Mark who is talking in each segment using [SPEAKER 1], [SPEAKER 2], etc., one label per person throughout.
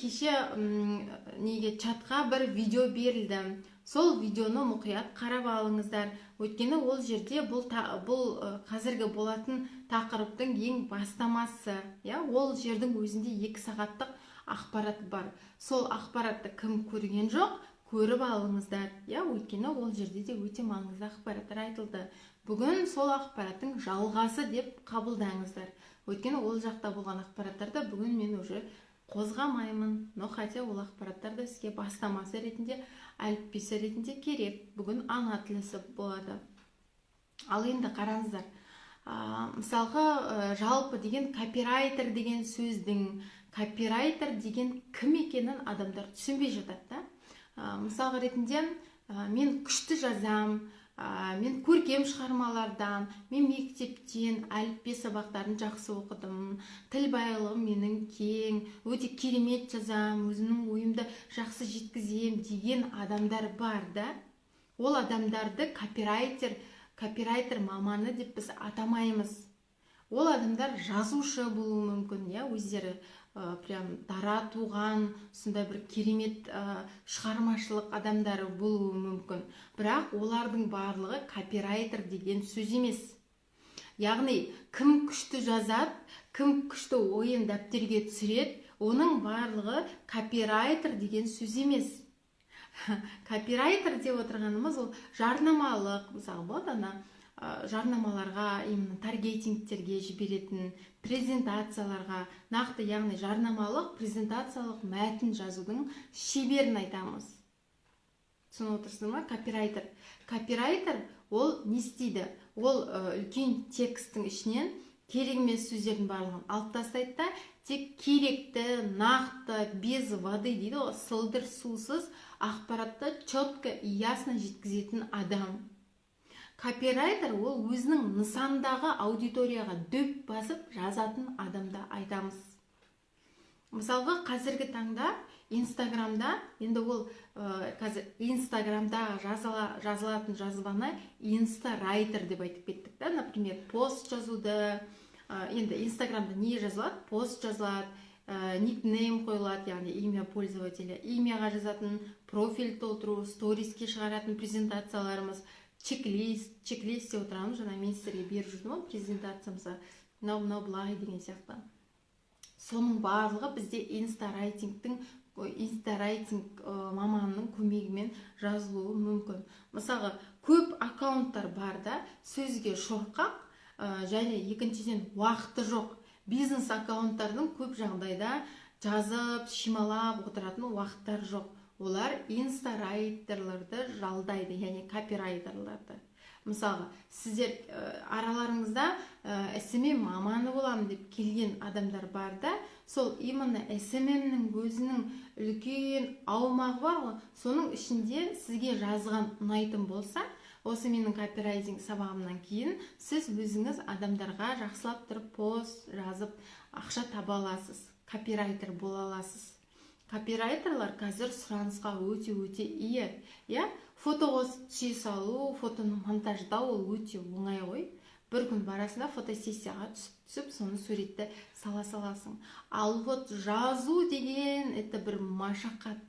[SPEAKER 1] кеше неге чатқа бір видео берілді. Сол видеоны мұқият қарап алыңыздар. Өйткені ол жерде бұл қазіргі болатын тақырыптың ең бастамасы. Ол жердің өзінде 2 сағаттық ақпарат бар. Сол ақпаратты кім көрген жоқ, көріп алыңыздар. Өйткені ол жерде де өте маңызды ақпараттар айтылды. Бүгін сол ақпараттың жалғасы деп қабылдаңыздар. Өйткені ол жақта болған ақпараттарды бүгін мен уже қозғамаймын. Но хотя ол ақпараттарды сізге бастамасы ретінде, әліппесі ретінде керек. Бүгін ана тілісі болады. Ал енді қараңыздар. Мысалға, жалпы деген копирайтер деген сөздің, копирайтер деген кім екенін адамдар түсінбей жатады. Мысалға ретінде мен күшті жазам, мен көркем шығармалардан, мен мектептен әліппе сабақтарын жақсы оқыдым, тіл байлығым менің кең, өте керемет жазам, өзімнің ойымды жақсы жеткізем деген адамдар бар да. Ол адамдарды копирайтер маманы деп біз атамаймыз. Ол адамдар жазушы болуы мүмкін, өздері прям дара туған, сондай бір керемет шығармашылық адамдары болуы мүмкін. Бірақ олардың барлығы копирайтер деген сөз емес. Яғни, кім күшті жазады, кім күшті ойын дәптерге түсіреді, оның барлығы копирайтер деген сөз емес. Копирайтер деп отырғанымыз ол жарнамалық, мысалы болады, жарнамаларға, именно таргетингтерге жіберетін, презентацияларға, нақты, яғни жарнамалық, презентациялық мәтін жазудың шеберін айтамыз. Түсініп отырсыздар ма? Копирайтер. Копирайтер ол не істейді? Ол үлкен текстің ішінен керек емес сөздердің барлығын алып тастайды да, тек керекті, нақты, без воды дейді, сылдыр сусыз ақпаратты четко и ясно жеткізетін адам. Копирайтер ол өзінің нысандағы аудиторияға дөп басып жазатын адамда айтамыз. Мысалға, қазіргі таңда Инстаграмда, енді ол қазір Инстаграмда жазылатын жазбаны инстарайтер деп айтып кеттік та. Например, пост жазуды, енді Инстаграмда не жазылады? Пост жазылады, никнейм қойылады, яғни имя пользователя, имяға жазатын, профиль толтыру, сториске шығаратын презентацияларымыз, чек-лист деп отырамыз. Жаңа мен сіздерге беріп жүрдім презентациямызға, мынау былай деген сияқты. Соның барлығы бізде инстарайтинг маманының көмегімен жазылуы мүмкін. Мысалы, көп аккаунттар бар да, сөзге шорқақ, және екіншіден уақыты жоқ. Бизнес аккаунттардың көп жағдайда жазып, шималап отыратын уақыттар жоқ. Олар инстарайтерларды жалдайды, яғни копирайтерларды. Мысалы, сіздер араларыңызда SMM маманы боламын деп келген адамдар бар да, сол именно SMM-нің өзінің үлкен аумағы бар ғой, соның ішінде сізге жазған ұнайтын болса, осы менің копирайтинг сабағымнан кейін сіз өзіңіз адамдарға жақсылап тұрып пост жазып ақша таба аласыз, копирайтер бола аласыз. Копирайтерлар қазір сұранысқа өте ие. Фотоға түсе салу, фотоны монтаждау ол өте оңай ғой. Бір күн барасында фотосессияға түсіп, соны суретті сала саласың. Ал вот жазу деген, это бір машақат.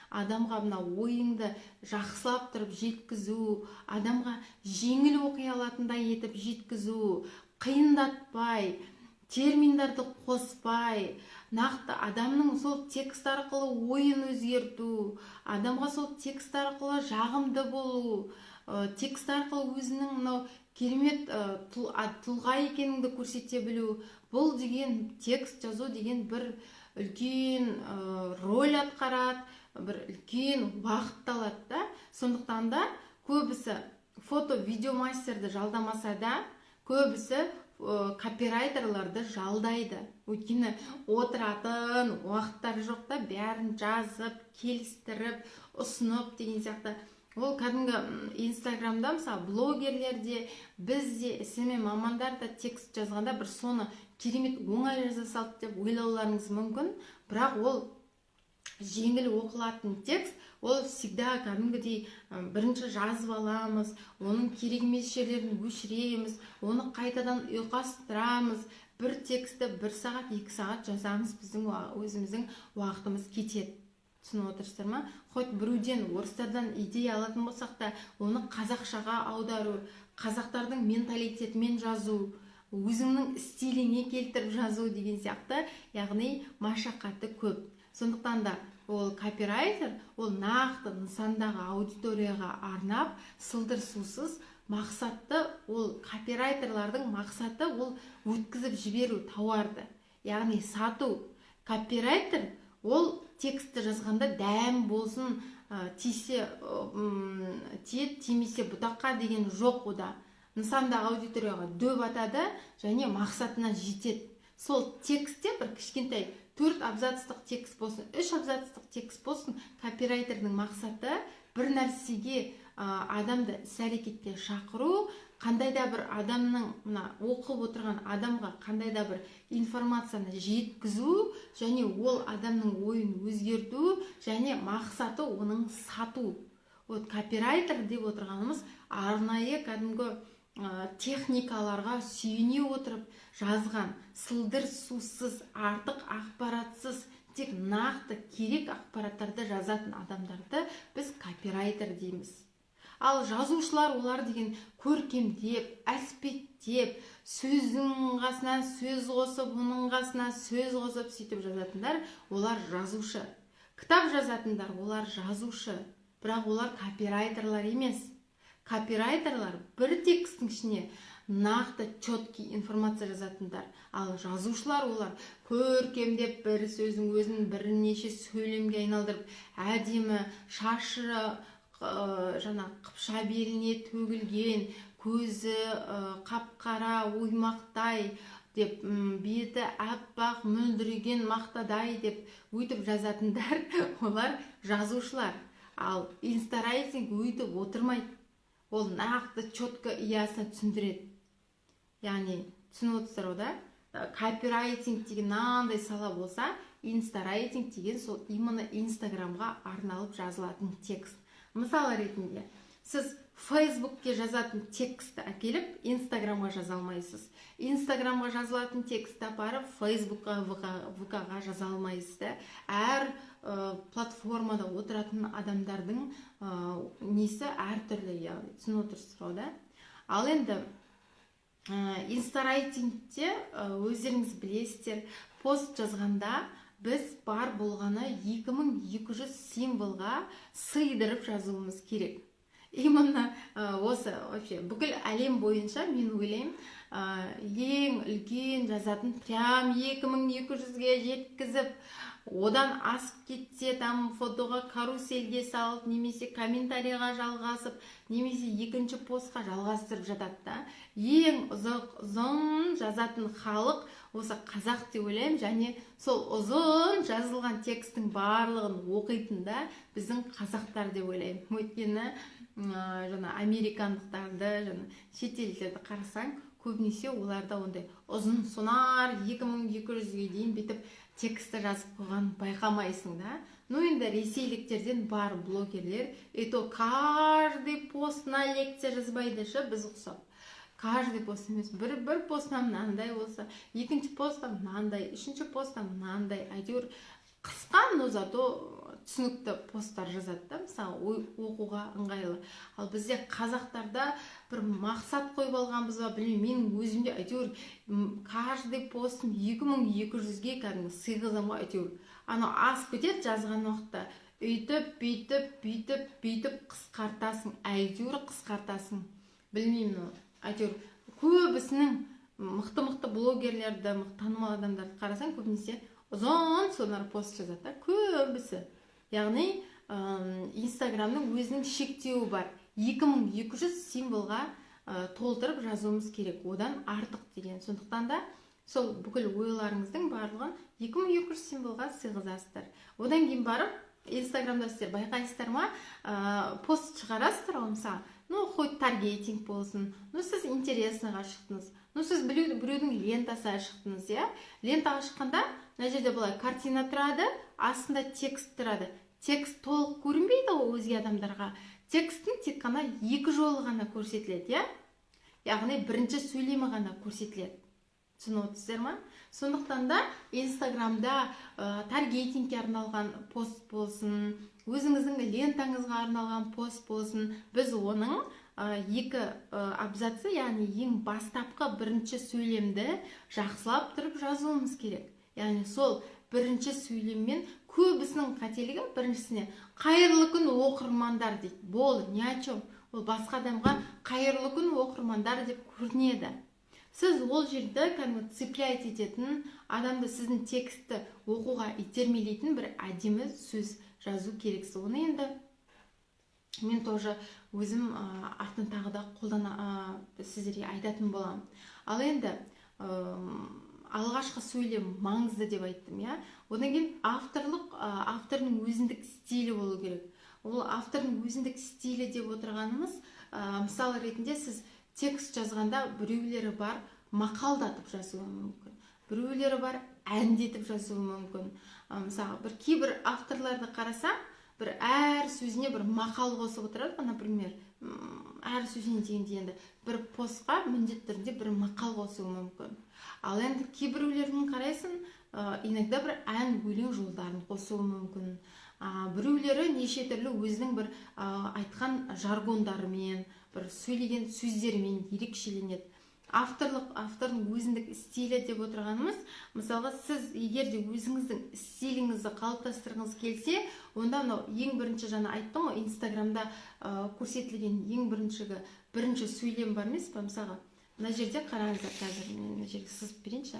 [SPEAKER 1] Адамға мына ойыңды жақсылап тұрып жеткізу, адамға жеңіл оқи алатындай етіп жеткізу, қиындатпай, терминдарды қоспай, нақты адамның сол текст арқылы ойын өзгерту, адамға сол текст арқылы жағымды болу, текст арқылы өзінің мынау керемет тұлға екеніңді көрсете білу. Бұл деген текст жазу деген бір үлкен роль атқарады, бір үлкен уақыт алады да. Сондықтан да көбісі фото-видеомастерді жалдамаса да, көбісі копирайтерларды жалдайды. Өйткені отыратын уақыттары жоқ та, бәрін жазып, келістіріп, ұсынып деген сияқты. Ол кәдімгі Инстаграмда, мысалы, блогерлерде, бізде SMM мамандарда текст жазғанда бір соны керемет оңай жаза салды деп ойлауларыңыз мүмкін. Бірақ ол жеңіл оқылатын текст, ол всегда кәдімгідей бірінші жазып аламыз, оның керек емес жерлерін өшіреміз, оны қайтадан ұйқастырамыз, бір тексті 1 сағат 2 сағат жазамыз, біздің өзіміздің уақытымыз кетеді. Түсініп отырсыздар ма? Хоть біреуден орыстардан идея алатын болсақ та, оны қазақшаға аудару, қазақтардың менталитетімен жазу, өзіңнің стиліңе келтіріп жазу деген сияқты, яғни машақаты көп. Сондықтан да ол копирайтер, ол нақты нысандағы аудиторияға арнап, сылдырсусыз, мақсатты, ол копирайтерлардың мақсаты ол өткізіп жіберу тауарды, яғни сату. Копирайтер ол текстті жазғанда дәм болсын, тисе тимесе бұтаққа деген жоқ ода. Нысандағы аудиторияға дөп атады және мақсатына жетеді. Сол текстте бір кішкентай 4 абзацтық текст болсын, 3 абзацтық текст болсын, копирайтердің мақсаты бір нәрсеге адамды іс-әрекетке шақыру, қандай да бір адамның, оқып отырған адамға қандай да бір информацияны жеткізу, және ол адамның ойын өзгерту, және мақсаты оның сату. Вот копирайтер деп отырғанымыз арнайы кәдімгі техникаларға сүйене отырып жазған, сылдыр сусыз, артық ақпаратсыз, тек нақты керек ақпараттарды жазатын адамдарды біз копирайтер дейміз. Ал жазушылар, олар деген көркемдеп, әспеттеп, сөздің қасына сөз қосып, оның қасына сөз қосып сөйтіп жазатындар, олар жазушы. Кітап жазатындар, олар жазушы. Бірақ олар копирайтерлар емес. Копирайтерлар бір текстің ішіне нақты четкий информация жазатындар. Ал жазушылар, олар көркемдеп бір сөздің өзін бірнеше сөйлемге айналдырып, әдемі шашы қыпша беліне төгілген, көзі қап-қара оймақтай деп, беті аппақ мөлдіреген мақтадай деп өйтіп жазатындар, олар жазушылар. Ал инстарайтинг өйтіп отырмайды. Ол нақты четко иясына түсіндіреді. Яғни түсініп отырсыздар да? Копирайтинг деген нандай сала болса, инстарайтинг деген сол именно инстаграмға арналып жазылатын текст. Мысалы ретінде, сіз фейсбукке жазатын текстті әкеліп, инстаграмға жаза алмайсыз. Инстаграмға жазылатын текстті апарып, фейсбукқа, ВК-ға жаза алмайсыз. Әр платформада отыратын адамдардың несі әртүрлі, түсініп отырсыздар да? Ал енді инстарайтингте өздеріңіз білесіздер, пост жазғанда біз бар болғаны 2200 символға сыйдырып жазуымыз керек. Именно осы бүкіл әлем бойынша мен ойлаймын, ең үлкен жазатын прям 2200-ге жеткізіп, одан асып кетсе, там фотоға карусельге салып, немесе комментарийға жалғасып, немесе екінші постқа жалғастырып жатады. Ең ұзын жазатын халық осы қазақ деп ойлаймын, және сол ұзын жазылған текстің барлығын оқитында біздің қазақтар деп ойлаймын. Өйткені американдықтарды, шетелдерді қарасаң, көбінесе оларда ондай ұзын сонар 2200-ге дейін бетіп тексті жазып қойған байқамайсың да. Ну енді ресейліктерден бар блогерлер, ето каждый постына лекция жазбайды ше, біз ұқсап. Каждый пост емес, бір постна мынандай болса, екінші постна мынандай, үшінші постна мынандай, әйтеуір қысқа, но зато түсінікті посттар жазады да, мысалы оқуға ыңғайлы. Ал бізде қазақтарда бір мақсат қойып алғанбыз ба, білмеймін, менің өзімде әйтеуір каждый постын 2200-ге кәдімгі сыйғызамын, әйтеуір анау асып кетеді жазған уақытта. Бүйтіп қысқартасың, әйтеуір қысқартасың. Білмеймін, әйтеуір көбісінің мықты блогерлерді, танымал адамдарды қарасаң, көбінесе ұзын сонар пост жазады, көбісі. Яғни инстаграмның өзінің шектеуі бар. 2200 символға толтырып жазуымыз керек, одан артық деген. Сондықтан да сол бүкіл ойларыңыздың барлығын 2200 символға сыйғызасыздар. Одан кейін барып, инстаграмда сіздер байқайсыздар ма, пост шығарасыздар, мысалы, хоть таргетинг болсын, сіз интересныйға шықтыңыз, Сіз біреудің лентасы шықтыңыз, иә? Лентаға шыққанда мына жерде былай картина тұрады, астында текст тұрады. Текст толық көрінбейді ғой өзге адамдарға. Тексттің тек қана екі жолы ғана көрсетіледі, иә? Яғни бірінші сөйлемі ғана көрсетіледі. Түсініп отырсыздар ма? Сондықтан да Инстаграмда таргетингке арналған пост болсын, өзіңіздің лентаңызға арналған пост болсын, біз оның екі абзацы, яғни ең бастапқы бірінші сөйлемді жақсылап тұрып жазуымыз керек. Яғни сол бірінші сөйлеммен көбісінің қателігі біріншісіне қайырлы күн оқырмандар дейді. Болды, не о чем. Ол басқа адамға қайырлы күн оқырмандар деп көрінеді. Сіз ол жерді цепляйт ететін, адамды сіздің текстті оқуға итермелейтін бір әдемі сөз жазу керексіз. Оны енді мен тоже өзім артын тағы да сіздерге айтатын боламын. Ал енді алғашқы сөйлем маңызды деп айттым, иә? Одан кейін автордың өзіндік стилі болу керек. Ол автордың өзіндік стилі деп отырғанымыз, мысал ретінде сіз текст жазғанда біреулері бар мақалдатып жазуы мүмкін, біреулері бар әндетіп жазуы мүмкін. Мысалы, кейбір авторларды қараса, бір әр сөзіне бір мақал қосып отырады, например, әр сөзіне дегенде бір постқа міндетті түрде бір мақал қосуы мүмкін. Ал енді кейбіреулерін қарайсың, иногда бір ән өлең жолдарын қосуы мүмкін. Біреулері неше түрлі өзінің бір айтқан жаргондарымен, бір сөйлеген сөздерімен ерекшеленеді. Автордың өзіндік стилі деп отырғанымыз, мысалға сіз егер де өзіңіздің стиліңізді қалыптастырғыңыз келсе, онда ең бірінші жаңа айттым ғой, Инстаграмда көрсетілген ең бірінші сөйлем бар емес па? Мысалға, мына жерде қараңыздар, қазір мен мына жерге сызып берейінші.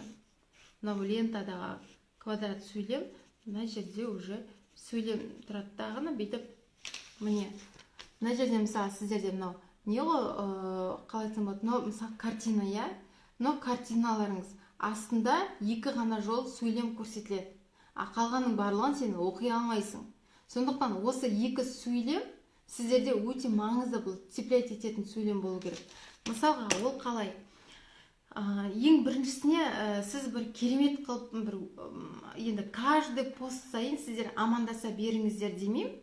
[SPEAKER 1] Мынау лентадағы квадрат сөйлем, мына жерде уже сөйлем тұрады дағыны бүйтіп, міне мына жерде мысалы сіздерде мынау не ғой, қалай айтсам болады, мынау мысалы картина, иә? Мынау картиналарыңыз астында екі ғана жол сөйлем көрсетіледі. Қалғанның барлығын сен оқи алмайсың. Сондықтан осы екі сөйлем сіздерде өте маңызды, бұл цеплять ететін сөйлем болу керек. Мысалға, ол қалай? Ең біріншісіне сіз бір керемет қылып, енді каждый пост сайын сіздер амандаса беріңіздер демеймін,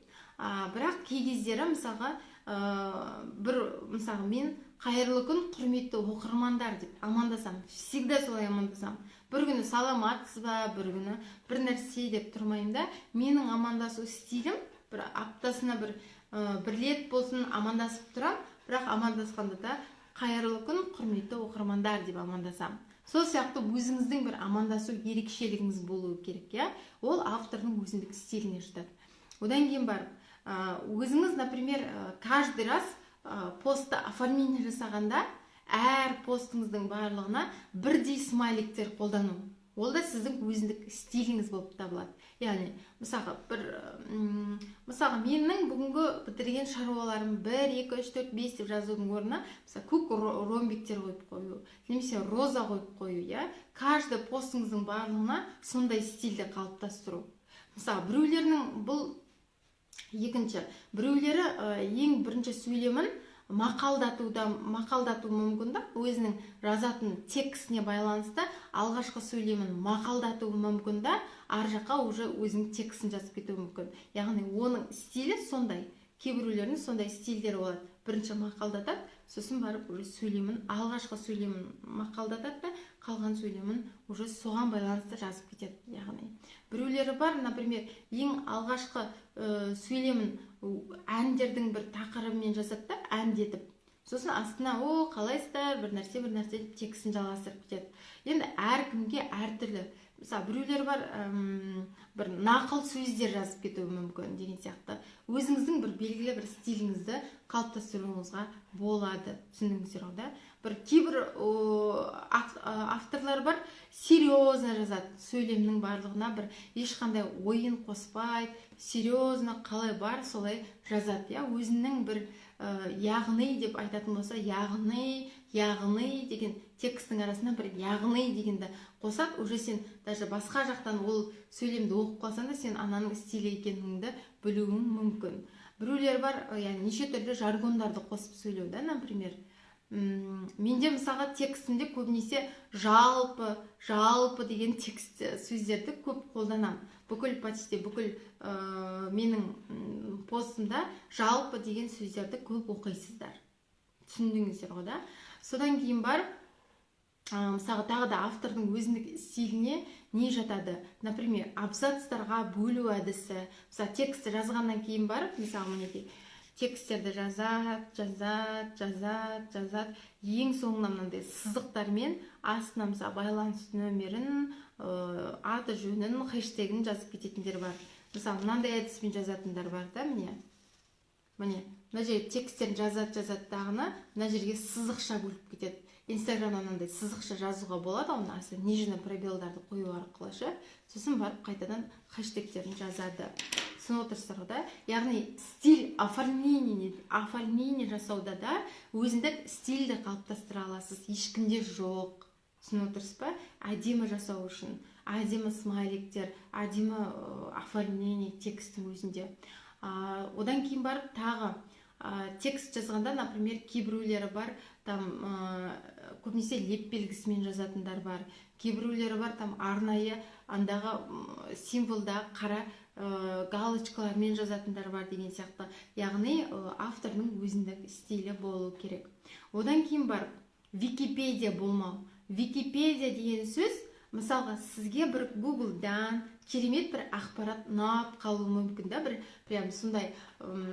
[SPEAKER 1] бірақ кей кездері мысалға мысалы мен қайырлы күн құрметті оқырмандар деп амандасам, всегда солай амандасам. Бір күні саламатсыз ба, бір күні бір нәрсе деп тұрмаймын да. Менің амандасу стилім бір аптасына бір рет болсын амандасып тұрам, бірақ амандасқанда да қайырлы күн құрметті оқырмандар деп амандасам. Сол сияқты өзіңіздің бір амандасу ерекшелігіңіз болуы керек, иә? Ол автордың өзіндік стиліне жатады. Одан кейін барып, өзіңіз, например, каждый раз постты оформление жасағанда әр постыңыздың барлығына бірдей смайликтер қолдану. Ол да сіздің өзіндік стиліңіз болып табылады. Яғни, мысалға менің бүгінгі бітірген шаруаларым 1, 2, 3, 4, 5 деп жазудың орнына көк ромбиктер қойып қою, немесе роза қойып қою, иә? Каждый постыңыздың барлығына сондай стильді қалыптастыру. Мысалы, біреулері ең бірінші сөйлемін мақалдату мүмкін да, өзінің жазатын текстіне байланысты алғашқы сөйлемін мақалдату мүмкін да, ар жаққа уже өзінің текстін жазып кетуі мүмкін. Яғни оның стилі сондай. Кейбіреулердің сондай стильдері болады. Бірінші мақалдатады, сосын барып сөйлемін, алғашқы сөйлемін мақалдатады да, қалған сөйлемін уже соған байланысты жазып кетеді. Яғни біреулері бар, например, ең алғашқы сөйлемін әндердің бір тақырыбымен жасады да, әндетіп. Сосын астына, қалайсыздар, бір нәрсе деп текстін жалғастырып кетеді. Енді әркімге әртүрлі. Мысалы, біреулер бар, бір нақыл сөздер жазып кетуі мүмкін деген сияқты. Өзіңіздің бір белгілі бір стиліңізді қалыптастыруыңызға болады. Түсіндіңіздер ғой да? Бір кейбір авторлар бар, серьезно жазады. Сөйлемнің барлығына бір ешқандай ойын қоспайды, серьезно қалай бар, солай жазады. Өзінің бір яғни деп айтатын болса, яғни деген текстің арасында бір яғни дегенді қосады, уже сен даже басқа жақтан ол сөйлемді оқып қалсаң да, сен ананың стилі екеніңді білуің мүмкін. Біреулер бар, неше түрлі жаргондарды қосып сөйлеу да, например, менде мысалға текстімде көбінесе жалпы деген текст сөздерді көп қолданамын. Почти бүкіл менің постымда жалпы деген сөздерді көп оқисыздар. Түсіндіңіздер ғой да? Содан кейін барып, мысалы тағы да автордың өзіндік стиліне не жатады? Например, абзацтарға бөлу әдісі. Мысалы текст жазғаннан кейін барып, мысалы мінекей тексттерді жазады. Ең соңына мынандай сызықтармен астына мысалы байланыс нөмірін, аты жөнін, хэштегін жазып кететіндер бар. Мысалы мынандай әдіспен жазатындар бар да, міне. Мына жерге тексттерін жазады дағыны, мына жерге сызықша бөліп кетеді. Инстаграмда мынандай сызықша жазуға болады, оның астына нижний пробелдарды қою арқылы ше, сосын барып қайтадан хэштегтерін жазады. Түсініп отырсыздар ғой да? Яғни стиль оформление жасауда да өзіндік стильді қалыптастыра аласыз. Ешкімде жоқ. Түсініп отырсыз ба? Әдемі жасау үшін, әдемі смайликтер, әдемі оформление тексттің өзінде. Одан кейін барып тағы текст жазғанда, например, кейбіреулері бар, там көбінесе леп белгісімен жазатындар бар. Кейбіреулері бар, там арнайы андағы символда қара галочкалармен жазатындар бар деген сияқты. Яғни автордың өзіндік стилі болу керек. Одан кейін бар Википедия болмау. Википедия деген сөз, мысалға сізге бір Google'дан керемет бір ақпарат ұнап қалуы мүмкін да, бір прям сондай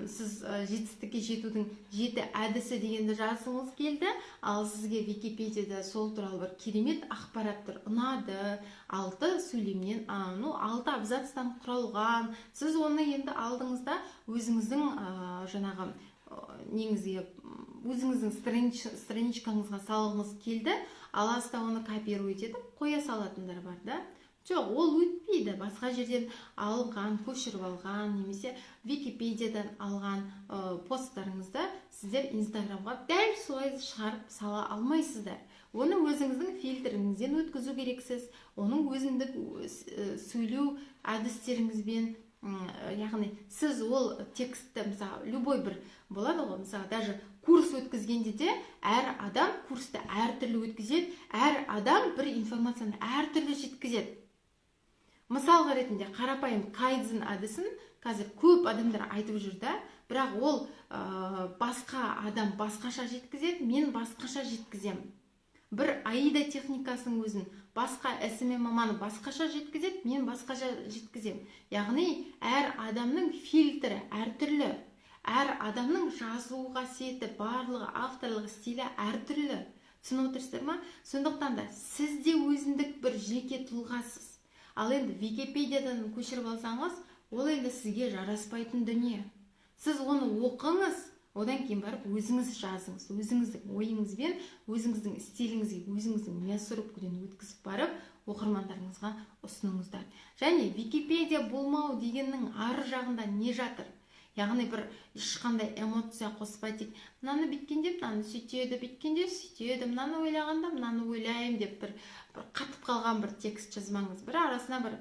[SPEAKER 1] сіз жетістікке жетудің 7 әдісі дегенді жазғыңыз келді, ал сізге Википедияда сол туралы бір керемет ақпараттар ұнады, 6 сөйлемнен, 6 абзацтан құралған. Сіз оны енді алдыңызда өзіңіздің жаңағы неңізге, өзіңіздің страничкаңызға салғыңыз келді, ал аста оны копировать етіп қоя салатындар бар да. Жоқ, ол өтпейді. Басқа жерден алған, көшіріп алған, немесе Википедиядан алған посттарыңызды сіздер Инстаграмға дәл солай шығарып сала алмайсыздар. Оны өзіңіздің фильтріңізден өткізу керексіз. Оның өзіндік сөйлеу әдістеріңізбен, яғни сіз ол текстті, мысалы, любой бір болады ғой, мысалы, даже курс өткізгенде де әр адам курсты әртүрлі өткізеді, әр адам бір информацияны әртүрлі жеткізеді. Мысалға ретінде қарапайым кайдзен әдісін қазір көп адамдар айтып жүр да, бірақ ол басқа адам басқаша жеткізеді, мен басқаша жеткізем. Бір аида техникасының өзін басқа SMM маманы басқаша жеткізеді, мен басқаша жеткізем. Яғни әр адамның фильтрі әртүрлі, әр адамның жазу қасиеті, барлығы авторлық стилі әртүрлі. Түсініп отырсыздар ма? Сондықтан да сізде өзіндік бір жеке тұлғасыз. Ал енді Википедиядан көшіріп алсаңыз, ол енді сізге жараспайтын дүние. Сіз оны оқыңыз, одан кейін барып өзіңіз жазыңыз, өзіңіздің ойыңызбен, өзіңіздің стиліңізге, өзіңіздің мясорубкіден өткізіп барып, оқырмандарыңызға ұсыныңыздар. Және Википедия болмау дегеннің ар жағында не жатыр? Яғни бір ешқандай эмоция қоспай тек мынаны биткенде, мынаны сөйтеді, биткенде сөйтеді, мынаны ойлағанда, мынаны ойлайым деп бір қатып қалған бір текст жазбаңыз. Бір арасына бір,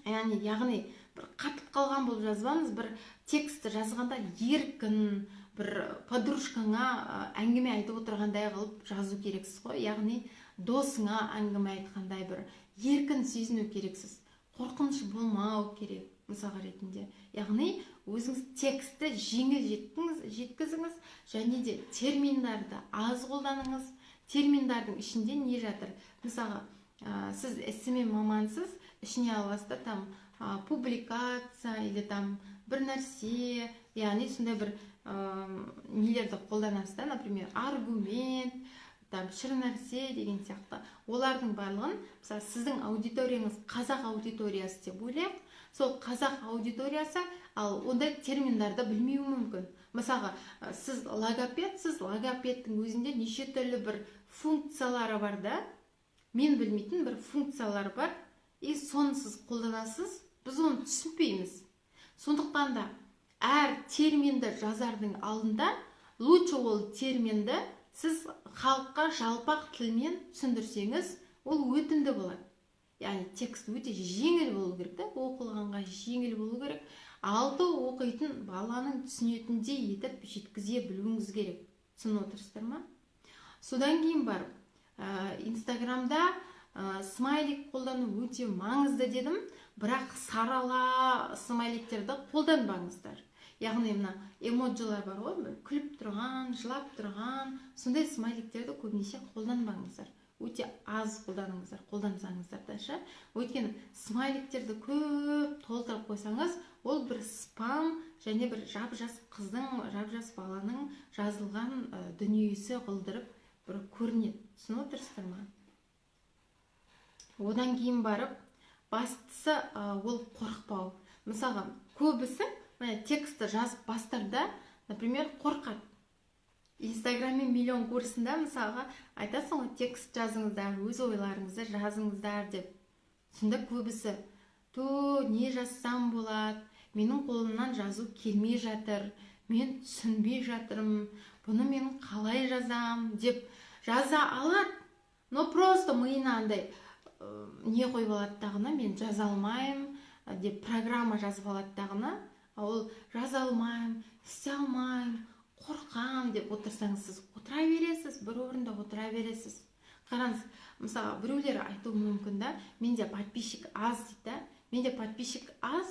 [SPEAKER 1] яғни бір қатып қалған болып жазбаңыз, бір текстті жазғанда еркін, бір подружкаңа әңгіме айтып отырғандай қылып жазу керексіз ғой. Яғни досыңа әңгіме айтқандай бір еркін сезіну керексіз. Қорқыныш болмау керек. Мысалға ретінде, яғни өзіңіз текстті жеңіл жеткізіңіз, және де терминдарды аз қолданыңыз. Терминдардың ішінде не жатыр? Мысалға, сіз SMM мамансыз, ішіне аласыз, там публикация или там бір нәрсе, яғни сондай бір нелерді қолданасыз да, например, аргумент, там шыр нәрсе деген сияқты. Олардың барлығын, мысалы, сіздің аудиторияңыз қазақ аудиториясы деп ойлайық. Сол қазақ аудиториясы, ал ондай терминдарды білмеуі мүмкін. Мысалға, сіз логопедтің өзінде неше түрлі бір функциялары бар да, мен білмейтін бір функциялары бар, и соны сіз қолданасыз, біз оны түсінбейміз. Сондықтан да әр терминді жазардың алдында лучше ол терминді сіз халыққа жалпақ тілмен түсіндірсеңіз, ол өтімді болады. Яғни текст өте жеңіл болу керек та, оқылғанға жеңіл болу керек. Алды оқитын баланың түсінетіндей етіп жеткізе білуіңіз керек. Түсініп отырсыздар ма? Содан кейін барып инстаграмда смайлик қолдану өте маңызды дедім, бірақ сарала смайликтерді қолданбаңыздар. Яғни мына эмоджилар бар ғой, күліп тұрған, жылап тұрған, сондай смайликтерді көбінесе қолданбаңыздар. Өте аз қолданыңыздар, қолдансаңыздар да ше. Өйткені смайликтерді көп толтырып қойсаңыз, ол бір спам және бір жап-жас қыздың, жап-жас баланың жазылған дүниесі қылдырып бір көрінеді. Түсініп отырсыздар ма? Одан кейін барып, бастысы ол қорықпау. Мысалға, көбісі тексті жазып бастарда, например, қорқады. Инстаграммен миллион курсында мысалға айтасың ғой, текст жазыңыздар, өз ойларыңызды жазыңыздар деп. Сонда көбісі, не жазсам болады, менің қолымнан жазу келмей жатыр, мен түсінбей жатырмын, бұны мен қалай жазам деп жаза алады. Но просто миына андай не қойып алады дағына, мен жаза алмаймын деп программа жазып алады дағына, ол жаза алмаймын, істей алмаймын, қорқам деп отырсаңыз, сіз отыра бересіз, бір орында отыра бересіз. Қараңыз, мысалы, біреулер айтуы мүмкін да, менде подписчик аз дейді, менде подписчик аз,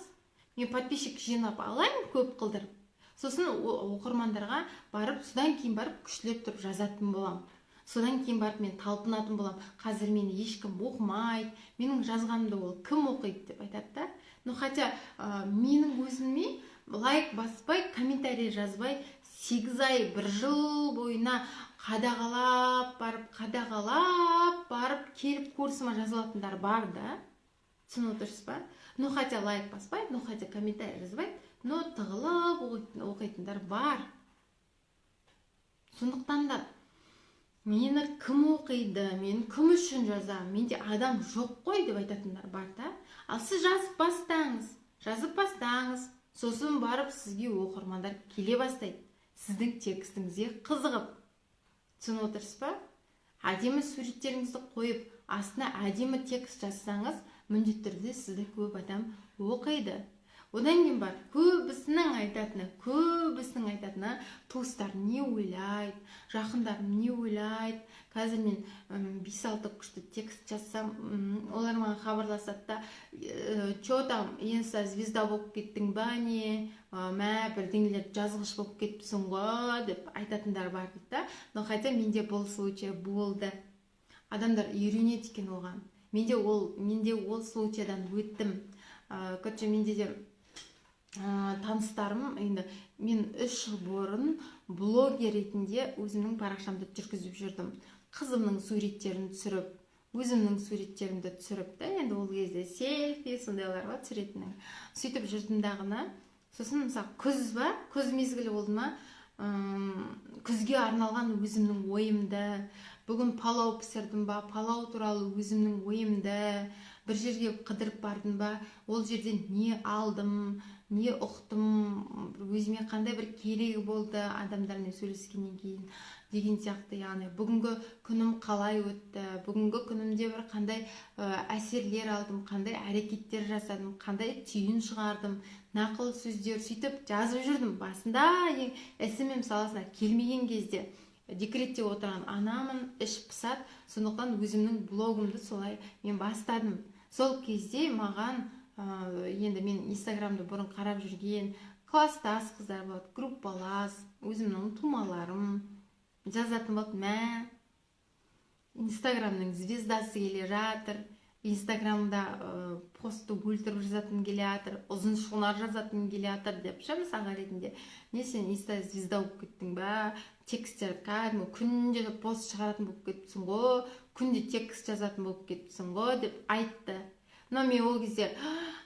[SPEAKER 1] мен подписчик жинап алайын көп қылдырып. Сосын оқырмандарға барып, содан кейін барып күштілеп тұрып жазатын болам. Содан кейін барып мен талпынатын болам. Қазір мені ешкім оқымайды, менің жазғанымды ол кім оқиды деп айтады да. Но хотя менің өзіме лайк баспай, комментарий жазбай, 8 ай, 1 жыл бойына қадағалап барып, келіп курсыма жазылатындар бар да. Түсініп отырсыз ба? Но хотя лайк баспай, но хотя комментарий жазбай, но тығылып оқитындар бар. Сондықтан да мені кім оқиды, мен кім үшін жазам, менде адам жоқ қой деп айтатындар бар да. Ал сіз жазып бастаңыз, сосын барып сізге оқырмандар келе бастайды, сіздің текстіңізге қызығып. Түсініп отырсыз ба? Әдемі суреттеріңізді қойып, астына әдемі текст жазсаңыз, міндетті түрде сізді көп адам оқиды. Одан кейін бар, көбісінің айтатыны, туыстар не ойлайды, жақындарым не ойлайды. Қазір мен 5-6 күшті текст жазсам, олар маған хабарласады да, «Чо там, енса звезда болып кеттің ба не, бірдеңелер жазғыш болып кетіпсің ғой» деп айтатындар бар дейді. Но хотя менде бұл случай болды. Адамдар үйренеді екен оған. Менде ол случайдан өттім. Короче, менде де таныстарым, енді мен 3 жыл бұрын блогер ретінде өзімнің парақшамды жүргізіп жүрдім. Қызымның суреттерін түсіріп, өзімнің суреттерімді түсіріп та, енді ол кезде селфи сондайларға түсіретінім. Сөйтіп жүрдім дағына. Сосын мысалы күз мезгілі болды ма, күзге арналған өзімнің ойымды, бүгін палау пісірдім ба, палау туралы өзімнің ойымды, бір жерге қыдырып бардым ба, ол жерден не алдым, не ұқтым, өзіме қандай бір керегі болды адамдармен сөйлескеннен кейін деген сияқты. Яғни бүгінгі күнім қалай өтті, бүгінгі күнімде бір қандай әсерлер алдым, қандай әрекеттер жасадым, қандай түйін шығардым, нақыл сөздер сөйтіп жазып жүрдім. Басында SMM саласына келмеген кезде декретте отырған анамын, іш пысады, сондықтан өзімнің блогымды солай мен бастадым. Сол кезде маған енді мен инстаграмды бұрын қарап жүрген класстас қыздар болады, группалас, өзімнің тумаларым жазатын болды, инстаграмның звездасы келе жатыр, инстаграмда постты өлтіріп жазатын келе жатыр, ұзын шұғынар жазатын келе жатыр деп мысалға ретінде. Не, сен инста звезда болып кеттің ба, текстер кәдімгі күнде пост шығаратын болып кетіпсің ғой, күнде текст жазатын болып кетіпсің ғой деп айтты. Но мен ол кезде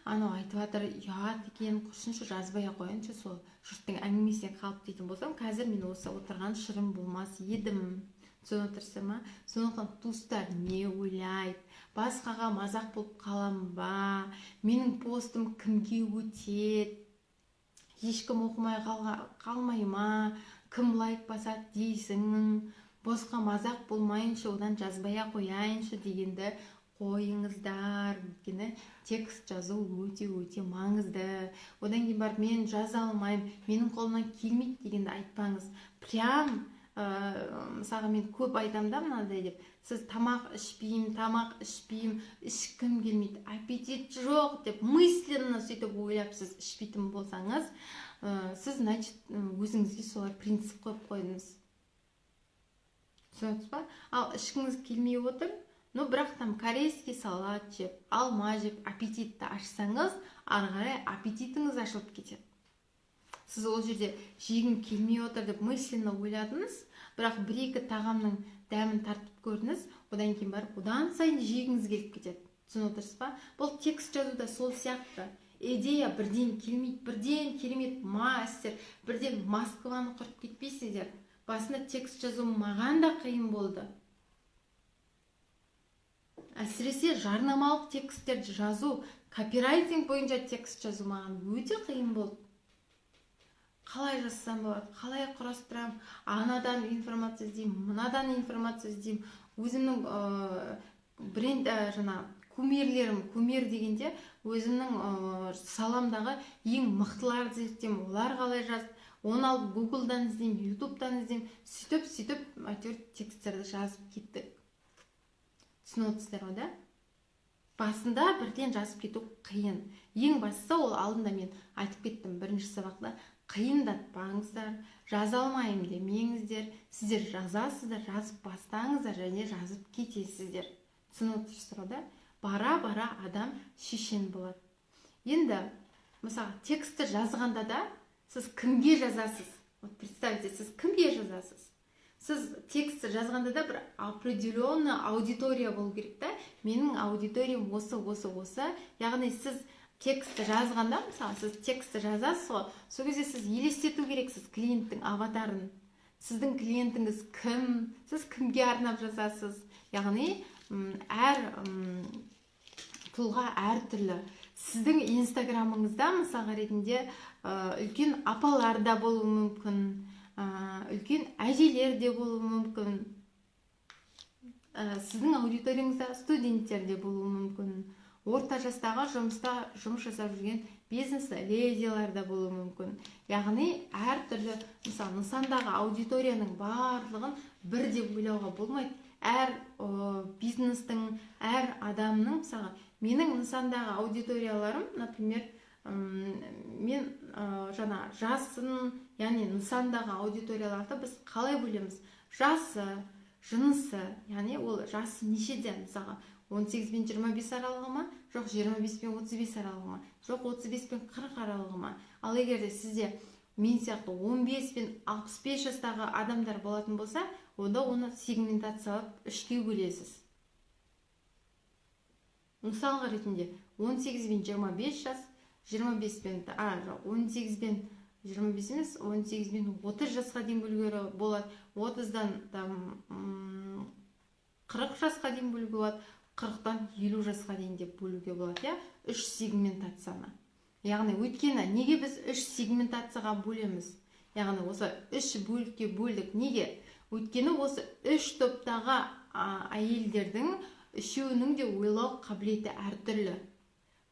[SPEAKER 1] анау айтып жатыр, ұят екен, құрсыншы жазбай қояйыншы, сол жұрттың әңгімесіне қалып дейтін болсам, қазір мен осы отырған шырым болмас едім. Түсініп отырсың ба? Сондықтан туыстар не ойлайды, басқаға мазақ болып қалам ба, менің постым кімге өтеді, ешкім оқымай қалмай ма, кім лайк басады дейсің, босқа мазақ болмайыншы, одан жазбай қояйыншы дегенді қойыңыздар. Өйткені текст жазу өте маңызды. Одан кейін барып мен жаза алмаймын, менің қолымнан келмейді дегенді айтпаңыз. Прям мысалға мен көп айтамын да мынандай деп, сіз тамақ ішпеймін, ішкім келмейді, аппетит жоқ деп мысленно сөйтіп ойлап сіз ішпейтін болсаңыз, сіз значит өзіңізге солай принцип қойып қойдыңыз. Түсінесіз ба? Ал ішкіңіз келмей отыр, бірақ там корейский салат жеп, алма жеп аппетитті ашсаңыз, ары қарай аппетитіңіз ашылып кетеді. Сіз ол жерде жегім келмей отыр деп мысленно ойладыңыз, бірақ бір-екі тағамның дәмін тартып көрдіңіз, одан кейін барып одан сайын жегіңіз келіп кетеді. Түсініп отырсыз ба? Бұл текст жазуда сол сияқты. Идея бірден келмейді, бірден керемет мастер, бірден Москваны құрып кетпейсіздер. Басында текст жазу маған да қиын болды. Әсіресе жарнамалық тексттерді жазу, копирайтинг бойынша текст жазу маған өте қиын болды. Қалай жазсам болады, қалай құрастырамын, анадан информация іздеймін, мынадан информация іздеймін, өзімнің бренд кумир дегенде өзімнің саламдағы ең мықтыларды зерттеймін, олар қалай жазды, оны алып Google'дан іздеймін, YouTube'дан іздеймін, сөйтіп әйтеуір тексттерді жазып кеттік. Түсініп отырсыздар ғой, да? Басында бірден жазып кету қиын. Ең бастысы ол алдында мен айтып кеттім бірінші сабақта, қиындатпаңыздар, жаза алмаймын демеңіздер, сіздер жазасыздар, жазып бастаңыздар және жазып кетесіздер. Түсініп отырсыздар ғой, да? Бара-бара адам шешен болады. Енді, мысалы, текстті жазғанда да сіз кімге жазасыз? Представьте, сіз кімге жазасыз? Сіз текстті жазғанда да бір определенный аудитория болу керек та. Менің аудиториям осы. Яғни сіз текстті жазғанда, мысалы, сіз текстті жазасыз ғой, сол кезде сіз елестету керексіз клиенттің аватарын. Сіздің клиентіңіз кім? Сіз кімге арнап жазасыз? Яғни әр тұлға әртүрлі. Сіздің инстаграмыңызда мысалға ретінде үлкен апалар да болуы мүмкін, үлкен әжелер де болуы мүмкін, сіздің аудиторияңызда студенттер де болуы мүмкін, орта жастағы жұмыс жасап жүрген бизнес ледилар да болуы мүмкін. Яғни әртүрлі, мысалы, нысандағы аудиторияның барлығын бір деп ойлауға болмайды. Әр бизнестің, әр адамның, мысалы, менің нысандағы аудиторияларым, например, мен жасын, яғни нысандағы аудиторияларды біз қалай бөлеміз? Жасы, жынысы, яғни ол жасы нешеден, мысалға 18 пен 25 аралығы ма, жоқ 25 пен 35 аралығы ма, жоқ 35 пен 40 аралығы ма. Ал егер де сізде мен сияқты 15 пен 65 жастағы адамдар болатын болса, онда оны сегментациялап үшке бөлесіз. Мысалға ретінде 18 пен 25 жас, 18 пен 25 емес, 18 пен 30 жасқа дейін бөлуге болады, 30-дан 40 жасқа дейін бөлуге болады, 40-дан 50 жасқа дейін деп бөлуге болады, үш сегментацияны. Яғни өйткені неге біз үш сегментацияға бөлеміз? Яғни осы үш бөлікке бөлдік. Неге? Өйткені осы үш топтағы әйелдердің үшеуінің де ойлау қабілеті әртүрлі.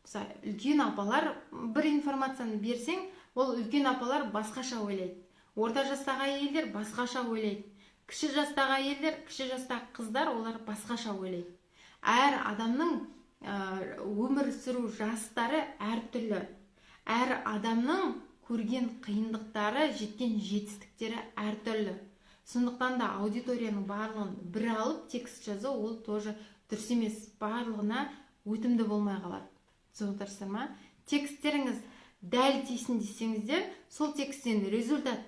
[SPEAKER 1] Мысалы, үлкен апалар бір информацияны берсең, ол үлкен апалар басқаша ойлайды. Орта жастағы әйелдер басқаша ойлайды. Кіші жастағы әйелдер, кіші жастағы қыздар, олар басқаша ойлайды. Әр адамның өмір сүру жастары әртүрлі. Әр адамның көрген қиындықтары, жеткен жетістіктері әртүрлі. Сондықтан да аудиторияның барлығын бір алып текст жазу ол тоже дұрыс емес, барлығына өтімді болмай қалады. Түсініп ма? Тексттеріңіз дәл тисін десеңіздер, сол тексттен результат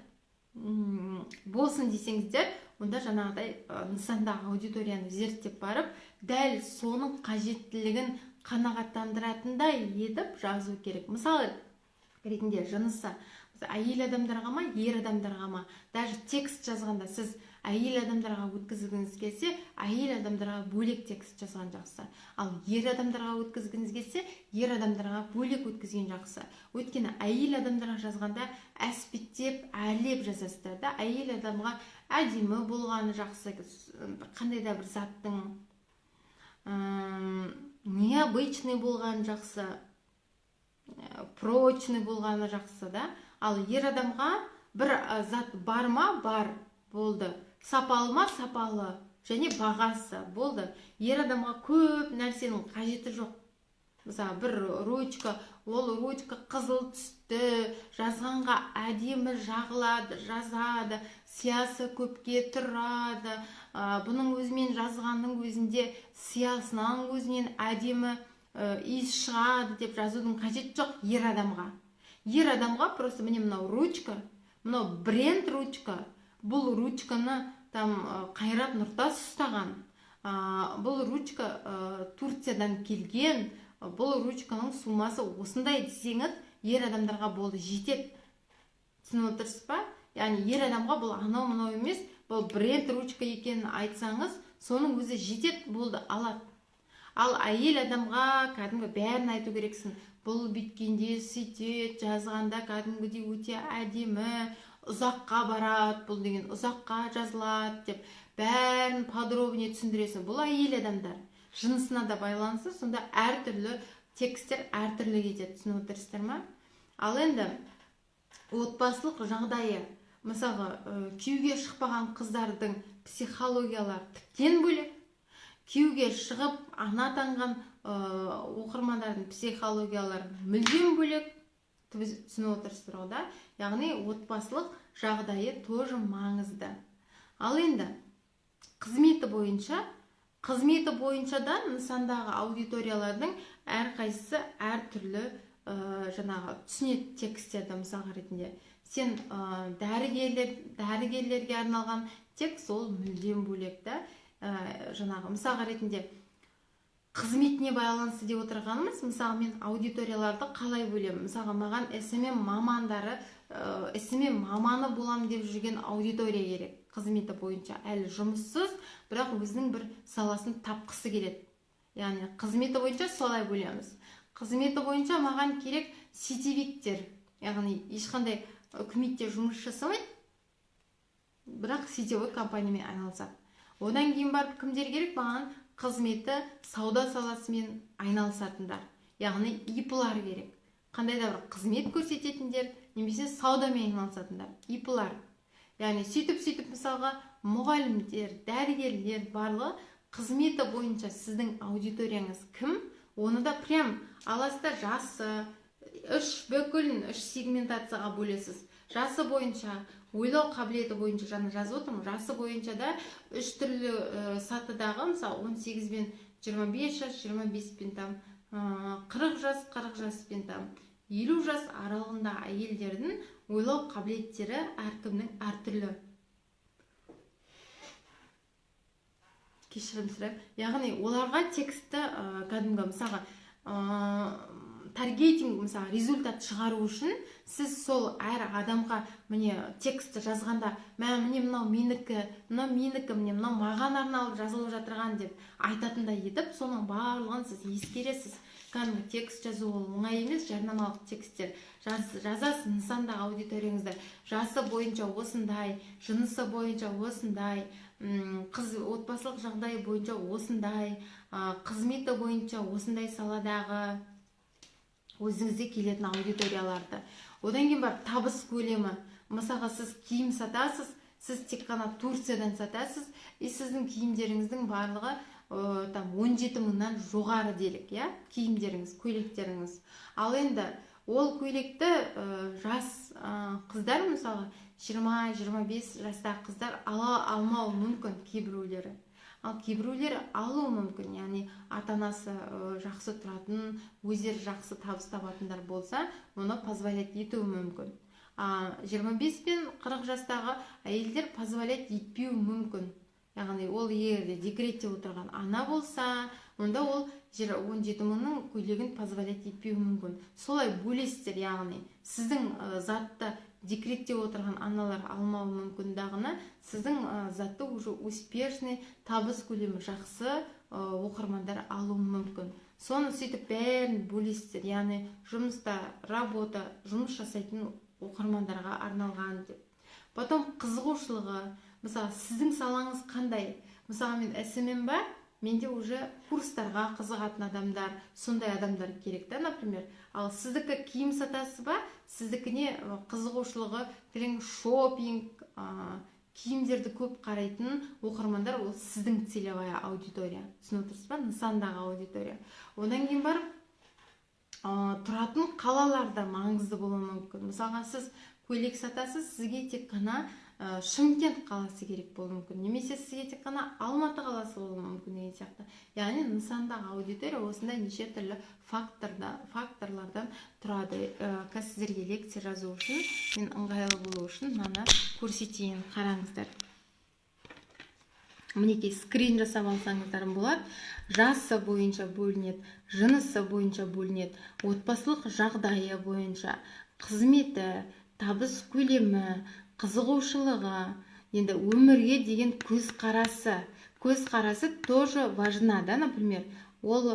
[SPEAKER 1] болсын десеңіздер, онда жаңағыдай нысандағы аудиторияны зерттеп барып, дәл соның қажеттілігін қанағаттандыратындай етіп жазу керек. Мысалы ретінде жынысы әйел адамдарға ма, ер адамдарға ма, даже текст жазғанда сіз әйел адамдарға өткізгіңіз келсе, әйел адамдарға бөлек текст жазған жақсы. Ал ер адамдарға өткізгіңіз келсе, ер адамдарға бөлек өткізген жақсы. Өйткені әйел адамдарға жазғанда әспеттеп, әрлеп жазасыздар да, әйел адамға әдемі болғаны жақсы, қандай да бір заттың необычный болғаны жақсы, прочный болғаны жақсы да. Ал ер адамға бір зат бар ма? Бар. болды. Сапалы ма? Сапалы. Және бағасы болды. Ер адамға көп нәрсенің қажеті жоқ. Мысалы, бір ручка, ол ручка қызыл түсті, жазғанға әдемі жағылады, жазады, сиясы көпке тұрады. Бұның өзімен жазғанның өзінде сиясынан өзінен әдемі иіс шығады деп жазудың қажет жоқ ер адамға. Ер адамға просто міне мынау ручка, мынау бренд ручка. Бұл ручканы Қайрат Нұртас ұстаған. Бұл ручка Турциядан келген. Бұл ручканың суммасы осындай десеңіз, ер адамдарға болды, жетеді. Түсініп отырсыз ба? Яғни ер адамға бұл анау-мынау емес, бұл бренд ручка екенін айтсаңыз, соның өзі жетеді, болды, алады. Ал әйел адамға кәдімгі бәрін айту керексің. Бұл бүйткенде сөйтеді, жазғанда кәдімгідей өте әдемі, ұзаққа барады, бұл деген ұзаққа жазылады деп бәрін подробнее түсіндіресің. Бұл әйел адамдар. Жынысына да байланысты, сонда әртүрлі текстер әртүрлі кетеді, түсініп отырсыздар ма? Ал енді отбасылық жағдайы, мысалы, күйеуге шықпаған қыздардың психологиялары тіптен бөлек. Күйеуге шығып ана атанған оқырмандардың психологиялары мүлдем бөлек. Түсініп отырсыздар ғой да? Яғни отбасылық жағдайы тоже маңызды. Ал енді қызметі бойынша да нысандағы аудиториялардың әрқайсысы әртүрлі түсінеді текстерді. Мысал ретінде сен дәрігерлерге арналған текст, ол мүлдем бөлек та. Мысал ретінде қызметіне байланысты деп отырғанымыз, мысалы, мен аудиторияларды қалай бөлемін? Мысалға, маған SMM мамандары, SMM маманы болам деп жүрген аудитория керек. Қызметі бойынша әлі жұмыссыз, бірақ өзінің бір саласын тапқысы келеді. Яғни қызметі бойынша солай бөлеміз. Қызметі бойынша маған керек сетевиктер, яғни ешқандай үкіметте жұмыс жасамайды, бірақ сетевой компаниямен айналысады. Одан кейін барып кімдер керек? Маған қызметі сауда саласымен айналысатындар, яғни ИП-лар керек. Қандай да бір қызмет көрсететіндер, немесе саудамен айналысатындар, ИП-лар. Яғни сөйтіп мысалға мұғалімдер, дәрігерлер барлығы қызметі бойынша сіздің аудиторияңыз кім? Оны да прям аласында жасы, үш сегментацияға бөлесіз. Жасы бойынша, ойлау қабілеті бойынша жаңа жазып отырмын. Жасы бойынша да үш түрлі сатыдағы, мысалы 18 бен 25 жас, 25 бен 40 жас, 40 жас пен 50 жас аралығында әйелдердің ойлау қабілеттері әркімнің әртүрлі. Кешірім сұраймын. Яғни оларға тексті кәдімгі мысалға таргетинг, мысалы, результат шығару үшін сіз сол әр адамға міне тексті жазғанда, міне мынау менікі, міне мынау маған арналып жазылып жатырған деп айтатындай етіп, соның барлығын сіз ескересіз. Кәдімгі текст жазу ол оңай емес, жарнамалық тексттер жазасыз нысандағы аудиторияңызда. Жасы бойынша осындай, жынысы бойынша осындай, отбасылық жағдайы бойынша осындай, қызметі бойынша осындай саладағы өзіңізде келетін аудиторияларды. Одан кейін бар табыс көлемі. Мысалға, сіз киім сатасыз, сіз тек қана Турциядан сатасыз, сіздің киімдеріңіздің барлығы 17 мыңнан жоғары делік, киімдеріңіз, көйлектеріңіз. Ал енді ол көйлекті жас қыздар, мысалы 20-25 жастағы қыздар ала алмау мүмкін кейбіреулері. Ал кейбіреулері алу мүмкін, яғни ата-анасы жақсы тұратын, өздері жақсы табыс табатындар болса, оны позволять етуі мүмкін. 25 пен 40 жастағы әйелдер позволять етпеуі мүмкін. Яғни ол егерде декретте отырған ана болса, онда ол 17 мыңның көйлегін позволять етпеуі мүмкін. Солай бөлесіздер, яғни сіздің затты декретте отырған аналар алмауы мүмкіндігіне, сіздің затты уже успешный, табыс көлемі жақсы оқырмандар алуы мүмкін. Соны сөйтіп бәрін бөлесіздер, яғни жұмыста, работа, жұмыс жасайтын оқырмандарға арналған деп. Потом қызығушылығы, мысалы, сіздің салаңыз қандай? Мысалы, мен SMM ба, менде уже курстарға қызығатын адамдар, сондай адамдар керек та, например. Ал сіздікі киім сатасы ба, сіздікіне қызығушылығы шопинг, киімдерді көп қарайтын оқырмандар ол сіздің целевая аудитория. Түсініп отырсыз ба? Нысандағы аудитория. Одан кейін барып тұратын қалаларда маңызды болуы мүмкін. Мысалға сіз көйлек сатасыз, сізге тек қана Шымкент қаласы керек болуы мүмкін, немесе сізге тек қана Алматы қаласы болуы мүмкін деген сияқты. Яғни нысандағы аудитория осындай неше түрлі факторлардан тұрады. Қазір сіздерге лекция жазу үшін, мен ыңғайлы болу үшін мынаны көрсетейін, қараңыздар. Мінекей скрин жасап алсаңыздар болады. Жасы бойынша бөлінеді, жынысы бойынша бөлінеді, отбасылық жағдайы бойынша, қызметі, табыс көлемі, қызығушылығы, енді өмірге деген көзқарасы тоже важна, да, например, ол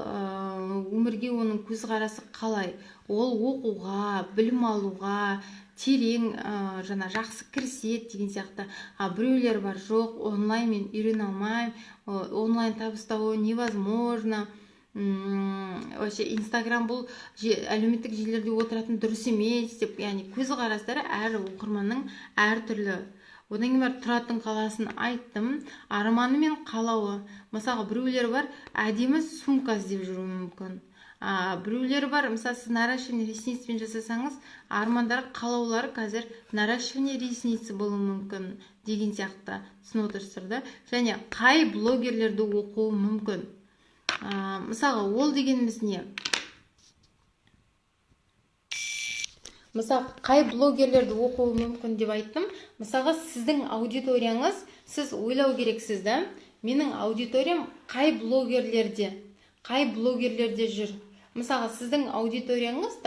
[SPEAKER 1] өмірге оның көзқарасы қалай, ол оқуға, білім алуға, терең жақсы кіріседі деген сияқты. Біреулер бар, жоқ, онлайн мен үйрене алмаймын, онлайн табыс табу невозможно, вообще Инстаграм бұл әлеуметтік желілерде отыратын дұрыс емес деп, яғни көзқарастары әр оқырманның әртүрлі. Одан кейін бар, тұратын қаласын айттым, арманы мен қалауы. Мысалға біреулер бар, әдемі сумка іздеп жүруі мүмкін. Біреулер бар, мысалы сіз наращивание ресницпен жасасаңыз, армандары, қалаулары қазір наращивание ресницы болуы мүмкін деген сияқты. Түсініп отырсыздар да? Және қай блогерлерді оқуы мүмкін. Мысалға, ол дегеніміз не? Мысалға, қай блогерлерді оқуы мүмкін деп айттым. Мысалға, сіздің аудиторияңыз, сіз ойлау керексіз, да? Менің аудиториям қай блогерлерде жүр? Мысалға, сіздің аудиторияңыз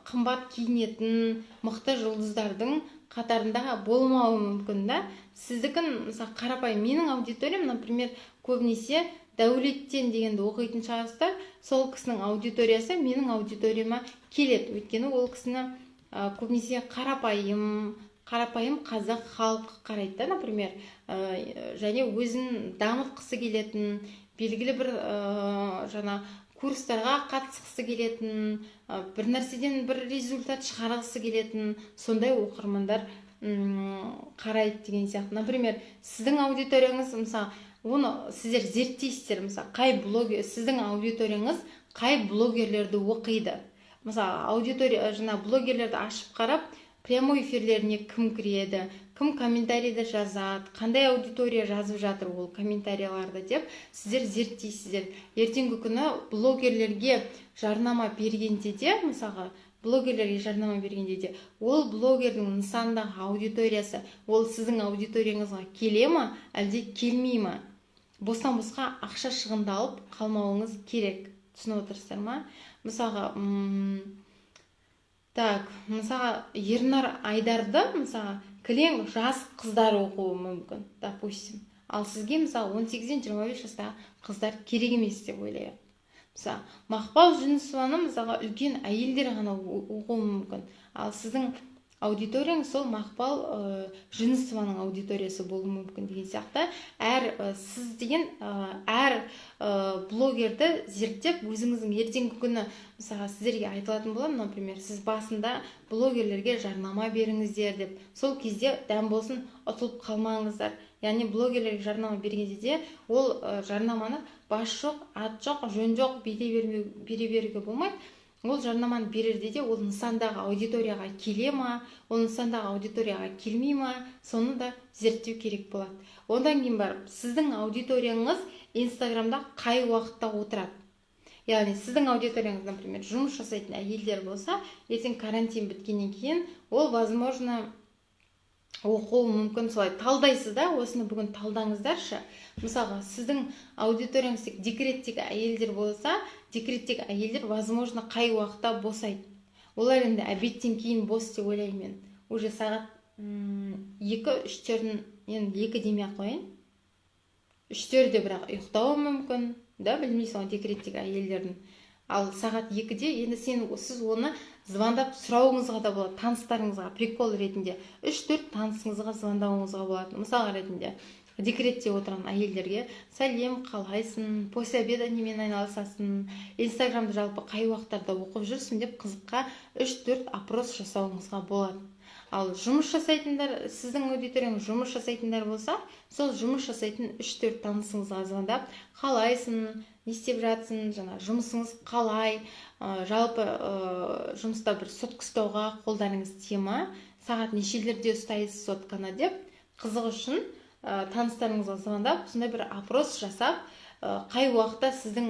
[SPEAKER 1] қымбат киінетін мықты жұлдыздардың қатарында болмауы мүмкін, да? Сіздікін, мысалы, қарапайым, менің аудиториям, например, көбінесе Дәулеттен дегенді оқитын шығарсыздар, сол кісінің аудиториясы менің аудиторияма келеді. Өйткені ол кісіні көбінесе қарапайым қазақ халқы қарайды, например, және өзін дамытқысы келетін, белгілі бір курстарға қатысқысы келетін, бір нәрседен бір результат шығарғысы келетін, сондай оқырмандар қарайды деген сияқты. Например, сіздің аудиторияңыз, мысалы, оны сіздер зерттейсіздер, мысалы, сіздің аудиторияңыз қай блогерлерді оқиды. Мысалы, блогерлерді ашып қарап, прямой эфирлеріне кім кіреді, кім комментарийді жазады, қандай аудитория жазып жатыр ол комментарияларды деп сіздер зерттейсіздер. Ертеңгі күні блогерлерге жарнама бергенде де, мысалға, ол блогердің нысандағы аудиториясы, ол сіздің аудиторияңызға келе ма, әлде келмей ма? Бостан-босқа ақша шығындалып қалмауыңыз керек. Түсініп отырсыздар ма? Мысалға, Ернар Айдарды, мысалға, кілең жас қыздар оқуы мүмкін, допустим. Ал сізге, мысалы, 18-25 жастағы қыздар керек емес деп ойлайық. Мысалы, Мақпал Жүнісованы, мысалға, үлкен әйелдер ғана оқуы мүмкін. Ал сіздің аудиторияң сол Мақпал Жүнісованың аудиториясы болуы мүмкін деген сияқты. Сіз деген әр блогерді зерттеп, өзіңіздің ертеңгі күні, мысалға, сіздерге айтылатын болады, например, сіз басында блогерлерге жарнама беріңіздер деп, сол кезде дәм болсын ұтылып қалмаңыздар. Яғни блогерлерге жарнама бергенде де, ол жарнаманы бас жоқ, ат жоқ, жөн жоқ, бере беруге болмайды. Ол жарнаманы берерде де, ол нысандағы аудиторияға келе ма, ол нысандағы аудиторияға келмей ма, соны да зерттеу керек болады. Одан кейін барып, сіздің аудиторияңыз Инстаграмда қай уақытта отырады? Яғни сіздің аудиторияңыз, например, жұмыс жасайтын әйелдер болса, ертең карантин біткеннен кейін, ол возможно оқуы мүмкін. Солай талдайсыз да, осыны бүгін талдаңыздаршы. Мысалға, сіздің аудиторияңыз декреттегі әйелдер болса, декреттегі әйелдер возможно қай уақытта босайды. Олар енді обедтен кейін бос деп ойлаймын. Уже сағат 2-3-тердің, енді 2 демей ақ қояйын, 3-терде бірақ ұйықтауы мүмкін, да, білмейсің декреттегі әйелдердің. Ал сағат 2-де енді сіз оны звондап сұрауыңызға да болады, таныстарыңызға, прикол ретінде 3-4 танысыңызға звондауыңызға болады. Мысал ретінде декретте отырған әйелдерге: сәлем, қалайсың, после обеда немен айналысасың, Инстаграмды жалпы қай уақыттарда оқып жүрсің деп қызыққа 3-4 опрос жасауыңызға болады. Ал жұмыс жасайтындар, сіздің аудиторияңыз жұмыс жасайтындар болса, сол жұмыс жасайтын 3-4 танысыңызға звондап, қалайсың, не істеп жатсың, жаңа жұмысыңыз қалай, жалпы жұмыста бір сотка ұстауға қолдарыңыз тие ма, сағат нешелерде ұстайсыз сотканы деп, қызық үшін таныстарыңызға звондап, сондай бір опрос жасап, қай уақытта сіздің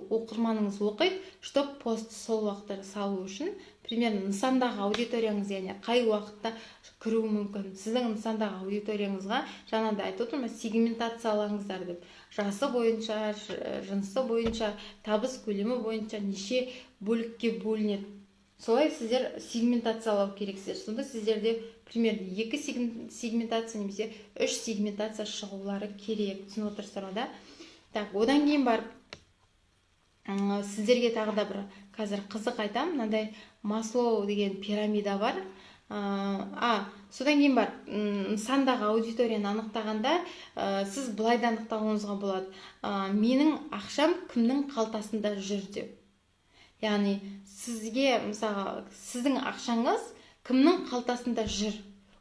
[SPEAKER 1] оқырманыңыз оқиды, чтоб пост сол уақытта салу үшін, примерно нысандағы аудиторияңыз, яғни қай уақытта кіруі мүмкін. Сіздің нысандағы аудиторияңызға жаңағыдай айтып отырмын, сегментациялаңыздар деп. Жасы бойынша, жынысы бойынша, табыс көлемі бойынша неше бөлікке бөлінеді. Солай сіздер сегментациялау керексіздер. Сонда сіздерде примерно 2 сегментация немесе 3 сегментация шығулары керек. Түсініп отырсыздар да? Так, одан кейін барып сіздерге тағы да бір қазір қызық айтам, мынандай Маслоу деген пирамида бар. Содан кейін бар, нысандағы аудиторияны анықтағанда, сіз былай да анықтауыңызға болады. Менің ақшам кімнің қалтасында жүр деп. Яғни сізге, мысалы, сіздің ақшаңыз кімнің қалтасында жүр?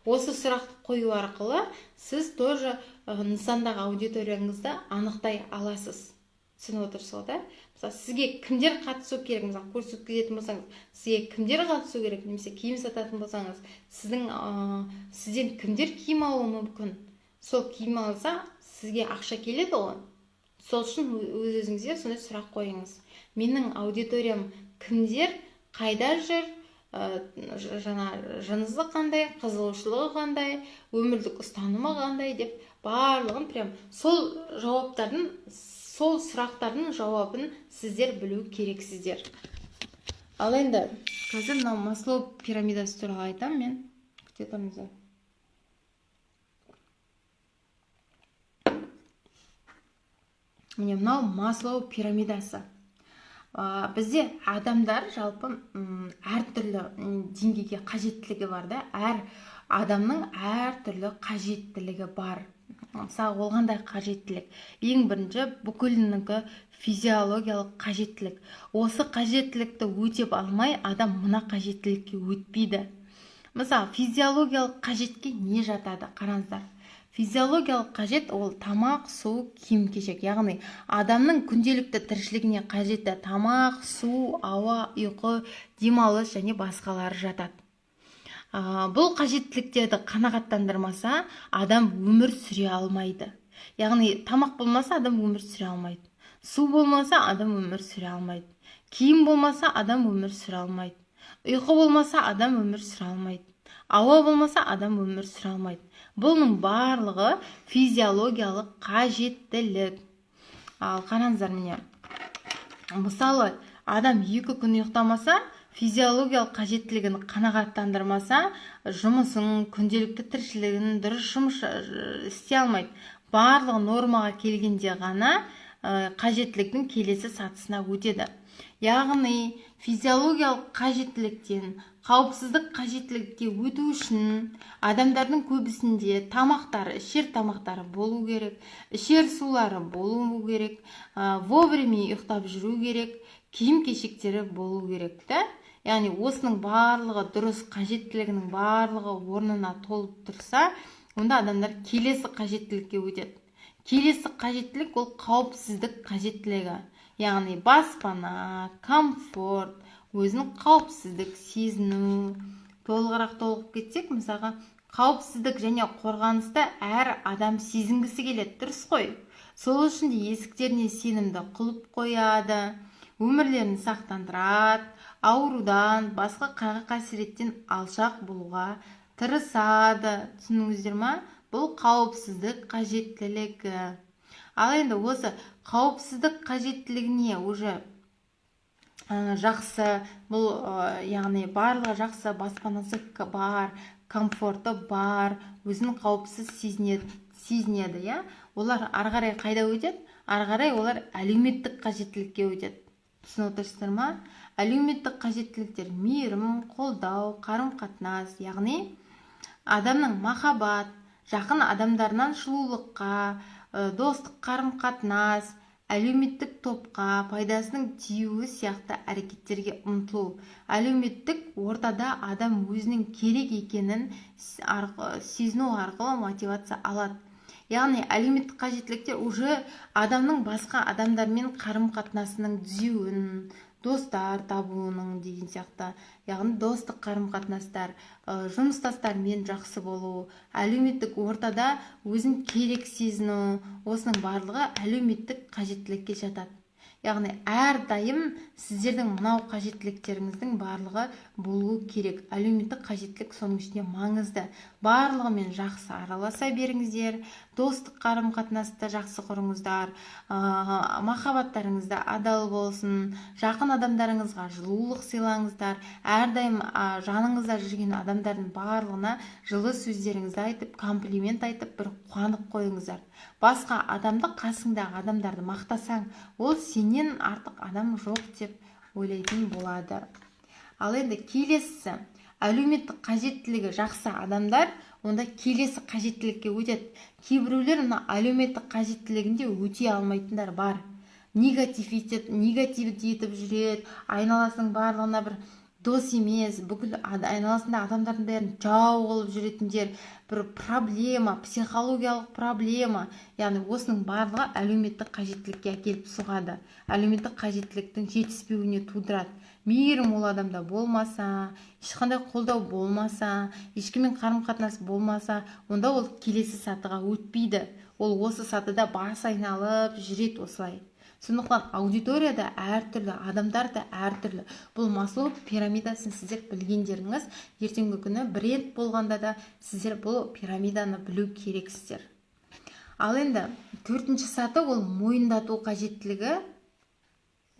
[SPEAKER 1] Осы сұрақты қою арқылы сіз тоже нысандағы аудиторияңызды анықтай аласыз. Түсініп отырсыз да? Мысалы, сізге кімдер қатысу керек? Мысалы, курс өткізетін болсаңыз, сізге кімдер қатысу керек? Немесе киім сататын болсаңыз, сізден кімдер киім алуы мүмкін? Сол киім алса, сізге ақша келеді ғой. Сол үшін өз-өзіңізге сондай сұрақ қойыңыз. Менің аудиториям кімдер, қайда жүр, жаңа жынысы қандай, қызығушылығы қандай, өмірлік ұстанымы қандай деп барлығын прям сол жауаптардың, сол сұрақтардың жауабын сіздер білу керексіздер. Ал енді қазір мынау Маслоу пирамидасы туралы айтам мен. Күте тұрыңыздар. Міне мынау Маслоу пирамидасы. Бізде адамдар жалпы әртүрлі деңгейге қажеттілігі бар да, әр адамның әртүрлі қажеттілігі бар. Мысалы, ол қандай қажеттілік? Ең бірінші бүкілінікі физиологиялық қажеттілік. Осы қажеттілікті өтеп алмай, адам мына қажеттілікке өтпейді. Мысалы, физиологиялық қажетке не жатады? Қараңыздар. Физиологиялық қажет ол тамақ, су, киім-кешек. Яғни адамның күнделікті тіршілігіне қажетті тамақ, су, ауа, ұйқы, демалыс және басқалары жатады. Бұл қажеттіліктерді қанағаттандырмаса, адам өмір сүре алмайды. Яғни тамақ болмаса, адам өмір сүре алмайды. Су болмаса, адам өмір сүре алмайды. Киім болмаса, адам өмір сүре алмайды. Ұйқы болмаса, адам өмір сүре алмайды. Ауа болмаса, адам өмір сүре алмайды. Бұның барлығы физиологиялық қажеттілік. Ал қараңыздар міне. Мысалы, адам 2 күн ұйықтамаса, физиологиялық қажеттілігін қанағаттандырмаса, жұмысын, күнделікті тіршілігін дұрыс жұмыс істей алмайды. Барлығы нормаға келгенде ғана қажеттіліктің келесі сатысына өтеді. Яғни физиологиялық қажеттіліктен қауіпсіздік қажеттілікке өту үшін адамдардың көбісінде тамақтары, ішер тамақтары болу керек, ішер сулары болу керек, вовремя ұйықтап жүру керек, киім-кешектері болу керек. Яғни осының барлығы дұрыс, қажеттілігінің барлығы орнына толып тұрса, онда адамдар келесі қажеттілікке өтеді. Келесі қажеттілік ол қауіпсіздік қажеттілігі. Яғни баспана, комфорт, өзінің қауіпсіздік сезіну. Толығырақ толығып кетсек, мысалға, қауіпсіздік және қорғаныста әр адам сезінгісі келеді, дұрыс қой. Сол үшін де есіктеріне сенімді құлып қояды, өмірлерін сақтандырады, аурудан, басқа қайғы-қасіреттен алшақ болуға тырысады. Түсініңіздер ме? Бұл қауіпсіздік қажеттілігі. Ал енді осы қауіпсіздік қажеттілігіне уже жақсы, бұл яғни барлығы жақсы, баспанасы бар, комфорты бар, өзін қауіпсіз сезінеді. Олар арғарай қайда өтеді? Арғарай олар әлеуметтік қажеттілікке өтеді. Түсініп отырсыздар ма? Әлеуметтік қажеттіліктер мейірім, қолдау, қарым-қатынас, яғни адамның махаббат, жақын адамдарынан жылулыққа, достық қарым-қатынас, әлеуметтік топқа пайдасының тиюі сияқты әрекеттерге ұмтылу. Әлеуметтік ортада адам өзінің керек екенін сезіну арқылы мотивация алады. Яғни әлеуметтік қажеттіліктер уже адамның басқа адамдармен қарым-қатынасының түзеуін, достар табуының деген сияқты, яғни достық қарым-қатынастар, жұмыстастармен жақсы болу, әлеуметтік ортада өзін керек сезіну, осының барлығы әлеуметтік қажеттілікке жатады. Яғни әрдайым сіздердің мынау қажеттіліктеріңіздің барлығы болуы керек. Әлеуметтік қажеттілік соның ішінде маңызды. Барлығымен жақсы араласа беріңіздер, достық қарым-қатынасты жақсы құрыңыздар, махаббаттарыңызда адал болсын, жақын адамдарыңызға жылулық сыйлаңыздар, әрдайым жаныңызда жүрген адамдардың барлығына жылы сөздеріңізді айтып, комплимент айтып, бір қуанып қойыңыздар. Басқа адамды, қасыңдағы адамдарды мақтасаң, ол сенен артық адам жоқ деп ойлайтын болады. Ал енді келесі, әлеуметтік қажеттілігі жақсы адамдар онда келесі қажеттілікке өтеді. Кейбіреулер мына әлеуметтік қажеттілігінде өте алмайтындар бар. Негативді етіп жүреді, айналасының барлығына бір дос емес, бүкіл айналасында адамдардың бәрін жау қылып жүретіндер, бір проблема, психологиялық проблема. Яғни осының барлығы әлеуметтік қажеттілікке әкеліп соғады. Әлеуметтік қажеттіліктің жетіспеуіне тудырады. Мейірім ол адамда болмаса, ешқандай қолдау болмаса, ешкіммен қарым-қатынас болмаса, онда ол келесі сатыға өтпейді. Ол осы сатыда бас айналып жүреді осылай. Сондықтан аудиторияда әртүрлі, адамдар да әртүрлі. Бұл Маслоу пирамидасын сіздер білгендеріңіз, ертеңгі күні бренд болғанда да сіздер бұл пирамиданы білу керексіздер. Ал енді төртінші саты ол мойындату қажеттілігі.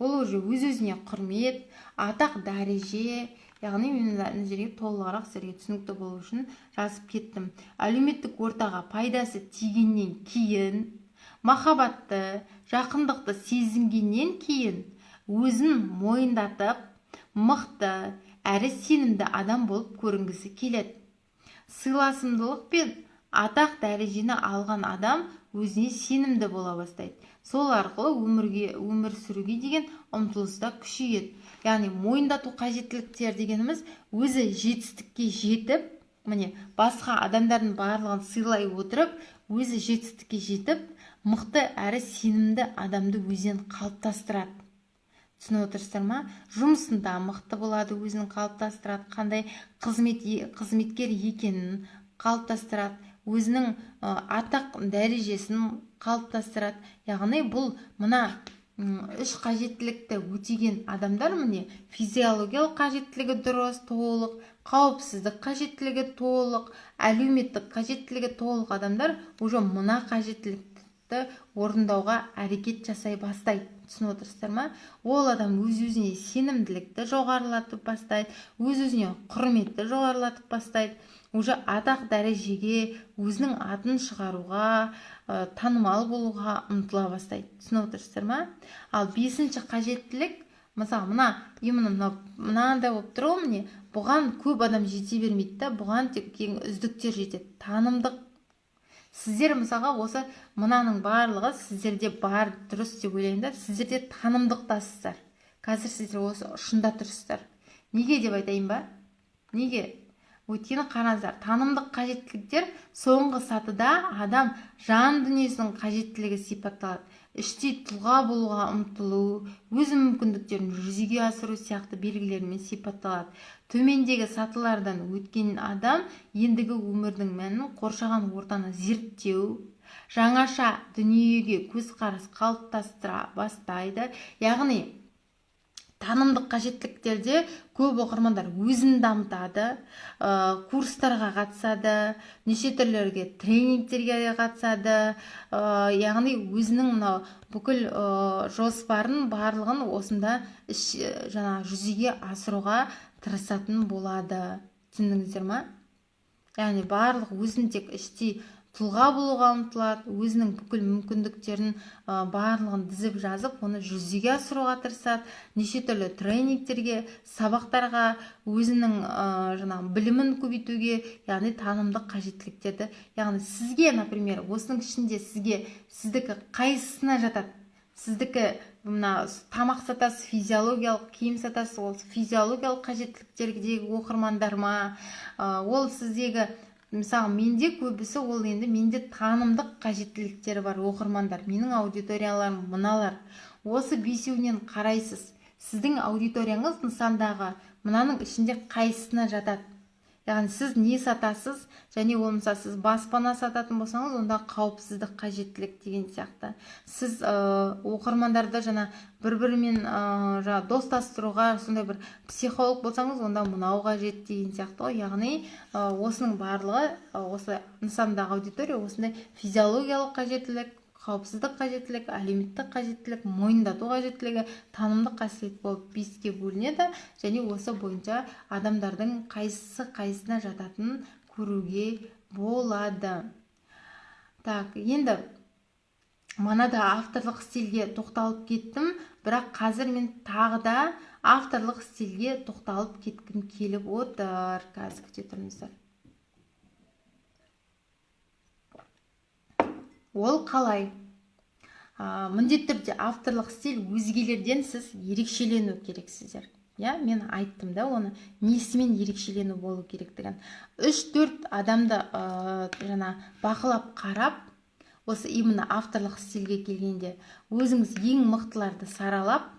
[SPEAKER 1] Ол уже өз-өзіне құрмет, атақ, дәреже. Яғни мен мына жерге толығырақ сіздерге түсінікті болу үшін жазып кеттім. Әлеуметтік ортаға пайдасы тигеннен кейін, махаббатты, жақындықты сезінгеннен кейін өзін мойындатып, мықты, әрі сенімді адам болып көрінгісі келеді. Сыйласымдылық пен атақ дәрежені алған адам өзіне сенімді бола бастайды. Сол арқылы өмір сүруге деген ұмтылыста күшейеді. Яғни мойындату қажеттіліктер дегеніміз өзі жетістікке жетіп, міне басқа адамдардың барлығын сыйлай отырып, өзі жетістікке жетіп, мықты әрі сенімді адамды өзінен қалыптастырады. Түсініп отырсыздар ма? Жұмысында мықты болады, өзін қалыптастырады, қандай қызметкер екенін қалыптастырады, өзінің атақ дәрежесін қалыптастырады. Яғни бұл мына үш қажеттілікті өтеген адамдар міне физиологиялық қажеттілігі дұрыс, толық, қауіпсіздік қажеттілігі толық, әлеуметтік қажеттілігі толық адамдар уже мына қажеттілікті орындауға әрекет жасай бастайды. Түсініп отырсыздар ма? Ол адам өз-өзіне сенімділікті жоғарылатып бастайды, өз-өзіне құрметті жоғарылатып бастайды. Уже атақ дәрежеге, өзінің атын шығаруға, танымал болуға ұмтыла бастайды. Түсініп отырсыздар ма? Ал бесінші қажеттілік, мысалы мынандай болып тұр ғой, міне бұған көп адам жете бермейді, бұған тек үздіктер жетеді. Танымдық. Сіздер мысалға осы мынаның барлығы сіздерде бар, дұрыс деп ойлаймын да, сіздерде танымдықтасыздар. Қазір сіздер осы ұшында тұрсыздар. Неге деп айтайын ба? Неге? Өйткені қараңыздар, танымдық қажеттіліктер соңғы сатыда адам жан дүниесінің қажеттілігі сипатталады. Іштей тұлға болуға ұмтылу, өз мүмкіндіктерін жүзеге асыру сияқты белгілермен сипатталады. Төмендегі сатылардан өткен адам ендігі өмірдің мәнін қоршаған ортаны зерттеу, жаңаша дүниеге көзқарас қалыптастыра бастайды. Яғни танымдық қажеттіліктерде көп оқырмандар өзін дамытады, курстарға қатысады, неше түрлерге тренингтерге қатысады, яғни өзінің бүкіл жоспарын барлығын осында жүзеге асыруға тырысатын болады. Түсіндіңіздер ма? Яғни барлық өзін тек іштей тұлға болуға ұмтылады, өзінің бүкіл мүмкіндіктерін барлығын дізіп жазып, оны жүзеге асыруға тырысады, неше түрлі тренингтерге, сабақтарға, өзінің білімін көбейтуге, яғни танымдық қажеттіліктерді. Яғни сізге, например, осының ішінде сіздікі қайсысына жатады? сіздікі мына тамақ сатасыз, физиологиялық киім сатасыз, ол физиологиялық қажеттіліктердегі оқырмандар ма, ол сіздегі мысалы менде көбісі ол енді менде танымдық қажеттіліктері бар оқырмандар, менің аудиторияларым мыналар. Осы бесеуінен қарайсыз, сіздің аудиторияңыз нысандағы мынаның ішінде қайсысына жатады. Яғни сіз не сатасыз, және ол мысалы сіз баспана сататын болсаңыз, онда қауіпсіздік қажеттілік деген сияқты. Сіз оқырмандарды жаңа бір-бірімен достастыруға сондай бір психолог болсаңыз, онда мынау қажет деген сияқты ғой. Яғни осының барлығы, осы нысандағы аудитория осындай физиологиялық қажеттілік, қауіпсіздік қажеттілік, әлеуметтік қажеттілік, мойындату қажеттілігі, танымдық қасиет болып 5-ке бөлінеді, және осы бойынша адамдардың қайсысына жататынын көруге болады. Так, енді манада авторлық стильге тоқталып кеттім, бірақ қазір мен тағы да авторлық стильге тоқталып кеткім келіп отыр. Қазір күте тұрыңыздар. Ол қалай? Міндетті түрде авторлық стиль өзгелерден сіз ерекшелену керексіздер. Мен айттым да оны, несімен ерекшелену болу керектігін. 3-4 адамды жаңа бақылап қарап, осы именно авторлық стильге келгенде өзіңіз ең мықтыларды саралап,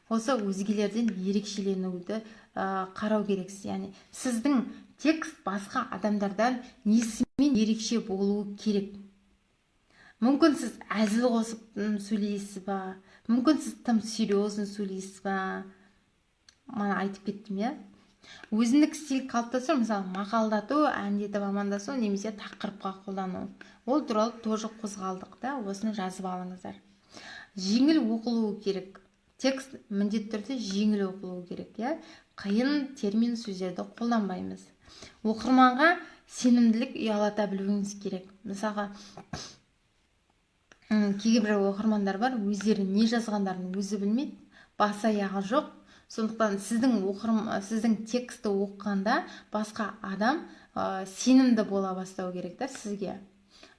[SPEAKER 1] осы өзгелерден ерекшеленуді қарау керексіз. Яғни сіздің текст басқа адамдардан несімен ерекше болуы керек. Мүмкін сіз әзіл қосып сөйлейсіз ба, мүмкін сіз тым серьезно сөйлейсіз ба. Мана айтып кеттім, өзіндік стиль қалыптастыру, мысалы мақалдату, әндетіп амандасу, немесе тақырыпқа қолдану. Ол туралы тоже қозғалдық да, осыны жазып алыңыздар. Жеңіл оқылуы керек. Текст міндетті түрде жеңіл оқылуы керек, қиын термин сөздерді қолданбаймыз. Оқырманға сенімділік ұялата білуіңіз керек. Мысалға, кейбір оқырмандар бар, өздері не жазғандарын өзі білмейді, бас аяғы жоқ. Сондықтан сіздің тексті оқығанда басқа адам сенімді бола бастау керек сізге.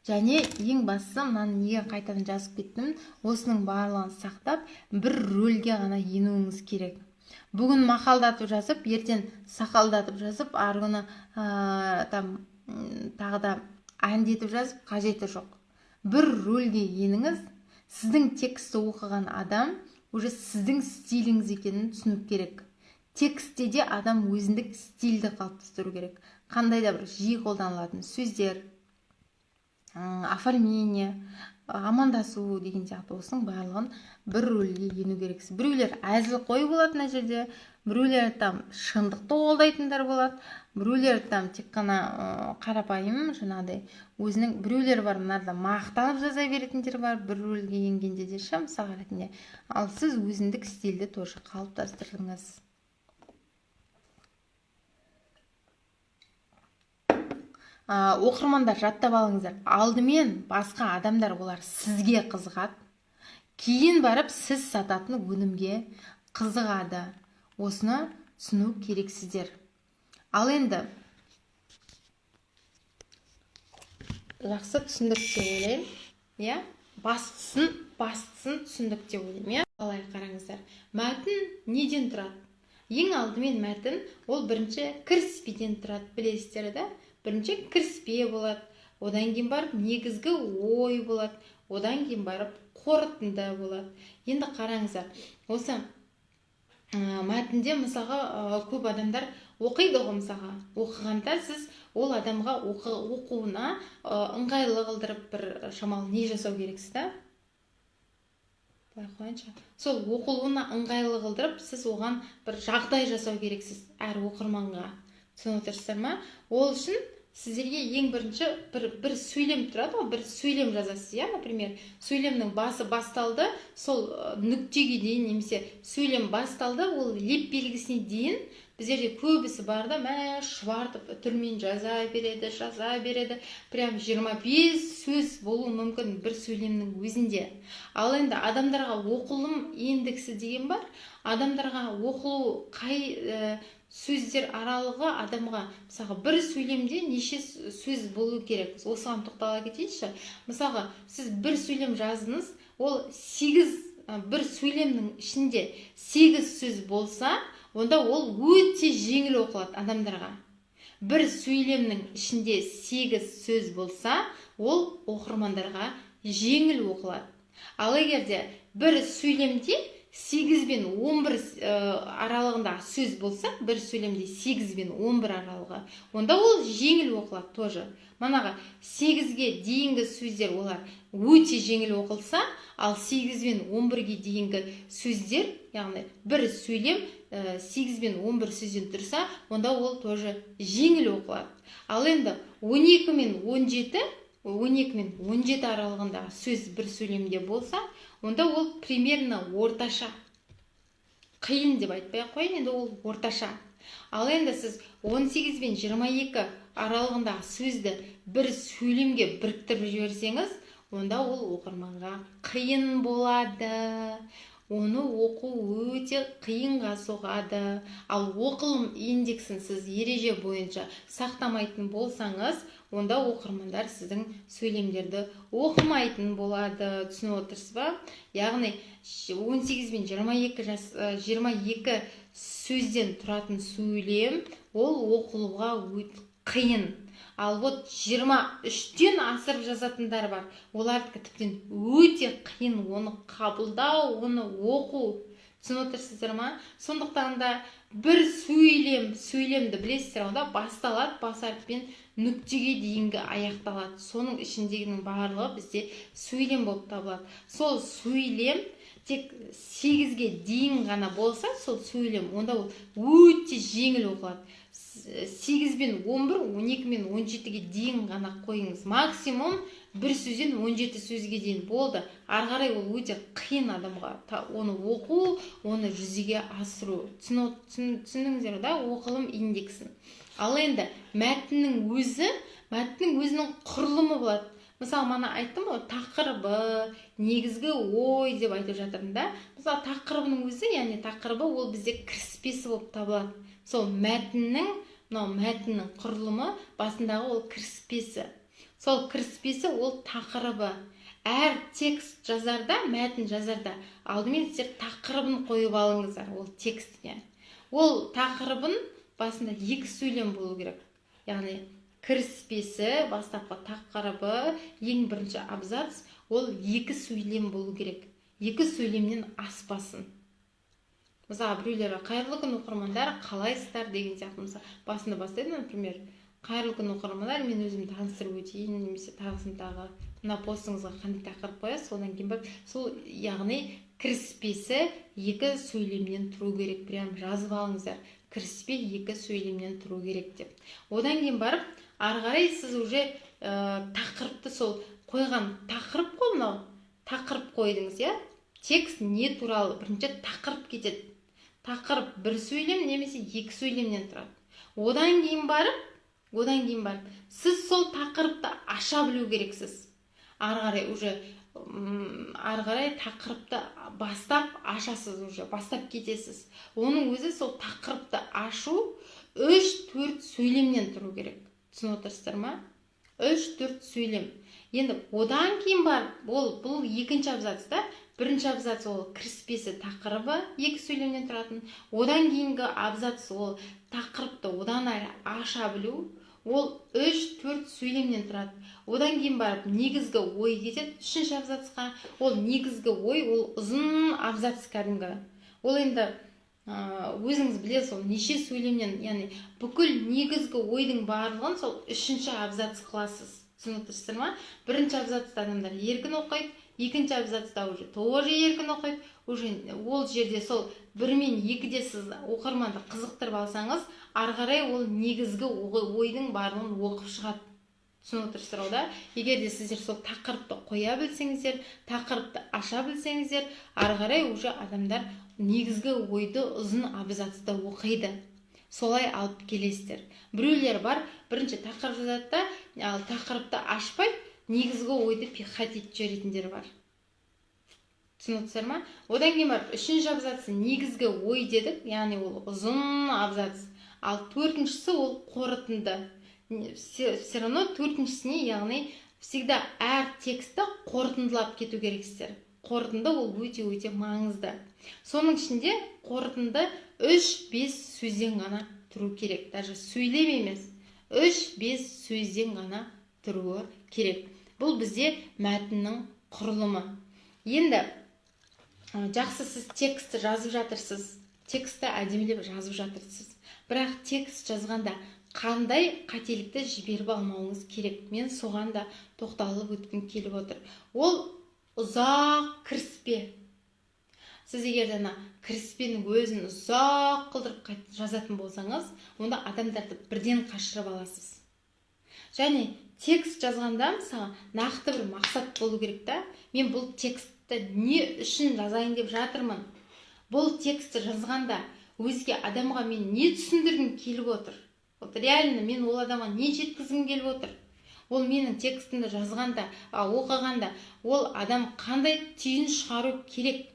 [SPEAKER 1] Және ең бастысы, мынаны неге қайтадан жазып кеттім, осының барлығын сақтап, бір рөлге ғана енуіңіз керек. Бүгін мақалдатып жазып, ертең сақалдатып жазып, арғы күні тағы да әндетіп жазып, қажеті жоқ. Бір рөлге еніңіз, сіздің тексті оқыған адам уже сіздің стиліңіз екенін түсіну керек. Текстте де адам өзіндік стильді қалыптастыру керек. Қандай да бір жиі қолданылатын сөздер, оформление, амандасу деген сияқты осының барлығын бір рөлге ену керексіз. Біреулер әзіл қой болады мына жерде, біреулер шындықты қолдайтындар болады, біреулер тек қана қарапайым жаңағыдай өзінің, біреулер бар мынада мақтанып жаза беретіндер бар, бір рөлге енгенде де мысал ретінде. Ал сіз өзіндік стильді тоже қалыптастырдыңыз. Оқырмандар жаттап алыңыздар. Алдымен басқа адамдар олар сізге қызығады, кейін барып сіз сататын өнімге қызығады. Осыны түсіну керексіздер. Ал енді жақсы түсіндік деп ойлаймын. Бастысын түсіндік деп ойлаймын. Қалай қараңыздар. Мәтін неден тұрады? Ең алдымен мәтін ол бірінші кіріспеден тұрады, білесіздер да? Бірінші кіріспе болады, одан кейін барып негізгі ой болады, одан кейін барып қорытынды болады. Енді қараңыздар, осы мәтінде мысалға көп адамдар оқиды ғой, мысалға оқығанда сіз ол адамға оқуына ыңғайлы қылдырып бір шамалы не жасау керексіз да? Сол оқылуына ыңғайлы қылдырып сіз оған бір жағдай жасау керексіз әр оқырманға. Түсініп отырсыздар ма? Ол үшін сіздерге ең бірінші бір сөйлем тұрады, бір сөйлем жазасыз, например, сөйлемнің басы басталды, сол нүктеге дейін, немесе сөйлем басталды, ол леп белгісіне дейін біздерде көбісі барда шұбартып түрмен жаза береді, прям 25 сөз болу мүмкін бір сөйлемнің өзінде. Ал енді адамдарға оқылым ендіксі деген бар. Адамдарға оқылу қай сөздер аралығы адамға, мысалға бір сөйлемде неше сөз болу керек. Осыған тоқтала кетейінші. Мысалға сіз бір сөйлем жаздыңыз, ол 8 бір сөйлемнің ішінде 8 сөз болса, онда ол өте жеңіл оқылады адамдарға. Бір сөйлемнің ішінде 8 сөз болса, ол оқырмандарға жеңіл оқылады. Ал егерде бір сөйлемде 8 бен 11 аралығында сөз болса, бір сөйлемде 8 бен 11 аралығы, онда ол жеңіл оқылады тоже. Манаға 8-ге дейінгі сөздер олар өте жеңіл оқылса, ал 8 бен 11-ге дейінгі сөздер, яғни бір сөйлем 8 бен 11 сөзден тұрса, онда ол тоже жеңіл оқылады. Ал енді 12 мен 17 аралығындағы сөз бір сөйлемде болса, онда ол примерно орташа. Қиын деп айтпай қойын, енді ол орташа. Ал енді сіз 18 бен 22 аралығындағы сөзді бір сөйлемге біріктіріп жіберсеңіз, онда ол оқырманға қиын болады. Оны оқу өте қиынға соғады. Ал оқылым индексін сіз ереже бойынша сақтамайтын болсаңыз, онда оқырмандар сіздің сөйлемдерді оқымайтын болады. Түсініп отырсыз ба? Яғни 18 бен 22 сөзден тұратын сөйлем, ол оқылуға өте қиын. Ал 23-тен асырып жазатындар бар. Олардікі тіптен өте қиын, оны қабылдау, оны оқу. Түсініп отырсыздар ма? Сондықтан да бір сөйлемді білесіздер, онда басталады, бас әріппен нүктеге дейінгі аяқталады. Соның ішіндегінің барлығы бізде сөйлем болып табылады. Сол сөйлем тек 8-ге дейін ғана болса, сол сөйлем, онда ол өте жеңіл оқылады. 8 бен 11, 12 мен 17-ге дейін ғана қойыңыз. Максимум бір сөзден 17 сөзге дейін болды. Арғарай ол өте қиын адамға. Оны оқу, оны жүзеге асыру. Түсіндіңіздер да, оқылым индексін. Ал енді мәтіннің өзінің құрылымы болады. Мысалы, мана айттым ғой, тақырыбы, негізгі ой деп айтып жатырмын да. Мысалы, тақырыбының өзі, яғни тақырыбы ол бізде кіріспесі болып табылады. Сол мәтіннің құрылымы басындағы ол кіріспесі. Сол кіріспесі ол тақырыбы. Әр текст жазарда, мәтін жазарда алдымен сіздер тақырыбын қойып алыңыздар, ол текстіне. Ол тақырыбын басында 2 сөйлем болу керек. Яғни кіріспесі, бастапқы тақырыбы, ең бірінші абзац, ол 2 сөйлем болу керек. 2 сөйлемнен аспасын. Мысалы, біреулері қайырлы күн оқырмандар, қалайсыздар деген сияқты. Мысалы, басында бастайды, например, қайырлы күн оқырмандар, мен өзімді таныстырып өтейін, немесе тағы мына постыңызға қандай тақырып қоясыз, содан кейін барып, сол яғни кіріспесі 2 сөйлемнен тұру керек. Прям жазып алыңыздар. Кіріспе 2 сөйлемнен тұру керек деп. Одан кейін барып, ары қарай сіз уже тақырыпты, сол қойған тақырып қой, мынау тақырып қойдыңыз, иә? Текст не туралы? Бірінші тақырып кетеді. Тақырып бір сөйлем немесе 2 сөйлемнен тұрады. Одан кейін барып, сіз сол тақырыпты аша білу керексіз. Ары қарай тақырыпты бастап ашасыз, уже бастап кетесіз. Оның өзі сол тақырыпты ашу 3-4 сөйлемнен тұру керек. Түсініп отырсыздар ма? 3-4 сөйлем. Енді одан кейін барып, бұл екінші абзац да. Бірінші абзац ол кіріспесі тақырыбы 2 сөйлемнен тұратын. Одан кейінгі абзац ол тақырыпты одан әрі аша білу. Ол 3-4 сөйлемнен тұрады. Одан кейін барып негізгі ой кетеді 3-ші абзацқа. Ол негізгі ой, ол ұзын абзац кәдімгі. Ол енді өзіңіз білесіз, ол неше сөйлемнен, яғни бүкіл негізгі ойдың барлығын сол 3-ші абзац қыласыз. Түсініп тұрсыздар ма? Бірінші абзацта адамдар еркін оқиды, екінші абзацта уже тоже еркін оқиды. Уже ол жерде сол 1 мен 2-де сіз оқырманды қызықтырып алсаңыз, ары қарай ол негізгі ойдың барлығын оқып шығады. Түсініп отырсыздар да? Егер де сіздер сол тақырыпты қоя білсеңіздер, тақырыпты аша білсеңіздер, ары қарай уже адамдар негізгі ойды ұзын абзацта оқиды. Солай алып келесіздер. Біреулер бар, бірінші тақырып жазады да, ал тақырыпты ашпай, негізгі ойды пихать етіп жіберетіндер бар. Түсініп отырсыздар ма? Одан кейін барып, 3-ші абзацы негізгі ой дедік, яғни ол ұзын абзац. Ал 4-шісі ол қорытынды. Все равно 4-шісіне, яғни всегда әр тексті қорытындылап кету керексіздер. қорытынды ол өте маңызды. Соның ішінде қорытынды 3-5 сөзден ғана тұру керек. Даже сөйлем емес, 3-5 сөзден ғана тұруы керек. Бұл бізде мәтіннің құрылымы. Енді жақсы, сіз текстті жазып жатырсыз, текстті әдемілеп жазып жатырсыз. Бірақ текст жазғанда қандай қателікті жіберіп алмауыңыз керек. Мен соған да тоқталып өткім келіп отыр. Ол ұзақ кіріспе. Сіз егер кіріспенің өзін ұзақ қылдырып жазатын болсаңыз, онда адамдарды бірден қашырып аласыз. Және текст жазғанда мысалы нақты бір мақсат болу керек та. Мен бұл текстті не үшін жазайын деп жатырмын? Бұл текстті жазғанда өзге адамға мен не түсіндіргім келіп отыр? Реально мен ол адамға не жеткізгім келіп отыр? Ол менің текстімді жазғанда, оқығанда, ол адам қандай түйін шығару керек?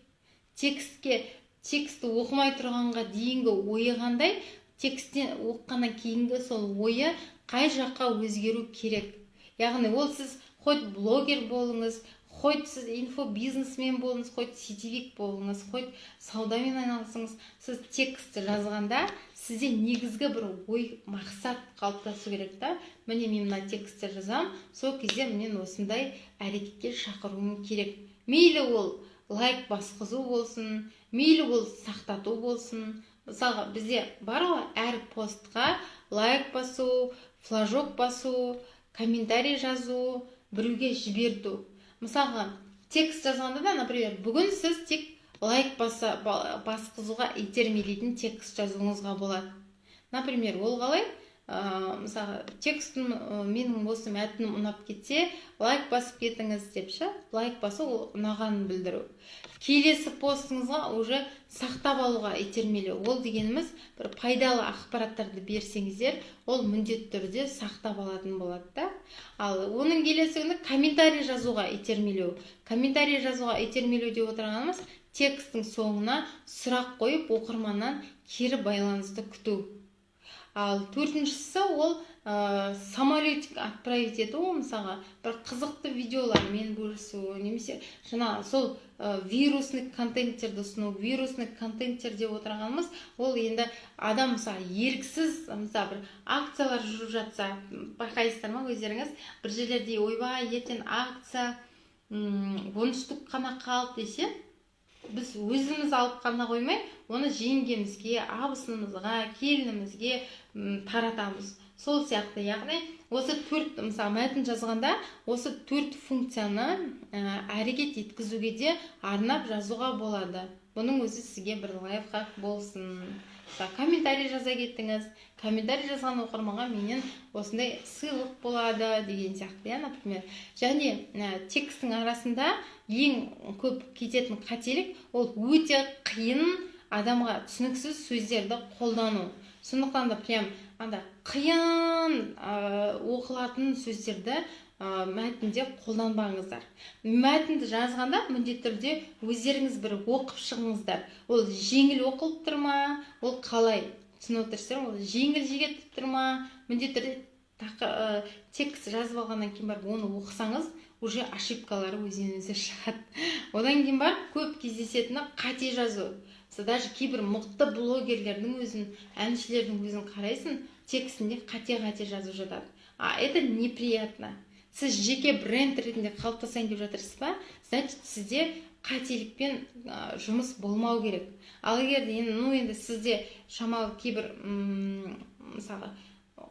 [SPEAKER 1] Текстті оқымай тұрғанға дейінгі ойы қандай? Тексттен оққаннан кейінгі сол ойы қай жаққа өзгеру керек? Яғни ол сіз хоть блогер болыңыз, хоть сіз инфобизнесмен болыңыз, хоть сетевик болыңыз, хоть саудамен айналысыңыз, сіз текстті жазғанда сізде негізгі бір ой, мақсат қалыптасу керек та. Міне мен мына текстті жазам, сол кезде мен осындай әрекетке шақыруым керек. Мейлі ол лайк басқызу болсын, мейлі ол сақтату болсын. Мысалға бізде бар ғой, әр постқа лайк басу, флажок басу, комментарий жазу, біреуге жіберту. Мысалға, текст жазғанда да, например, бүгін сіз тек лайк басқызуға итермелейтін текст жазуыңызға болады. Например, ол қалай? Мысалға, текстім менің осы мәтінім ұнап кетсе, лайк басып кетіңіз депші. Лайк басу ол ұнағанын білдіру. Келесі постыңызға уже сақтап алуға итермелеу. Ол дегеніміз бір пайдалы ақпараттарды берсеңіздер, ол міндетті түрде сақтап алатын болады да. Ал оның келесі күні комментарий жазуға итермелеу. Комментарий жазуға итермелеу деп отырғанымыз тексттің соңына сұрақ қойып, оқырманнан кері байланысты күту. Ал төртіншісі ол самолетик отправить ету, мысалға бір қызықты видеолармен бөлісу, немесе сол вирусный контенттерді ұсыну. Вирусный контенттер деп отырғанымыз, ол енді адам мысалы еріксіз, мысалы бір акциялар жүріп жатса, байқайсыздар ма өздеріңіз, бір жерлерде ойбай, ертең акция 10 штук қана қалды десе, біз өзіміз алып қана қоймай, оны жеңгемізге, абысынымызға, келінімізге таратамыз. Сол сияқты, яғни осы төрт, мысалы мәтін жазғанда, осы төрт функцияны әрекет еткізуге де арнап жазуға болады. Бұның өзі сізге бір лайфхак болсын. Комментарий жаза кеттіңіз, комментарий жазған оқырманға менен осындай сыйлық болады деген сияқты, например. Және тексттің арасында ең көп кететін қателік, ол өте қиын адамға түсініксіз сөздерді қолдану. Сондықтан да прям қиын оқылатын сөздерді мәтінде қолданбаңыздар. Мәтінді жазғанда міндетті түрде өздеріңіз бір оқып шығыңыздар. Ол жеңіл оқылып тұр ма? Ол қалай? Түсініп отырсыздар ма? Ол жеңіл жегетіп тұр ма? Міндетті түрде текст жазып алғаннан кейін барып оны оқысаңыз, уже ошибкалары өзінен-өзі шығады. Одан кейін барып көп кездесетіні қате жазу. Даже кейбір мықты блогерлердің өзін, әншілердің өзін қарайсың, текстінде қате жазып жатады. Это неприятно. Сіз жеке бренд ретінде қалыптасайын деп жатырсыз ба? Значит, сізде қателікпен жұмыс болмау керек. Ал егер енді сізде шамалы кейбір мысалы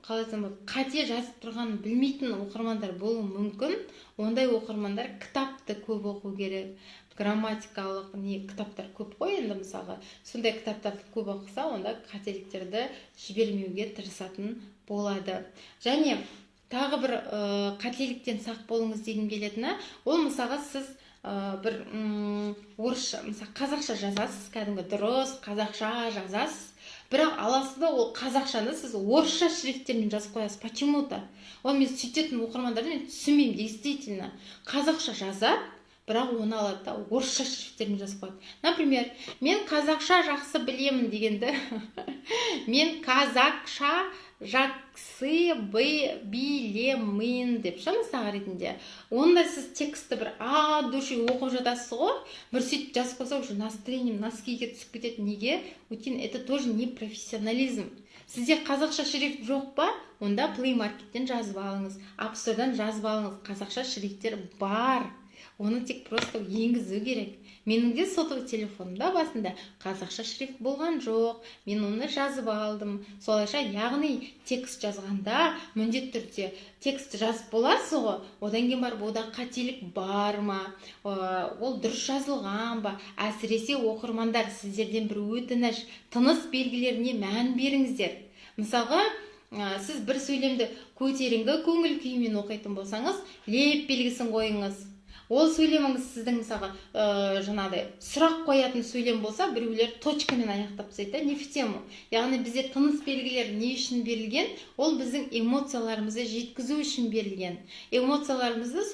[SPEAKER 1] қате жазып тұрғанын білмейтін оқырмандар болуы мүмкін. Ондай оқырмандар кітапты көп оқу керек. Грамматикалық кітаптар көп қой енді мысалға. Сондай кітаптарды көп оқыса, онда қателіктерді жібермеуге тырысатын болады. Және тағы бір қателіктен сақ болыңыз дегім келетіні, ол мысалға сіз бір орысша, мысалы қазақша жазасыз, кәдімгі дұрыс қазақша жазасыз. Бірақ аласыз да ол қазақшаны сіз орысша шрифттермен жазып қоясыз. Почему-то. Ол мен сөйтетін оқырмандарды мен түсінбеймін, действительно. Қазақша жазады, бірақ оны алады да орысша шрифттермен жазып қояды. Например, мен қазақша жақсы білемін дегенді мен қазақша жақсы білемін деп мысал ретінде. Онда сіз текстті бір от души оқып жатасыз ғой, бір сөйтіп жазып қойса, уже настроением носкиге түсіп кетеді. Неге? Өйткені это тоже не профессионализм. Сізде қазақша шрифт жоқ па? Онда Play Market'тен жазып алыңыз, App Store'дан жазып алыңыз. Қазақша шрифттер бар. Оны тек просто енгізу керек. Менің де сотовый телефонымда басында қазақша шрифт болған жоқ. Мен оны жазып алдым. Солайша, яғни текст жазғанда міндетті түрде текст жазып боласыз ғой. Одан кейін барып ода қателік бар ма? Ол дұрыс жазылған ба? Әсіресе оқырмандар сіздерден бір өтініш, тыныс белгілеріне мән беріңіздер. Мысалға, сіз бір сөйлемді көтеріңкі көңіл күймен оқитын болсаңыз, леп белгісін қойыңыз. Ол сөйлеміңіз сіздің мысалға жаңағыдай сұрақ қоятын сөйлем болса, біреулер точкамен аяқтап тастайды, не в тему. Яғни бізде тыныс белгілері не үшін берілген? Ол біздің эмоцияларымызды жеткізу үшін берілген. Эмоцияларымызды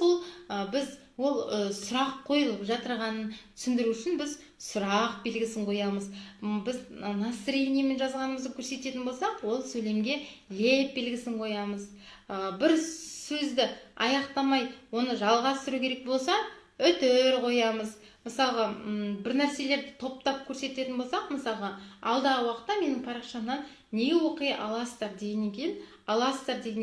[SPEAKER 1] біз сұрақ қойылып жатырғанын түсіндіру үшін біз сұрақ белгісін қоямыз. Біз настроениемен жазғанымызды көрсететін болсақ, ол сөйлемге леп белгісін қоямыз. Бір сөзді аяқтамай оны жалғастыру керек болса, үтір қоямыз. Мысалға, бір нәрселерді топтап көрсететін болсақ, мысалға, алдағы уақытта менің парақшамнан не оқи аласыздар дегеннен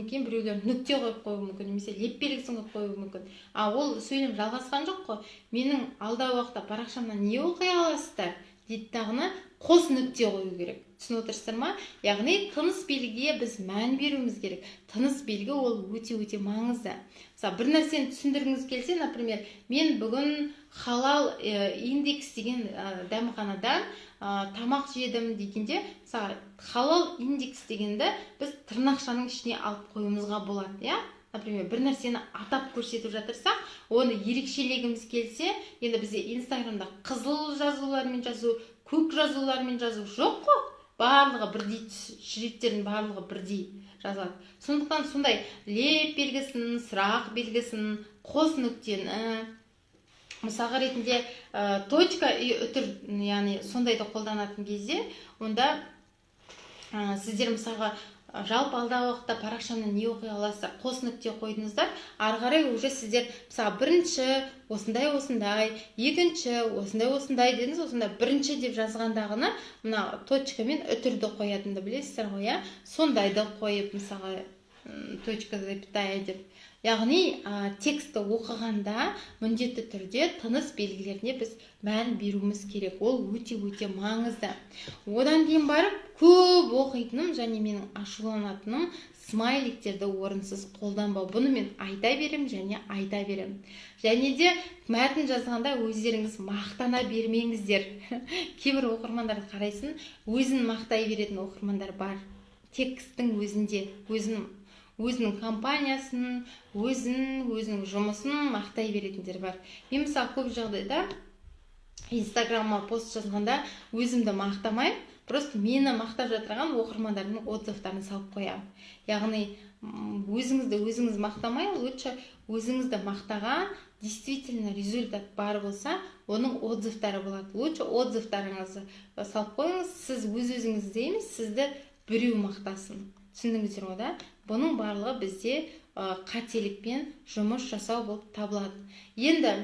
[SPEAKER 1] кейін біреулер нүкте қойып қою мүмкін, немесе леп белгісін қойып мүмкін. Ол сөйлем жалғасқан жоқ қой. Менің алдағы уақытта парақшамнан не оқи аласыздар дейді тағына қос нүкте қою керек. Түсініп отырсыздар ма? Яғни тыныс белгіге біз мән беруіміз керек. Тыныс белгі ол өте маңызды. Бір нәрсені түсіндіргіңіз келсе, например, мен бүгін халал индекс деген дәмханадан тамақ жедім дегенде, халал индекс дегенді біз тырнақшаның ішіне алып қоюымызға болады, иә? Например, бір нәрсені атап көрсетіп жатырсақ, оны ерекшелегіміз келсе, енді бізде Инстаграмда қызыл жазулармен жазу, көк жазулармен жазу жоқ қой. Барлығы бірдей, шрифттердің барлығы бірдей жазылады. Сондықтан сондай леп белгісін, сұрақ белгісін, қос нүктені, мысалға ретінде точка и үтір, яғни сондайды қолданатын кезде, онда сіздер мысалға жалпы алдағы уақытта парақшаны не оқи аласыздар, қос нүкте қойдыңыздар, ары қарай уже сіздер мысалы бірінші осындай, екінші осындай дедіңіз, осында бірінші деп жазғандағыны мына точка мен үтірді қоятынды білесіздер ғой, иә? Сондайды қойып, мысалға точка запятая деп. Яғни текстті оқығанда міндетті түрде тыныс белгілеріне біз мән беруіміз керек. Ол өте маңызды. Одан кейін барып көп оқитыным және менің ашуланатыным смайликтерді орынсыз қолданбау. Бұны мен айта берем. Және де мәтін жазғанда өздеріңіз мақтана бермеңіздер. Кейбір оқырмандарды қарайсын, өзін мақтай беретін оқырмандар бар. Тексттің өзінде, өзінің компаниясын, өзінің жұмысын мақтай беретіндер бар. Мен мысалы көп жағдайда Инстаграмға пост жазғанда өзімді мақтамаймын, просто мені мақтап жатырған оқырмандардың отзывтарын салып қоямын. Яғни өзіңіз мақтамай, лучше өзіңізді мақтаған, действительно результат бар болса, оның отзывтары болады. Лучше отзывтарыңызды салып қойыңыз, сіз өзіңізді емес, сізді біреу мақтасын. Түсіндіңіздер ғой, да? Бұның барлығы бізде қателікпен жұмыс жасау болып табылады. Енді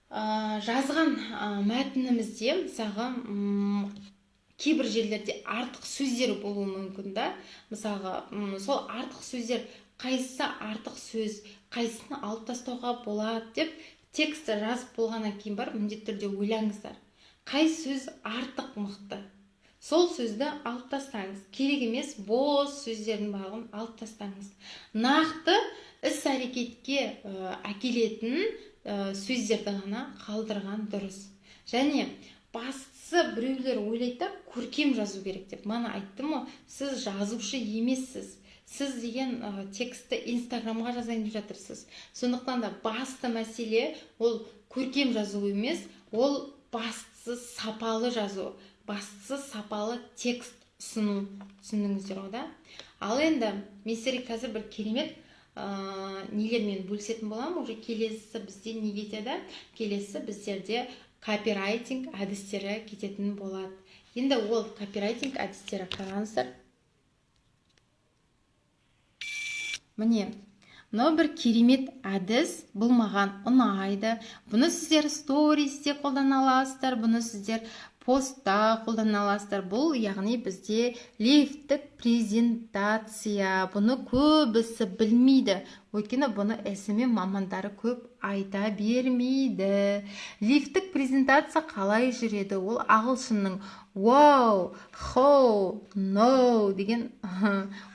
[SPEAKER 1] жазған мәтінімізде мысалға кейбір жерлерде артық сөздер болуы мүмкін, да? Мысалға, сол артық сөздер, қайсысы артық сөз, қайсысын алып тастауға болады деп тексті жазып болғаннан кейін бар, міндетті түрде ойлаңыздар. Қай сөз артық мықты? Сол сөзді алып тастаңыз. Керек емес бос сөздердің барлығын алып тастаңыз. Нақты іс-әрекетке әкелетін сөздерді ғана қалдырған дұрыс. Және бастысы біреулер ойлайды, көркем жазу керек деп. Мана айттым ғой, сіз жазушы емессіз. Сіз деген текстті Инстаграмға жазайын деп жатырсыз. Сондықтан да басты мәселе ол көркем жазу емес, ол бастысы сапалы жазу. Бастысы сапалы текст ұсыну. Түсіндіңіздер ғой, да? Ал енді мен сіздерге қазір бір керемет нелермен бөлісетін боламын. Уже келесі бізде не кетеді? Келесі біздерде копирайтинг әдістері кететін болады. Енді ол копирайтинг әдістері қараңыздар. міне мынау бір керемет әдіс, бұл маған ұнайды. Бұны сіздер стористе қолдана аласыздар, бұны сіздер постта қолдана аласыздар. Бұл яғни бізде лифттік презентация. Бұны көбісі білмейді. Өйткені бұны SMM мамандары көп айта бермейді. Лифттік презентация қалай жүреді? Ол ағылшынның wow, how, no деген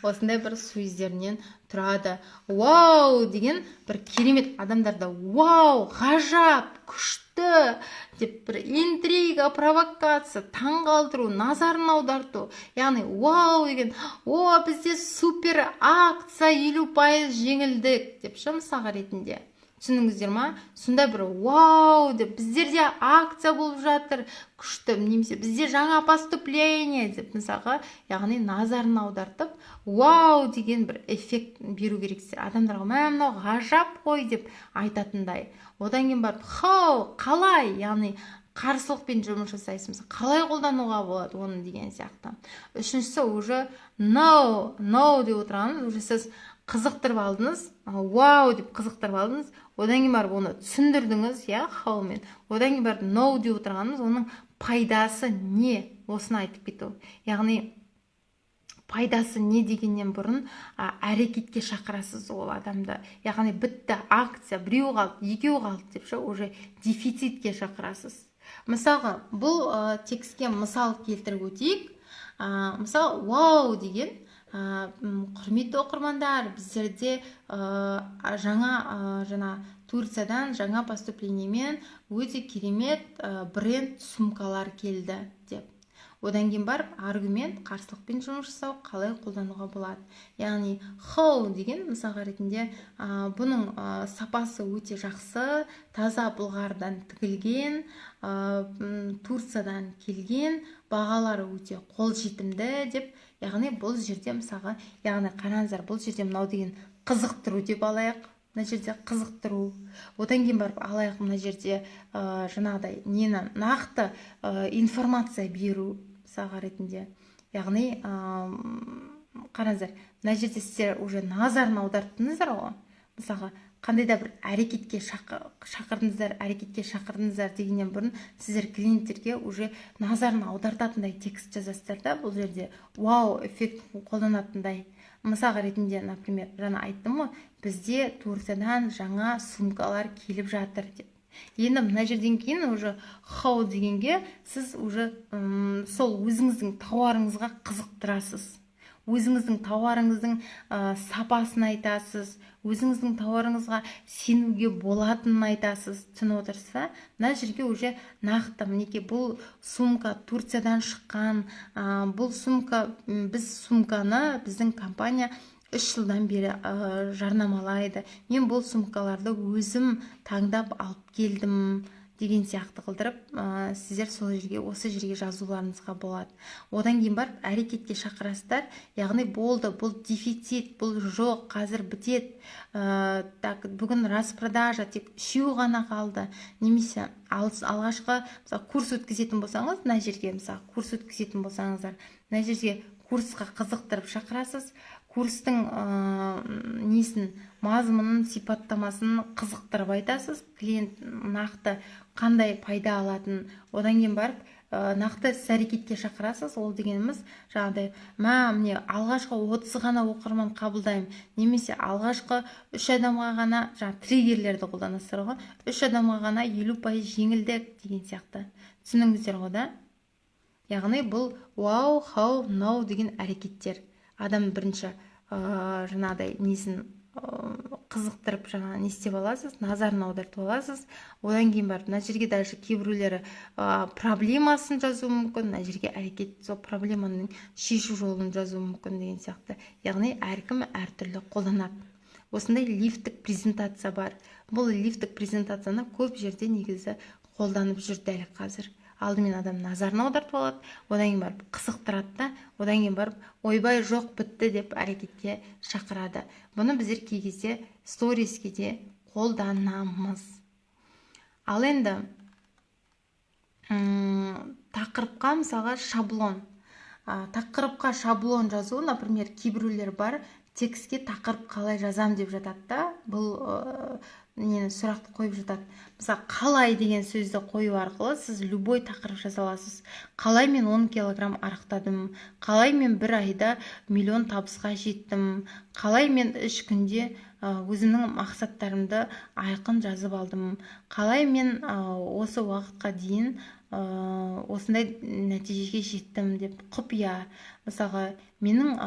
[SPEAKER 1] осындай бір сөздерінен тұрады. Wow деген бір керемет, адамдарда wow, ғажап, күшті деп бір интрига, провокация, таңғалдыру, назарын аударту. Яғни wow деген о, бізде супер акция 50% жеңілдік деп мысалға ретінде. Түсініңіздер ма? Сонда бір вау деп, біздерде акция болып жатыр, күшті, немесе бізде жаңа поступление деп мысалға, яғни назарын аудартып, вау деген бір эффект беру керексіздер. Адамдарға мынау ғажап қой деп айтатындай. Одан кейін барып how, қалай, яғни қарсылықпен жұмыс жасайсыз, қалай қолдануға болады оны деген сияқты. Үшіншісі уже no деп отырғанымыз, уже сіз қызықтырып алдыңыз, вау деп қызықтырып алдыңыз, одан кейін барып оны түсіндірдіңіз, хаумен. Одан кейін барып no деп отырғанымыз, оның пайдасы не? Осыны айтып кету. Яғни пайдасы не дегеннен бұрын әрекетке шақырасыз ол адамды. Яғни бітті акция, біреу қалды, екеу қалды деп уже дефицитке шақырасыз. Мысалға, бұл текстке мысал келтіріп өтейік. Мысалы, вау деген құрметті оқырмандар, біздерде жаңа Турциядан жаңа поступлениемен өте керемет бренд сумкалар келді деп. Одан кейін барып аргумент, қарсылықпен жұмыс жасау қалай қолдануға болады. Яғни how деген мысалға ретінде бұның сапасы өте жақсы, таза былғардан тігілген, Турциядан келген, бағалары өте қолжетімді деп. Яғни бұл жерде мысалға, яғни қараңыздар, бұл жерде мынау деген қызықтыру деп алайық. Мына жерде қызықтыру. Одан кейін барып алайық, мына жерде жаңағыдай нені нақты информация беру мысалға ретінде. Яғни қараңыздар, мына жерде сіздер уже назарын аударттыңыздар ғой. Мысалға қандай да бір әрекетке шақырдыңыздар дегеннен бұрын сіздер клиенттерге уже назарын аудартатындай текст жазасыздар да, бұл жерде вау эффект қолданатындай. Мысалға ретінде, например, жаңа айттым ғой, бізде Турциядан жаңа сумкалар келіп жатыр деп. Енді мына жерден кейін уже how дегенге сіз уже сол өзіңіздің тауарыңызға қызықтырасыз. Өзіңіздің тауарыңыздың сапасын айтасыз, өзіңіздің тауарыңызға сенуге болатынын айтасыз. Түсініп отырсыз ба? Мына жерге уже нақты, мінекей бұл сумка Турциядан шыққан, бұл сумка, біз сумканы біздің компания 3 жылдан бері жарнамалайды. Мен бұл сумкаларды өзім таңдап алып келдім деген сияқты қылдырып, сіздер сол жерге, осы жерге жазуларыңызға болады. Одан кейін барып әрекетке шақырасыздар. Яғни болды, бұл дефицит, бұл жоқ, қазір бітеді. Бүгін распродажа, тек 3 ғана қалды. Немесе алғашқы курс өткізетін болсаңыз, мына жерге курс өткізетін болсаңыздар, мына жерге курсқа қызықтырып шақырасыз. Курстың несін, мазмұнын, сипаттамасын қызықтырып айтасыз. Клиент нақты қандай пайда алатын. Одан кейін барып нақты іс әрекетке шақырасыз. Ол дегеніміз жаңағыдай, міне алғашқы 30 ғана оқырман қабылдаймын, немесе алғашқы 3 адамға ғана, триггерлерді қолданасыздар ғой, 3 адамға ғана 50% жеңілдік деген сияқты. Түсініңіздер ғой да? Яғни бұл wow, how, no деген әрекеттер. Адам бірінші жаңағыдай несін қызықтырып не істеп аласыз, назарын аудартып аласыз. Одан кейін барып, мына жерге даже кейбіреулері проблемасын жазу мүмкін, мына жерге әрекет, сол проблеманың шешу жолын жазу мүмкін деген сияқты. Яғни әркім әртүрлі қолданады. Осындай лифттік презентация бар. Бұл лифттік презентацияны көп жерде негізі қолданып жүр дәл қазір. Алдымен адам назарын аудартып алады, одан кейін барып қызықтырады да, одан кейін барып ойбай жоқ бітті деп әрекетке шақырады. Бұны біздер кей кезде сториске де қолданамыз. Ал енді тақырыпқа мысалға шаблон. Тақырыпқа шаблон жазу, например, кейбіреулер бар, текстке тақырып қалай жазам деп жатады да. Бұл нені сұрақты қойып жатады. Мысалы, қалай деген сөзді қою арқылы сіз любой тақырып жаза аласыз. Қалай мен 10 килограмм арықтадым, қалай мен бір айда миллион табысқа жеттім, қалай мен 3 күнде өзімнің мақсаттарымды айқын жазып алдым, қалай мен осы уақытқа дейін осындай нәтижеге жеттім деп құпия. Мысалға, менің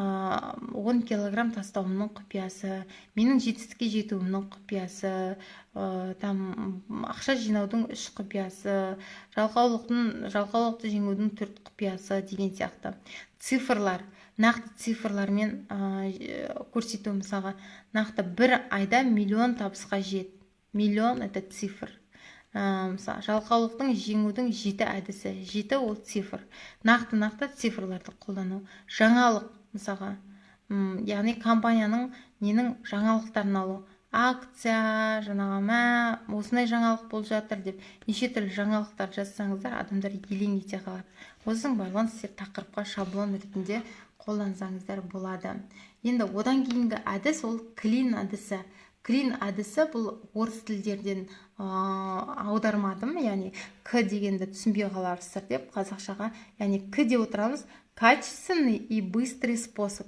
[SPEAKER 1] 10 килограмм тастауымның құпиясы, менің жетістікке жетуімнің құпиясы, ақша жинаудың 3 құпиясы, жалқаулықты жеңудің 4 құпиясы деген сияқты. Цифрлар, нақты цифрлармен көрсету. Мысалға, нақты бір айда миллион табысқа жет. Миллион — это цифр. Мысалы, жалқаулықтың жеңудің 7 әдісі. 7 ол цифр. Нақты цифрларды қолдану. Жаңалық, мысалға, яғни компанияның ненің жаңалықтарын алу. Акция, осындай жаңалық болып жатыр деп неше түрлі жаңалықтар жазсаңыздар, адамдар елең ете қалады. Осының барлығын сіздер тақырыпқа шаблон ретінде қолдансаңыздар болады. Енді одан кейінгі әдіс ол клин әдісі. Клин әдісі бұл орыс тілдерден аудармадым, яғни к дегенді түсінбей қаларсыздар деп қазақшаға, яғни к деп отырамыз, качественный и быстрый способ.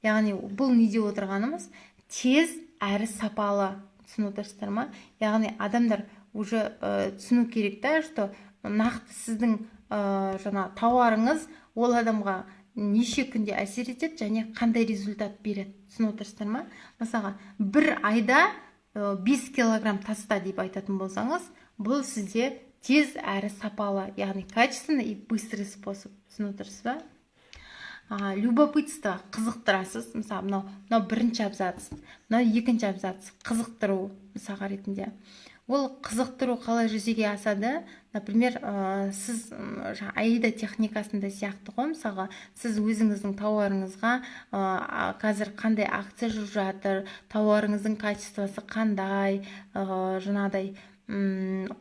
[SPEAKER 1] Яғни бұл не деп отырғанымыз тез әрі сапалы. Түсініп отырсыздар ма? Яғни адамдар уже түсіну керек та, что нақты сіздің тауарыңыз ол адамға неше күнде әсер етеді және қандай результат береді. Түсініп отырсыздар ма? Мысалға, бір айда 5 килограмм таста деп айтатын болсаңыз, бұл сізде тез әрі сапалы, яғни качественный и быстрый способ. Түсініп отырсыз ба? Любопытство, қызықтырасыз. Мысалы, мынау бірінші абзац, мынау екінші абзац, қызықтыру мысалға ретінде. Ол қызықтыру қалай жүзеге асады? Например, сіз AIDA техникасында сияқты ғой. Мысалға, сіз өзіңіздің тауарыңызға қазір қандай акция жүріп жатыр, тауарыңыздың качествосы қандай,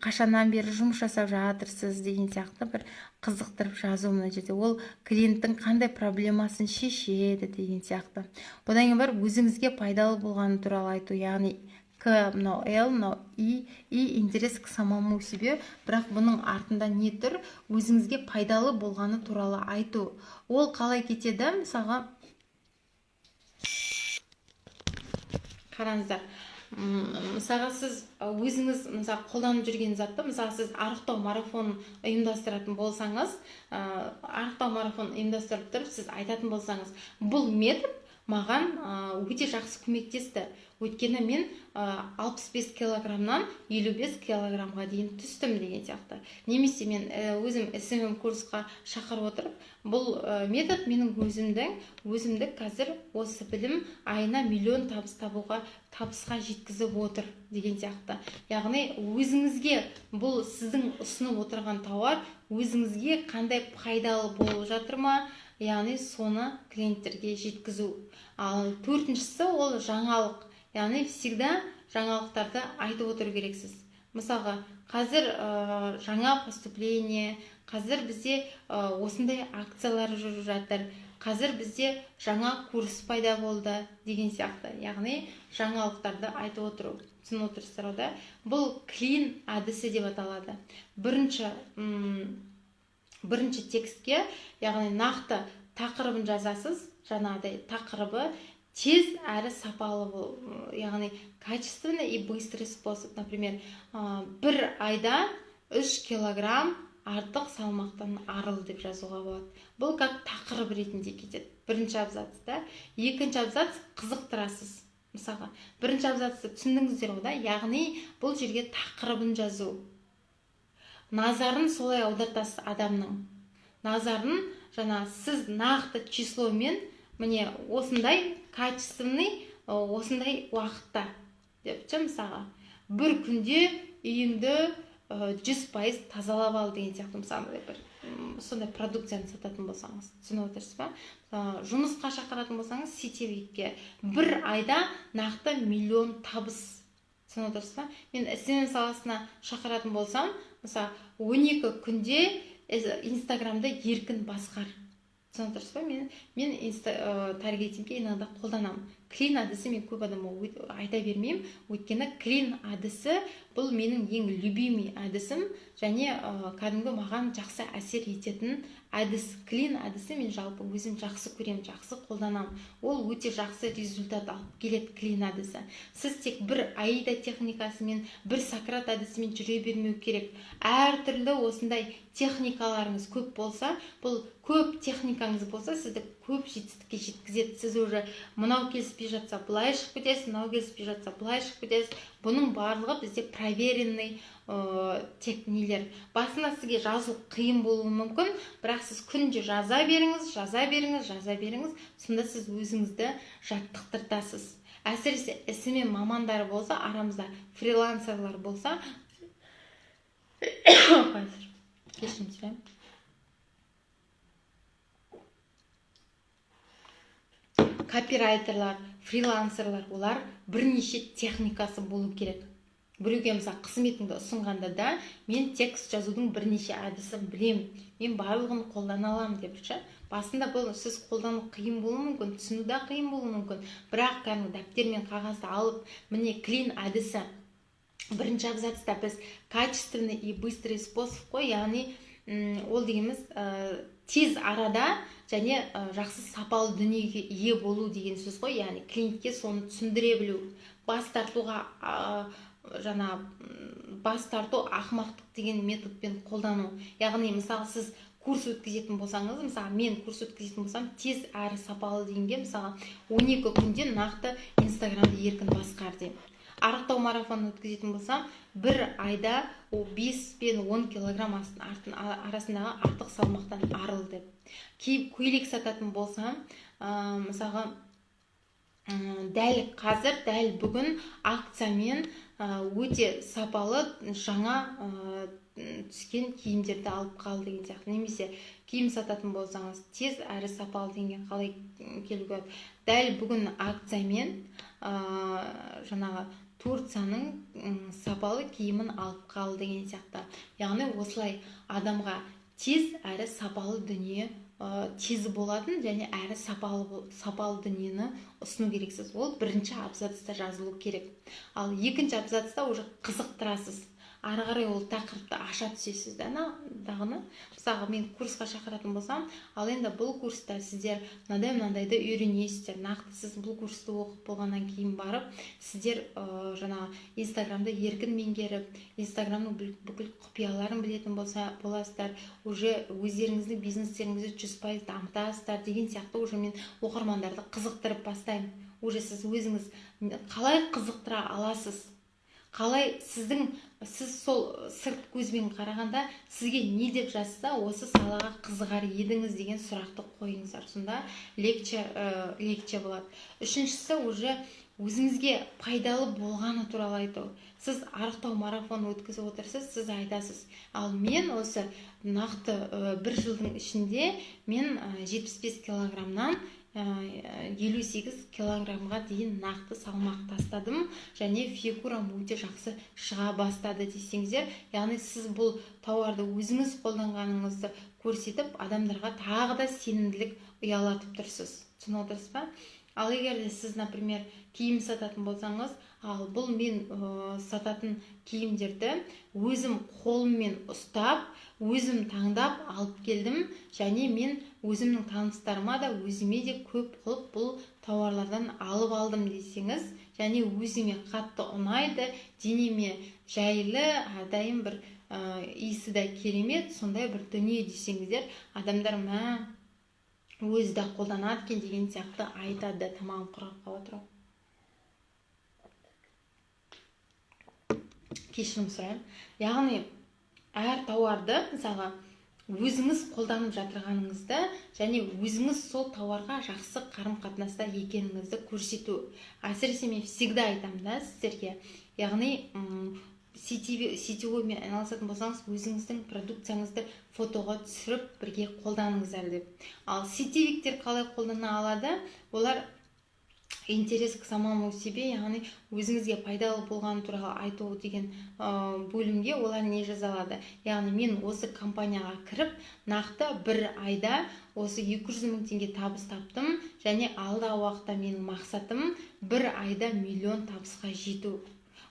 [SPEAKER 1] қашаннан бері жұмыс жасап жатырсыз деген сияқты бір қызықтырып жазу мына жерде. Ол клиенттің қандай проблемасын шешеді деген сияқты. Одан кейін бар өзіңізге пайдалы болғаны туралы айту, яғни К, мынау Л, мынау И интерес к самому себе, бірақ бұның артында не тұр? Өзіңізге пайдалы болғаны туралы айту. Ол қалай кетеді? Мысалға, қараңыздар. Мысалға, сіз өзіңіз қолданып жүрген затты, мысалға, сіз арықтау марафонын ұйымдастыратын болсаңыз, арықтау марафонын ұйымдастырып тұрып, сіз айтатын болсаңыз, бұл метод маған өте жақсы көмектесті. Өйткені мен 65 килограммнан 55 килограммға дейін түстім деген сияқты. Немесе мен өзім SMM курсқа шақырып отырып, бұл метод менің өзімді қазір осы білім айына миллион табысқа жеткізіп отыр деген сияқты. Яғни өзіңізге бұл сіздің ұсынып отырған тауар өзіңізге қандай пайдалы болып жатыр ма? Яғни соны клиенттерге жеткізу. Ал төртіншісі ол жаңалық. Яғни всегда жаңалықтарды айтып отыру керексіз. Мысалға, қазір жаңа поступление, қазір бізде осындай акциялар жүріп жатыр, қазір бізде жаңа курс пайда болды деген сияқты. Яғни жаңалықтарды айтып отыру. Түсініп отырсыздар да? Бұл клин әдісі деп аталады. Бірінші текстке, яғни нақты тақырыбын жазасыз, жаңағыдай тақырыбы тез әрі сапалы бол, яғни качественный и быстрый способ. Например, бір айда 3 килограмм артық салмақтан арыл деп жазуға болады. Бұл как тақырып ретінде кетеді. Бірінші абзацта. Екінші абзац қызықтырасыз. Мысалға, бірінші абзацты түсіндіңіздер ғой да, яғни бұл жерге тақырыбын жазу. Назарын солай аудартасыз адамның. Назарын сіз нақты числомен, міне осындай качественный, осындай уақытта деп мысалға, бір күнде үйіңді 100% тазалап ал деген сияқты. Мысалы, сондай продукцияны сататын болсаңыз, түсініп отырсыз ба? Жұмысқа шақыратын болсаңыз, сетевикке бір айда нақты миллион табыс. Түсініп отырсыз ба? Мен SMM саласына шақыратын болсам, мысалы, 12 күнде Инстаграмды еркін басқар. Түсініп отырсыз ба? Мен таргетингке иногда қолданамын. клин әдісі мен көп адамға айта бермеймін, өйткені клин әдісі бұл менің ең любимый әдісім, және кәдімгі маған жақсы әсер ететін әдіс. Клин әдісі мен жалпы өзім жақсы көремін, жақсы қолданамын. Ол өте жақсы результат алып келеді, клин әдісі. Сіз тек бір аида техникасымен, бір Сократ әдісімен жүре бермеу керек. Әртүрлі осындай техникаларыңыз көп болса, бұл көп техникаңыз болса, сізді көп жетістікке жеткізеді. Сіз уже мынау келіспей жатса, былай шығып кетесіз, мынау келіспей жатса, былай шығып кетесіз. Бұның барлығы бізде проверенный тек нелер. Басында сізге жазу қиын болуы мүмкін, бірақ сіз күнде жаза беріңіз, сонда сіз өзіңізді жаттықтыртасыз. Әсіресе SMM мамандары болса, арамызда фрилансерлар болса, кешірім сұраймын. Копирайтерлар, фрилансерлар, олар бірнеше техникасы болу керек. Біреуге мысалы қызметіңді ұсынғанда да мен текст жазудың бірнеше әдісін білемін, мен барлығын қолдана аламын деп ше. Басында бұл сіз қолдану қиын болуы мүмкін, түсіну да қиын болуы мүмкін, бірақ кәдімгі дәптер мен қағазды алып, міне клин әдісі бірінші абзацта біз качественный и быстрый способ қой, яғни ол дегеніміз тез арада және жақсы сапалы дүниеге ие болу деген сөз ғой. Яғни клиентке соны түсіндіре білу, бас тарту ақымақтық деген методпен қолдану. Яғни мысалы сіз курс өткізетін болсаңыз, мысалы мен курс өткізетін болсам, тез әрі сапалы дегенге мысалы 12 күнде нақты Инстаграмды еркін басқар деймін. Арықтау марафонын өткізетін болсам, бір айда 5 пен 10 килограмм арасындағы артық салмақтан арыл деп. Көйлек сататын болсам, мысалға дәл қазір, дәл бүгін акциямен өте сапалы жаңа түскен киімдерді алып қал деген сияқты. Немесе киім сататын болсаңыз, тез әрі сапалы дегенге қалай келуге. Дәл бүгін акциямен жаңағы Турцияның сапалы киімін алып қал деген сияқты. Яғни осылай адамға тез әрі сапалы дүние тез болатын және әрі сапалы дүниені ұсыну керексіз. Ол бірінші абзацта жазылу керек. Ал екінші абзацта уже қызықтырасыз. Ары қарай ол тақырыпты аша түсесіз дағыны. Мысалға мен курсқа шақыратын болсам, ал енді бұл курста сіздер мынандайды үйренесіздер. Нақты сіз бұл курсты оқып болғаннан кейін барып, сіздер жаңа Инстаграмды еркін меңгеріп, Инстаграмның бүкіл құпияларын білетін боласыздар, уже өздеріңіздің бизнестеріңізді 100% дамытасыздар деген сияқты. Уже мен оқырмандарды қызықтырып бастаймын. Уже сіз өзіңіз қалай қызықтыра аласыз? Қалай сіз сол сырт көзбен қарағанда сізге не деп жазса, осы салаға қызығар едіңіз деген сұрақты қойыңыздар. Сонда лекция болады. Үшіншісі уже өзіңізге пайдалы болғаны туралы айту. Сіз арықтау марафонын өткізіп отырсыз, сіз айтасыз. Ал мен осы нақты бір жылдың ішінде мен 75 килограммнан 58 килограммға дейін нақты салмақ тастадым, және фигурам өте жақсы шыға бастады десеңіздер. Яғни сіз бұл тауарды өзіңіз қолданғаныңызды көрсетіп, адамдарға тағы да сенімділік ұялатып тұрсыз. Түсініп отырсыз ба? Ал егер де сіз, например, киім сататын болсаңыз, ал бұл мен сататын киімдерді өзім қолыммен ұстап, өзім таңдап алып келдім, және мен өзімнің таныстарыма да өзіме де көп қылып бұл тауарлардан алып алдым десеңіз, және өзіме қатты ұнайды, денеме жайлы, әрдайым бір иісі де керемет, сондай бір дүние десеңіздер, адамдар өзі де қолданады екен деген сияқты айтады. Тамағым құрғап қалып отыр. Кешірім сұраймын. Яғни әр тауарды мысалға өзіңіз қолданып жатырғаныңызды және өзіңіз сол тауарға жақсы қарым-қатынаста екеніңізді көрсету. Әсіресе мен всегда айтамын да сіздерге. Яғни сетевоймен айналысатын болсаңыз, өзіңіздің продукцияңызды фотоға түсіріп бірге қолданыңыздар деп. Ал сетевиктер қалай қолдана алады? Олар интерес к самому себе, яғни өзіңізге пайдалы болған туралы айту деген бөлімге олар не жазалады. Яғни мен осы компанияға кіріп, нақты бір айда осы 200 000 теңге табыс таптым, және алдағы уақытта менің мақсатым бір айда миллион табысқа жету.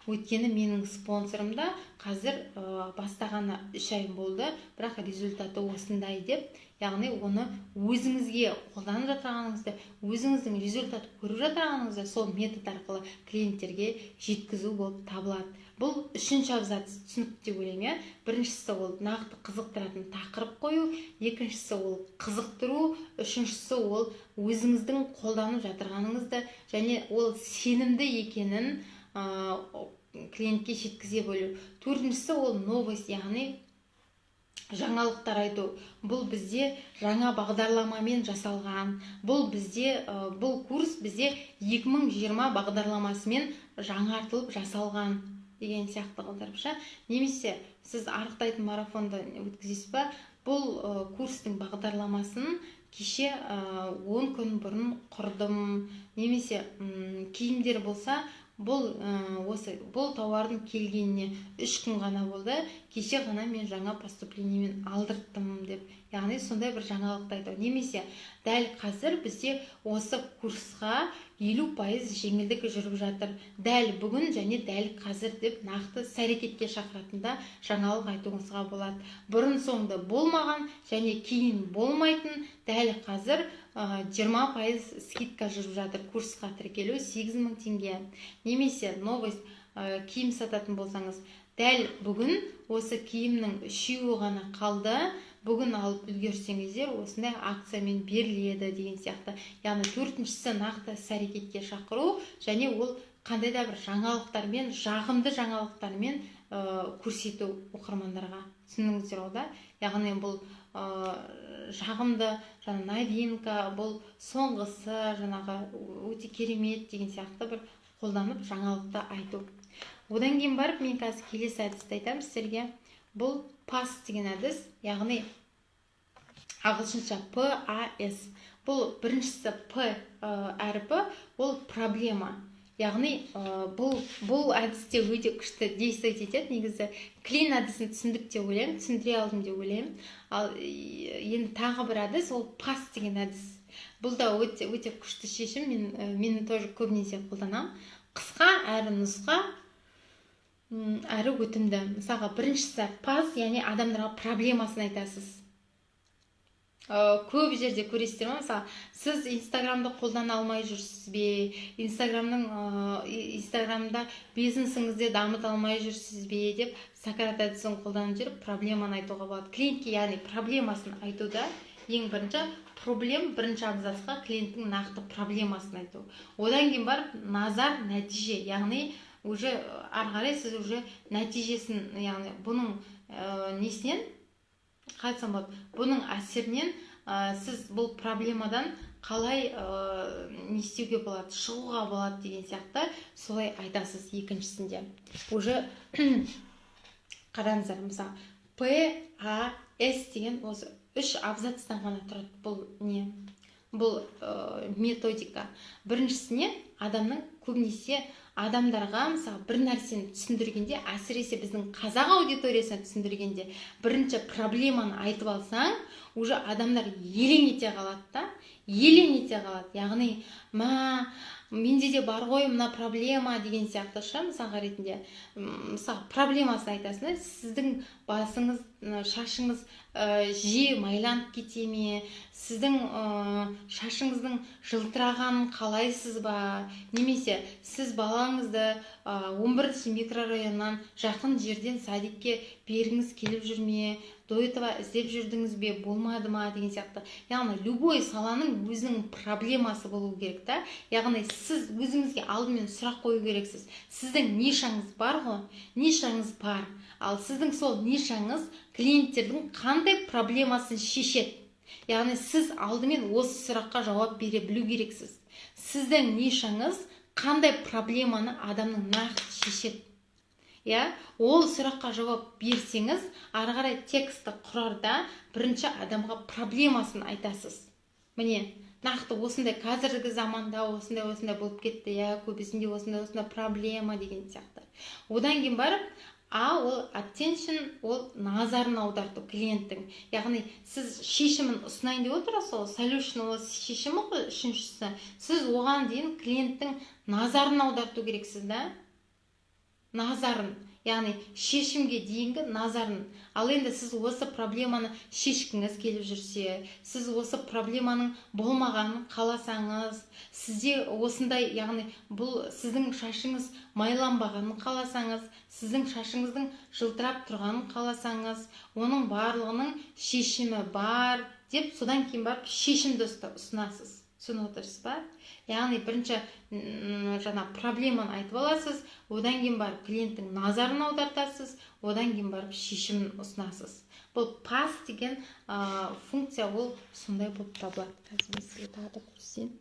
[SPEAKER 1] Өйткені менің спонсорымда қазір бастағаны 3 ай болды, бірақ результаты осындай деп, яғни оны өзіңізге қолданып жатырғаныңызды, өзіңіздің результат көріп жатырғаныңызды сол метод арқылы клиенттерге жеткізу болып табылады. Бұл үшінші абзац түсінікті деп ойлаймын. Біріншісі ол нақты қызықтыратын тақырып қою, екіншісі ол қызықтыру, үшіншісі ол өзіңіздің қолданып жатырғаныңызды және ол сенімді екенін клиентке жеткізе бөлу. Төртіншісі ол новость, яғни жаңалықтар айту. Бұл бізде жаңа бағдарламамен жасалған. Бұл курс бізде 2020 бағдарламасымен жаңартылып жасалған деген сияқты қылдырып. Немесе сіз арықтайтын марафонды өткізесіз ба? Бұл курстың бағдарламасын кеше 10 күн бұрын құрдым. Немесе киімдер болса, бұл тауардың келгеніне 3 күн ғана болды, кеше ғана мен жаңа поступлениемен алдырттым деп. Яғни сондай бір жаңалықты айту. Немесе дәл қазір бізде осы курсқа 50% жеңілдік жүріп жатыр. Дәл бүгін және дәл қазір деп нақты іс-әрекетке шақыратында жаңалық айтуыңызға болады. Бұрын соңды болмаған және кейін болмайтын дәл қазір 20% скидка жүріп жатыр. Курсқа тіркелу 8 000 теңге. Немесе новость, киім сататын болсаңыз, дәл бүгін осы киімнің 3-і ғана қалды, бүгін алып үлгерсеңіздер осындай акциямен беріледі деген сияқты. Яғни төртіншісі нақты іс-әрекетке шақыру және ол қандай да бір жаңалықтармен, жағымды жаңалықтармен көрсету оқырмандарға. Түсіндіңіздер ғой да? Яғни бұл жағымды, новинка, бұл соңғысы, өте керемет деген сияқты бір қолданып жаңалықты айту. Одан кейін барып, мен қазір келесі әдісті айтамын сіздерге. Бұл PAS деген әдіс, яғни ағылшынша PAS. Бұл біріншісі P әріпі, ол проблема. Яғни бұл әдісте өте күшті действовать етеді. Негізі клин әдісін түсіндік деп ойлаймын, түсіндіре алдым деп ойлаймын. Ал енді тағы бір әдіс, ол PAS деген әдіс. Бұл да өте күшті шешім, мен тоже көбінесе қолданамын. Қысқа әрі нұсқа, әрі өтімді. Мысалға, біріншісі PAS, яғни адамдарға проблемасын айтасыз. Көп жерде көресіздер ме? Мысалы, сіз Инстаграмды қолдана алмай жүрсіз бе? Инстаграмда бизнесіңізде дамыта алмай жүрсіз бе? Деп Сократ әдісін қолданып жүріп, проблеманы айтуға болады. Клиентке, яғни проблемасын айтуда ең бірінші бірінші абзацқа клиенттің нақты проблемасын айту. Одан кейін бар назар, нәтиже, яғни уже ары қарай сіз уже нәтижесін, яғни бұның несінен қайтсам болады, бұның әсерінен сіз бұл проблемадан қалай не істеуге болады, шығуға болады деген сияқты солай айтасыз екіншісінде. Уже қараңыздар, мысалы PAS деген осы 3 абзацтан ғана тұрады. Бұл методика. Біріншісіне адамның көбінесе адамдарға, мысалы, бір нәрсені түсіндіргенде, әсіресе біздің қазақ аудиториясына түсіндіргенде, бірінші проблеманы айтып алсаң, уже адамдар елең ете қалады. Яғни, менде де бар ғой мына проблема деген сияқты мысалға ретінде. Мысалы, проблемасын айтасың, сіздің басыңыз, шашыңыз жиі майланып кете ме, сіздің шашыңыздың жылтырағанын қалайсыз ба, немесе сіз балаңызды 11-ші микрорайоннан жақын жерден садикке бергіңіз келіп жүрме, до этого іздеп жүрдіңіз бе, болмады ма деген сияқты. Яғни любой саланың өзінің проблемасы болу керек та. Яғни сіз өзіңізге алдымен сұрақ қою керексіз. Сіздің нишаңыз бар ғой? Нишаңыз бар. Ал сіздің сол нишаңыз клиенттердің қандай проблемасын шешеді? Яғни сіз алдымен осы сұраққа жауап бере білу керексіз. Сіздің нишаңыз қандай проблеманы адамның нақты шешеді? Ол сұраққа жауап берсеңіз, ары қарай тексті құрарда бірінші адамға проблемасын айтасыз. міне нақты осындай қазіргі заманда осындай болып кетті, көбісінде осындай проблема деген сияқты. Одан кейін барып ол attention, ол назарын аударту клиенттің. Яғни сіз шешімін ұсынайын деп отырсыз, ол solution, ол шешімі ғой үшіншісі. Сіз оған дейін клиенттің назарын аударту керексіз, да? Назарын, яғни шешімге дейінгі назарын. Ал енді сіз осы проблеманы шешкіңіз келіп жүрсе, сіз осы проблеманың болмағанын қаласаңыз, сізде осындай, яғни бұл сіздің шашыңыз майланбағанын қаласаңыз, сіздің шашыңыздың жылтырап тұрғанын қаласаңыз, оның барлығының шешімі бар деп, содан кейін барып шешімді ұсынасыз. Түсініп отырсыз ба? Яғни бірінші жаңа проблеманы айтып аласыз, одан кейін барып клиенттің назарын аудартасыз, одан кейін барып шешімін ұсынасыз. Бұл пас деген функция, ол сондай болып табылады. Қазір мен сізге тағы да көрсетейін.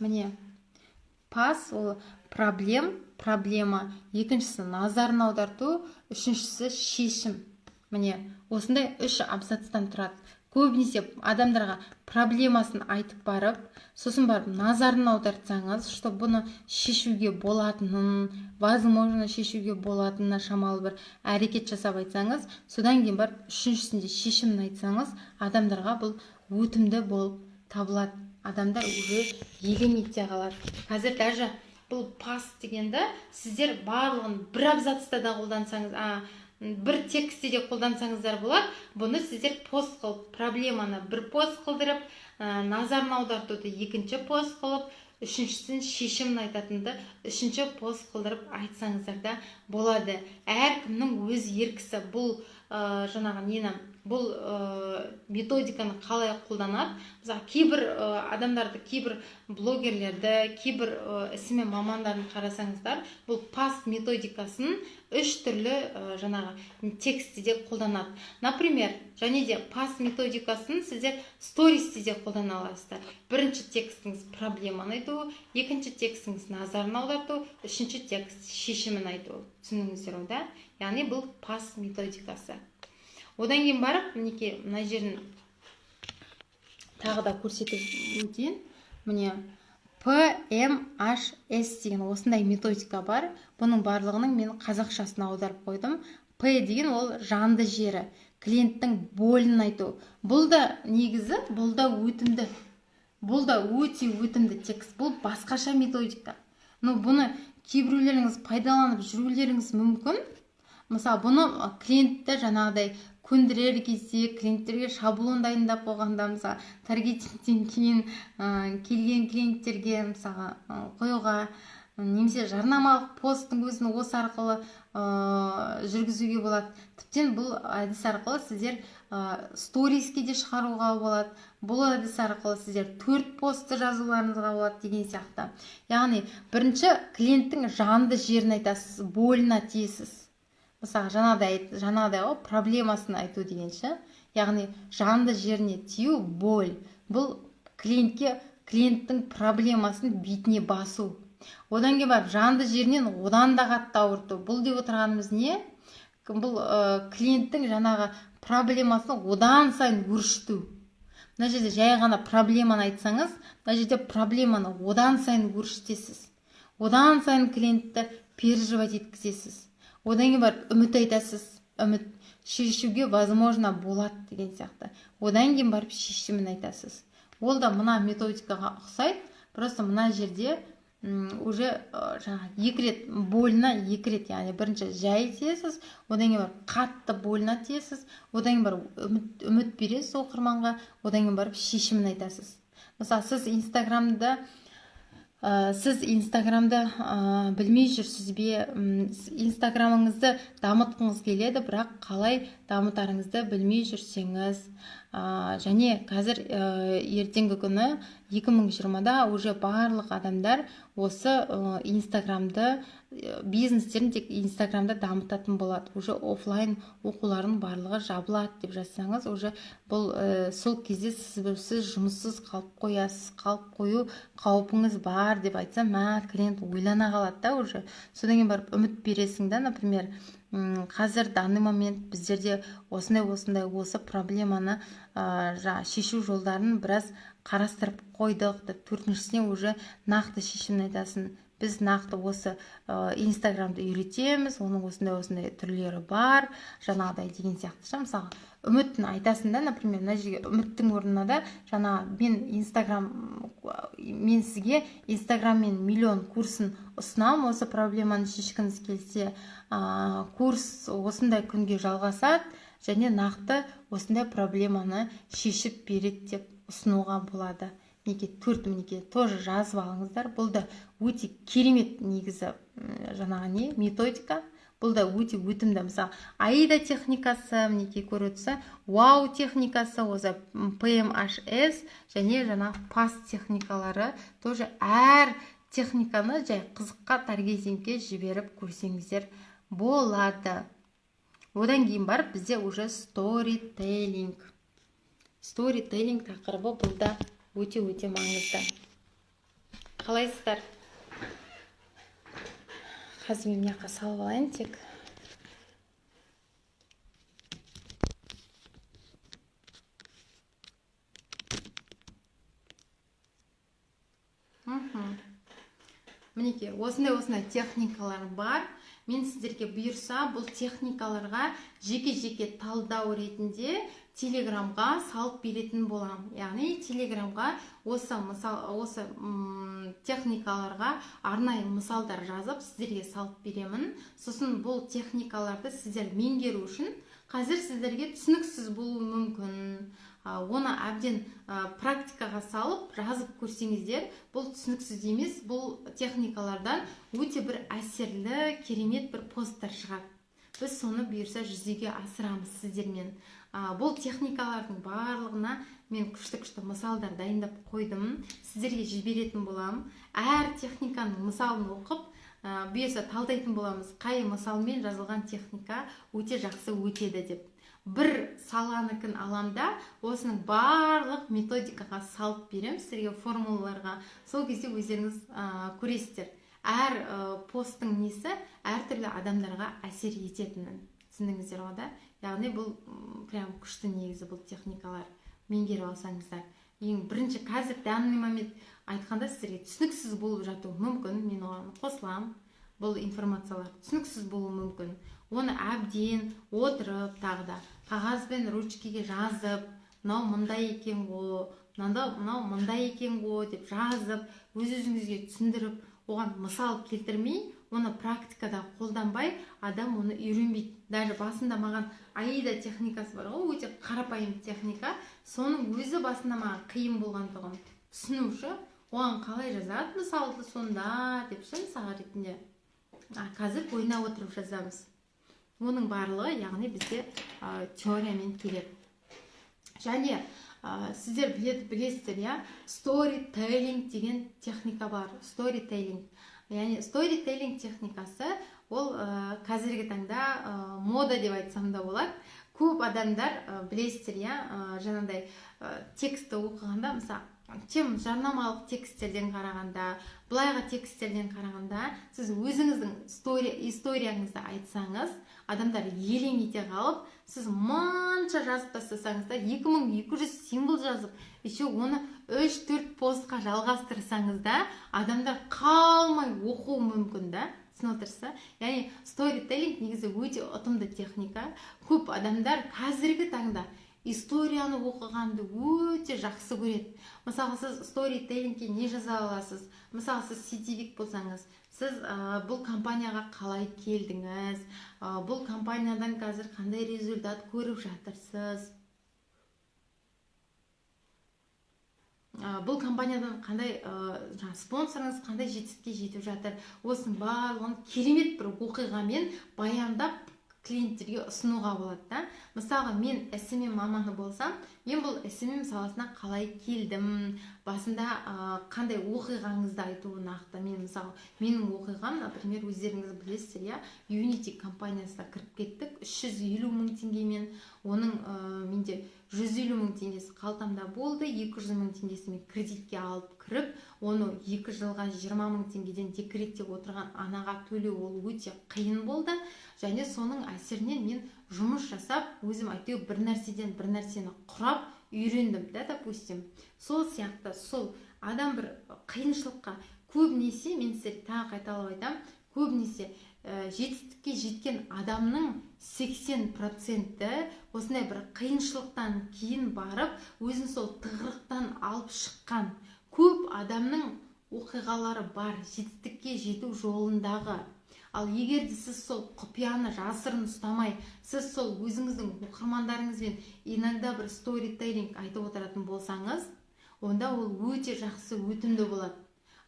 [SPEAKER 1] Міне, пас ол проблема, екіншісі назарын аударту, үшіншісі шешім. Міне, осындай 3 абзацтан тұрады. Көбінесе адамдарға проблемасын айтып барып, сосын барып назарын аудартсаңыз, что бұны шешуге болатынын, возможно шешуге болатынына шамалы бір әрекет жасап айтсаңыз, содан кейін барып үшіншісінде шешімін айтсаңыз, адамдарға бұл өтімді болып табылады. Адамдар уже елең ете қалады. Қазір даже бұл пас дегенді сіздер барлығын бір абзацта да қолдансаңыз, бір текстте де қолдансаңыздар болады. Бұны сіздер пост қылып, проблеманы бір пост қылдырып, назарын аудартуды екінші пост қылып, үшіншісін шешімін айтатынды үшінші пост қылдырып айтсаңыздар да болады. Әркімнің өз еркісі. Бұл жаңағы нені, бұл методиканы қалай қолданады? Мысалы, кейбір адамдарды, кейбір блогерлерді, кейбір ісімен мамандарын қарасаңыздар, бұл пас методикасын 3 түрлі жаңағы текстте де қолданады. Например, және де пас методикасын сіздер стористе де қолдана аласыздар. Бірінші текстіңіз проблеманы айту, екінші текстіңіз назарын аударту, үшінші текст шешімін айту. Түсіндіңіздер ғой, да? Яғни бұл пас методикасы. Одан кейін барып, мінекей мына жерін тағы да көрсетіп өтейін. Міне PMHS деген осындай методика бар. Бұның барлығының мен қазақшасын аударып қойдым. P деген ол жанды жері, клиенттің болын айту. Бұл да негізі, бұл да өтімді. Бұл да өте өтімді текст. Бұл басқаша методика. Бұны кейбіреулеріңіз пайдаланып жүрулеріңіз мүмкін. Мысалы, бұны клиентті жаңағыдай көндірер кезде, клиенттерге шаблон дайындап қойғанда, мысалы, таргетингтен кейін келген клиенттерге мысалы қоюға, немесе жарнамалық посттың өзін осы арқылы жүргізуге болады. Тіптен бұл әдіс арқылы сіздер сториске де шығаруға болады. Бұл әдіс арқылы сіздер 4 постты жазуларыңызға болады деген сияқты. Яғни, бірінші клиенттің жанды жерін айтасыз, болына тиесіз. Мысалы, жаңағыдай ғой, проблемасын айту дегенше, яғни жанды жеріне тию боль. Бұл клиенттің проблемасын бетіне басу. Одан кейін барып жанды жерінен одан да қатты ауырту. Бұл деп отырғанымыз не? Бұл клиенттің жаңағы проблемасын одан сайын өршіту. Мына жерде жай ғана проблеманы айтсаңыз, мына жерде проблеманы одан сайын өршітесіз. Одан сайын клиентті переживать еткізесіз. Одан кейін барып үміт айтасыз, үміт шешуге возможно болады деген сияқты. Одан кейін барып шешімін айтасыз. Ол да мына методикаға ұқсайды, просто мына жерде уже екі рет болына, екі рет, яғни бірінші жай тиесіз, одан кейін барып қатты болына тиесіз, одан кейін барып үміт бересіз оқырманға, одан кейін барып шешімін айтасыз. Мысалы, сіз Инстаграмды білмей жүрсіз бе, Инстаграмыңызды дамытқыңыз келеді, бірақ қалай дамытарыңызды білмей жүрсеңіз, және қазір ертеңгі күні 2020-да уже барлық адамдар осы Инстаграмды, бизнестерін тек Инстаграмда дамытатын болады. Уже офлайн оқулардың барлығы жабылады деп жазсаңыз, уже бұл сол кезде сіз жұмыссыз қалып қоясыз, қалып қою қаупіңіз бар деп айтсам, клиент ойлана қалады да уже. Содан кейін барып үміт бересің да, например, қазір данный момент біздерде осы проблеманы шешу жолдарын біраз қарастырып қойдық. Төртіншісіне уже нақты шешімін айтасын. Біз нақты осы инстаграмды үйретеміз, оның осындай түрлері бар, жаңағыдай деген сияқты. Мысалы, үміттін айтасын да, например, мына жерге үміттің орнына да мен сізге инстаграммен миллион курсын ұсынамын, осы проблеманы шешкіңіз келсе, курс осындай күнге жалғасады және нақты осындай проблеманы шешіп береді деп ұсынуға болады. Мінекей тоже жазып алыңыздар. Бұл да өте керемет негізі методика. Бұл да өте өтімді. Мысалы, AIDA техникасы, мінекей көріп отырса, WOW техникасы, осы PMHS және PAS техникалары тоже әр техниканы жай қызыққа таргетингке жіберіп көрсеңіздер болады. Одан кейін барып бізде уже сторителлинг тақырыбы, бұл да өте маңызды. Қалайсыздар? Қазір мен мына салып алайын тек. Мінекей, осындай техникалар бар. Мен сіздерге бұйырса, бұл техникаларға жеке талдау ретінде Телеграмға салып беретін болам. Яғни Телеграмға осы техникаларға арнайы мысалдар жазып сіздерге салып беремін. Сосын бұл техникаларды сіздер меңгеру үшін қазір сіздерге түсініксіз болуы мүмкін. Оны әбден практикаға салып жазып көрсеңіздер, бұл түсініксіз емес, бұл техникалардан өте бір әсерлі, керемет бір посттар шығады. Біз соны бұйырса жүзеге асырамыз сіздермен. Бұл техникалардың барлығына мен күшті мысалдар дайындап қойдым. Сіздерге жіберетін болам. Әр техниканың мысалын оқып, бұйырса талдайтын боламыз, қай мысалмен жазылған техника өте жақсы өтеді деп. Бір саланыкін аламда, осының барлық методикаға салып берем, сіздерге формулаларға. Сол кезде өздеріңіз көресіздер. Әр посттың несі әртүрлі адамдарға әсер ететінін. Түсіндіңіздер ғой да? Яғни бұл прям күшті негізі, бұл техникалар меңгеріп алсаңыздар. Ең бірінші қазір данный момент айтқанда сіздерге түсініксіз болып жатуы мүмкін. Мен оған қосылам. Бұл информациялар түсініксіз болуы мүмкін. Оны әбден отырып, тағда қағазбен ручкеге жазып, мынау мындай екен ғой, мынау мындай екен ғой деп жазып, өз-өзіңізге түсіндіріп, оған мысал келтірмей, оны практикада қолданбай, адам оны үйренбейді. Даже басында маған AIDA техникасы бар ғой, өте қарапайым техника, соның өзі басында маған қиын болғандығын түсінуші, оған қалай жазады мысалды сонда деп мысал ретінде. Қазір ойнап отырып жазамыз. Оның барлығы, яғни бізде теориямен келеді. Және сіздер білесіздер, storytelling деген техника бар. Яғни storytelling техникасы, ол қазіргі таңда мода деп айтсам да болады. Көп адамдар білесіздер, жаңағыдай тексті оқығанда, мысалы, жарнамалық тексттерден қарағанда, былайғы тексттерден қарағанда, сіз өзіңіздің историяңызды айтсаңыз, адамдар елең ете қалып, сіз манша жазып тастасаңыз да, 2200 символ жазып, еще оны 3-4 постқа жалғастырсаңыз да, адамдар қалмай оқуы мүмкін да. Түсініп отырсыз? Яғни storytelling негізі өте ұтымды техника. Көп адамдар қазіргі таңда историяны оқығанды өте жақсы көреді. Мысалы, сіз storytellingке не жаза аласыз? Мысалы, сіз сетевик болсаңыз, сіз бұл компанияға қалай келдіңіз? Бұл компаниядан қазір қандай результат көріп жатырсыз? Бұл компаниядан қандай спонсорыңыз қандай жетістікке жетіп жатыр? Осының барлығын керемет бір оқиғамен баяндап клиенттерге ұсынуға болады да. Мысалы, мен SMM маманы болсам, мен бұл SMM саласына қалай келдім, басында қандай оқиғаңызды айтуы нақты. Мен мысалы, менің оқиғам, например, өздеріңіз білесіздер, Unity компаниясына кіріп кеттік, 350 мың теңгемен. оның менде 150 мың теңгесі қалтамда болды, 200 мың теңгесі мен кредитке алып кіріп, оны 2 жылға 20 мың теңгеден декретте отырған анаға төлеу ол өте қиын болды. Және соның әсерінен мен жұмыс жасап, өзім әйтеуір бір нәрседен бір нәрсені құрап үйрендім, да, допустим. Сол сияқты, сол адам бір қиыншылыққа көбінесе, мен сіздерге тағы қайталап айтамын, көбінесе жетістікке жеткен адамның 80%-і осындай бір қиыншылықтан кейін барып, өзін сол тығырықтан алып шыққан. Көп адамның оқиғалары бар жетістікке жету жолындағы. Ал егер де сіз сол құпияны жасырын ұстамай, сіз сол өзіңіздің оқырмандарыңызбен иногда бір сторителлинг айтып отыратын болсаңыз, онда ол өте жақсы, өтімді болады.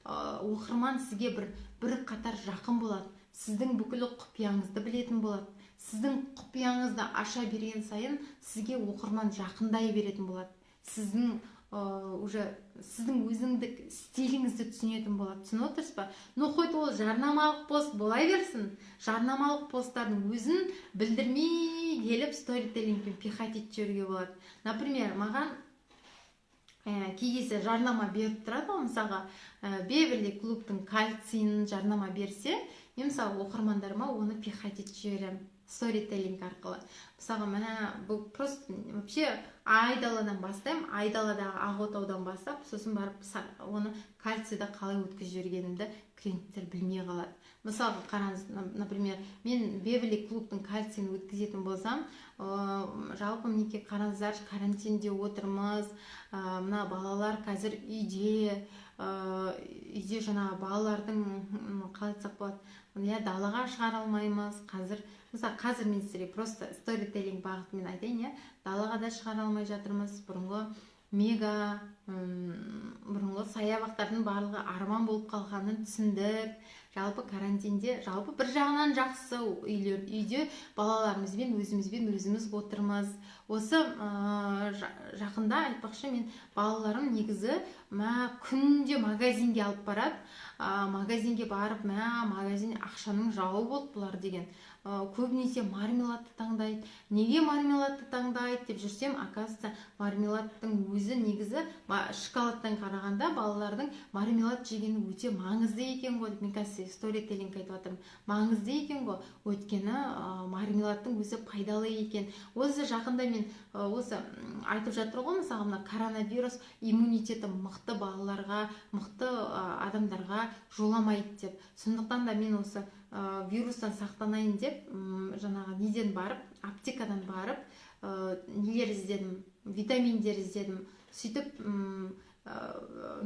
[SPEAKER 1] Оқырман сізге бір қатар жақын болады. Сіздің бүкіл құпияңызды білетін болады. Сіздің құпияңызды аша берген сайын сізге оқырман жақындай беретін болады. Сіздің өзіңдік стиліңізді түсінетін болады. Түсініп отырсыз ба? Но хоть ол жарнамалық пост болай берсін, жарнамалық посттардың өзін білдірмей келіп сторителлингпен пихать етіп жіберуге болады. Например, маған кейде жарнама беріп тұрады, мысалға Беверли клубтың кальцийін жарнама берсе, мен мысалы оқырмандарыма оны пихать етіп жіберемін сторителлинг арқылы. Мысалға, бұл просто вообще Айдаладан бастаймын, Айдаладағы Ақ-отаудан бастап, сосын барып оны кальцийді қалай өткізіп жібергенімді клиенттер білмей қалады. Мысалға қараңыз, например, мен Беверли клубтың кальцийін өткізетін болсам, жалпы мінекей қараңыздар, карантинде отырмыз, мына балалар қазір үйде жаңағы балалардың қалай айтсақ болады, далаға шығара алмаймыз. Қазір мен сіздерге просто сторителлинг бағытымен айтайын, далаға да шығара алмай жатырмыз. Бұрынғы саябақтардың барлығы арман болып қалғанын түсіндік. Жалпы карантинде, жалпы бір жағынан жақсы, үйде балаларымызбен өзіміз отырмыз. Осы жақында айтпақшы, мен балаларым негізі күнде магазинге алып барады. Магазинге барып, магазин ақшаның жауы болды бұлар деген. Көбінесе мармеладты таңдайды. Неге мармеладты таңдайды деп жүрсем, оказывается, мармеладтың өзі негізі шоколадтан қарағанда балалардың мармелад жегені өте маңызды екен ғой. Мен қазір сторителлинг айтып жатырмын. Маңызды екен ғой. Өйткені мармеладтың өзі пайдалы екен. Осы жақында мен осы айтып жатыр ғой, мысалы мына коронавирус иммунитеті мықты балаларға, мықты адамдарға жоламайды деп. Сондықтан да мен осы вирустан сақтанайын деп, жаңағы неден барып, аптекадан барып, нелер іздедім, витаминдер іздедім. Сөйтіп,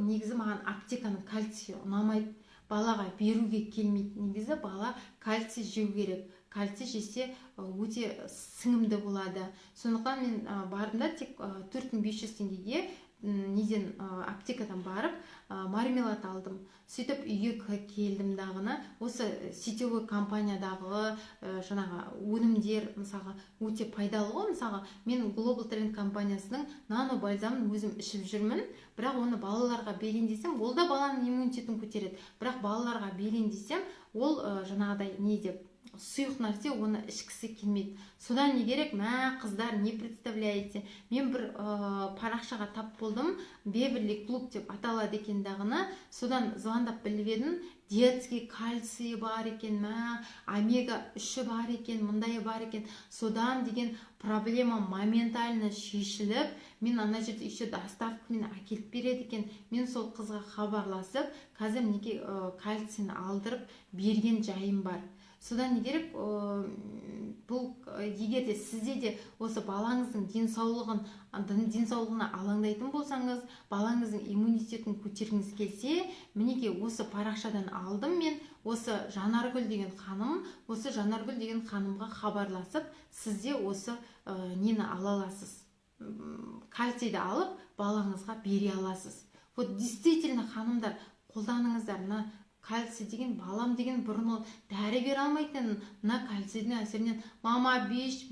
[SPEAKER 1] негізі маған аптеканың кальцийі ұнамайды, балаға беруге келмейді. Негізі бала кальций жеу керек. Кальций жесе өте сіңімді болады. Сондықтан мен барымда тек 4500 теңгеге неден аптекадан барып мармелад алдым. Сөйтіп үйге келдім дағыны, осы сетевой компаниядағы жаңағы өнімдер, мысалға, өте пайдалы ғой. Мысалға, мен Global Trend компаниясының нано бальзамын өзім ішіп жүрмін, бірақ оны балаларға берейін десем, ол да баланың иммунитетін көтереді. Бірақ балаларға берейін десем, ол жаңағыдай не деп, сұйық нәрсе, оны ішкісі келмейді. Содан не керек? Қыздар, не представляете? Мен бір парақшаға тап болдым, Беверли клуб деп аталады екен дағыны. Содан звондап біліп едім, детский кальций бар екен, омега 3 бар екен, мындай бар екен. Содан деген проблема моментально шешіліп, мен ана жерде еще доставкамен әкеліп береді екен. Мен сол қызға хабарласып, қазір неге кальцийні алдырып берген жайым бар. Содан не керек? Бұл егер де сізде де осы балаңыздың денсаулығына алаңдайтын болсаңыз, балаңыздың иммунитетін көтергіңіз келсе, мінеке осы парақшадан алдым мен. Осы Жанаргүл деген ханымға хабарласып, сізде осы нені ала аласыз, кальцийді алып балаңызға бере аласыз. Вот действительно, ханымдар, қолданыңыздар. Кальций деген, балам деген бұрын дәрі бере алмайтын, мына кальцийдің әсерінен мама биш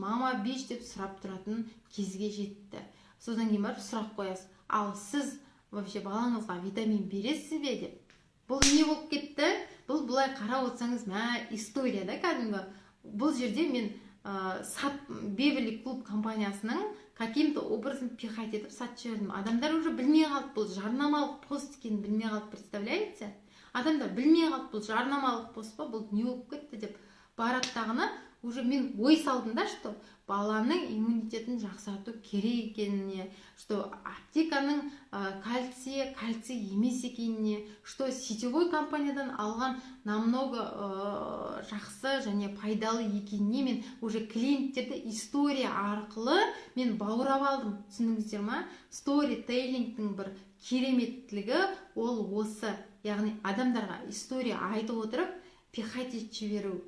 [SPEAKER 1] деп сұрап тұратын кезге жетті. Содан кейін барып сұрақ қоясыз, ал сіз вообще балаңызға витамин бересіз бе деп. Бұл не болып кетті? Бұл бұлай қарап отырсаңыз история да кәдімгі. Бұл жерде мен Беверли клуб компаниясының каким-то образом пихать етіп сатып жібердім. Адамдар уже білмей қалып, бұл жарнамалық пост екенін білмей қалып, представляете? Адамдар білмей қалып, бұл жарнамалық пост па, бұл не болып кетті деп бараттағына уже мен ой салдым да, что баланың иммунитетін жақсарту керек екеніне, что аптеканың кальций емес екеніне, что сетевой компаниядан алған намного жақсы және пайдалы екеніне мен уже клиенттерді история арқылы мен баурап алдым. Түсіндіңіздер ма? Сторителлингтің бір кереметтілігі ол осы, яғни адамдарға история айтып отырып пихать етіп жіберу.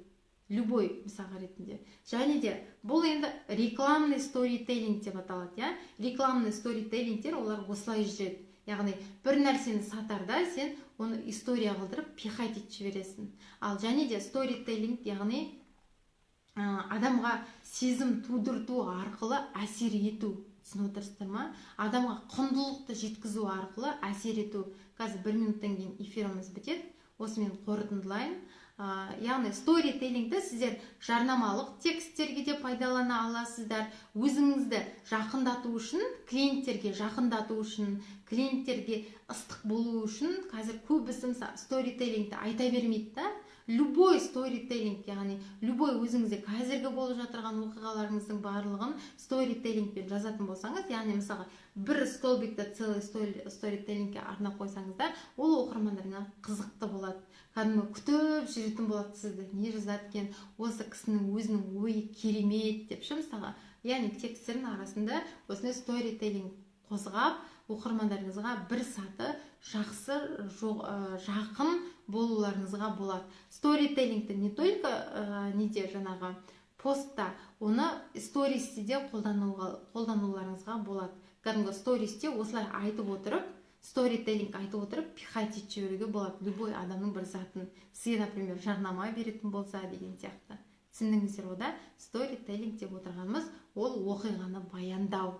[SPEAKER 1] Любой мысалға ретінде. Және де бұл енді рекламный сторителлинг деп аталады, я? Рекламный сторителлингтер олар осылай жүреді. Яғни бір нәрсені сатарда сен оны история қылдырып пихать етіп жібересің. Ал және де сторителлинг, яғни адамға сезім тудырту арқылы әсер ету. Түсініп отырсыздар ма? Адамға құндылықты жеткізу арқылы әсер ету. Қазір 1 минуттан кейін эфиріміз бітеді. Осымен қорытындылайын. Яғни сторителлингті сіздер жарнамалық тексттерге де пайдалана аласыздар. Өзіңізді жақындату үшін, клиенттерге жақындату үшін, клиенттерге ыстық болу үшін, қазір көбісі сторителлингті айта бермейді да. Любой сторителлинг, яғни любой өзіңізде қазіргі болып жатырған оқиғаларыңыздың барлығын сторителлингпен жазатын болсаңыз, яғни мысалға бір столбикті целый сторителлингке арнап қойсаңыздар, ол оқырмандарына қызықты болады. Кәдімгі күтіп жүретін болады сізді, не жазады екен, осы кісінің өзінің ойы керемет деп ше мысалға. Яғни тексттердің арасында осындай сторителлинг қозғап, оқырмандарыңызға бір саты жақсы жақын болуларыңызға болады. Сторителлингті не только неде жаңағы постта, оны стористе де қолдануларыңызға болады. Кәдімгі стористе осылай айтып отырып, сторителлинг айтып отырып, пихать етіп жіберуге болады любой адамның бір затын. Сізге, например, жарнама беретін болса деген сияқты. Түсіндіңіздер ғой да? Сторителлинг деп отырғанымыз ол оқиғаны баяндау.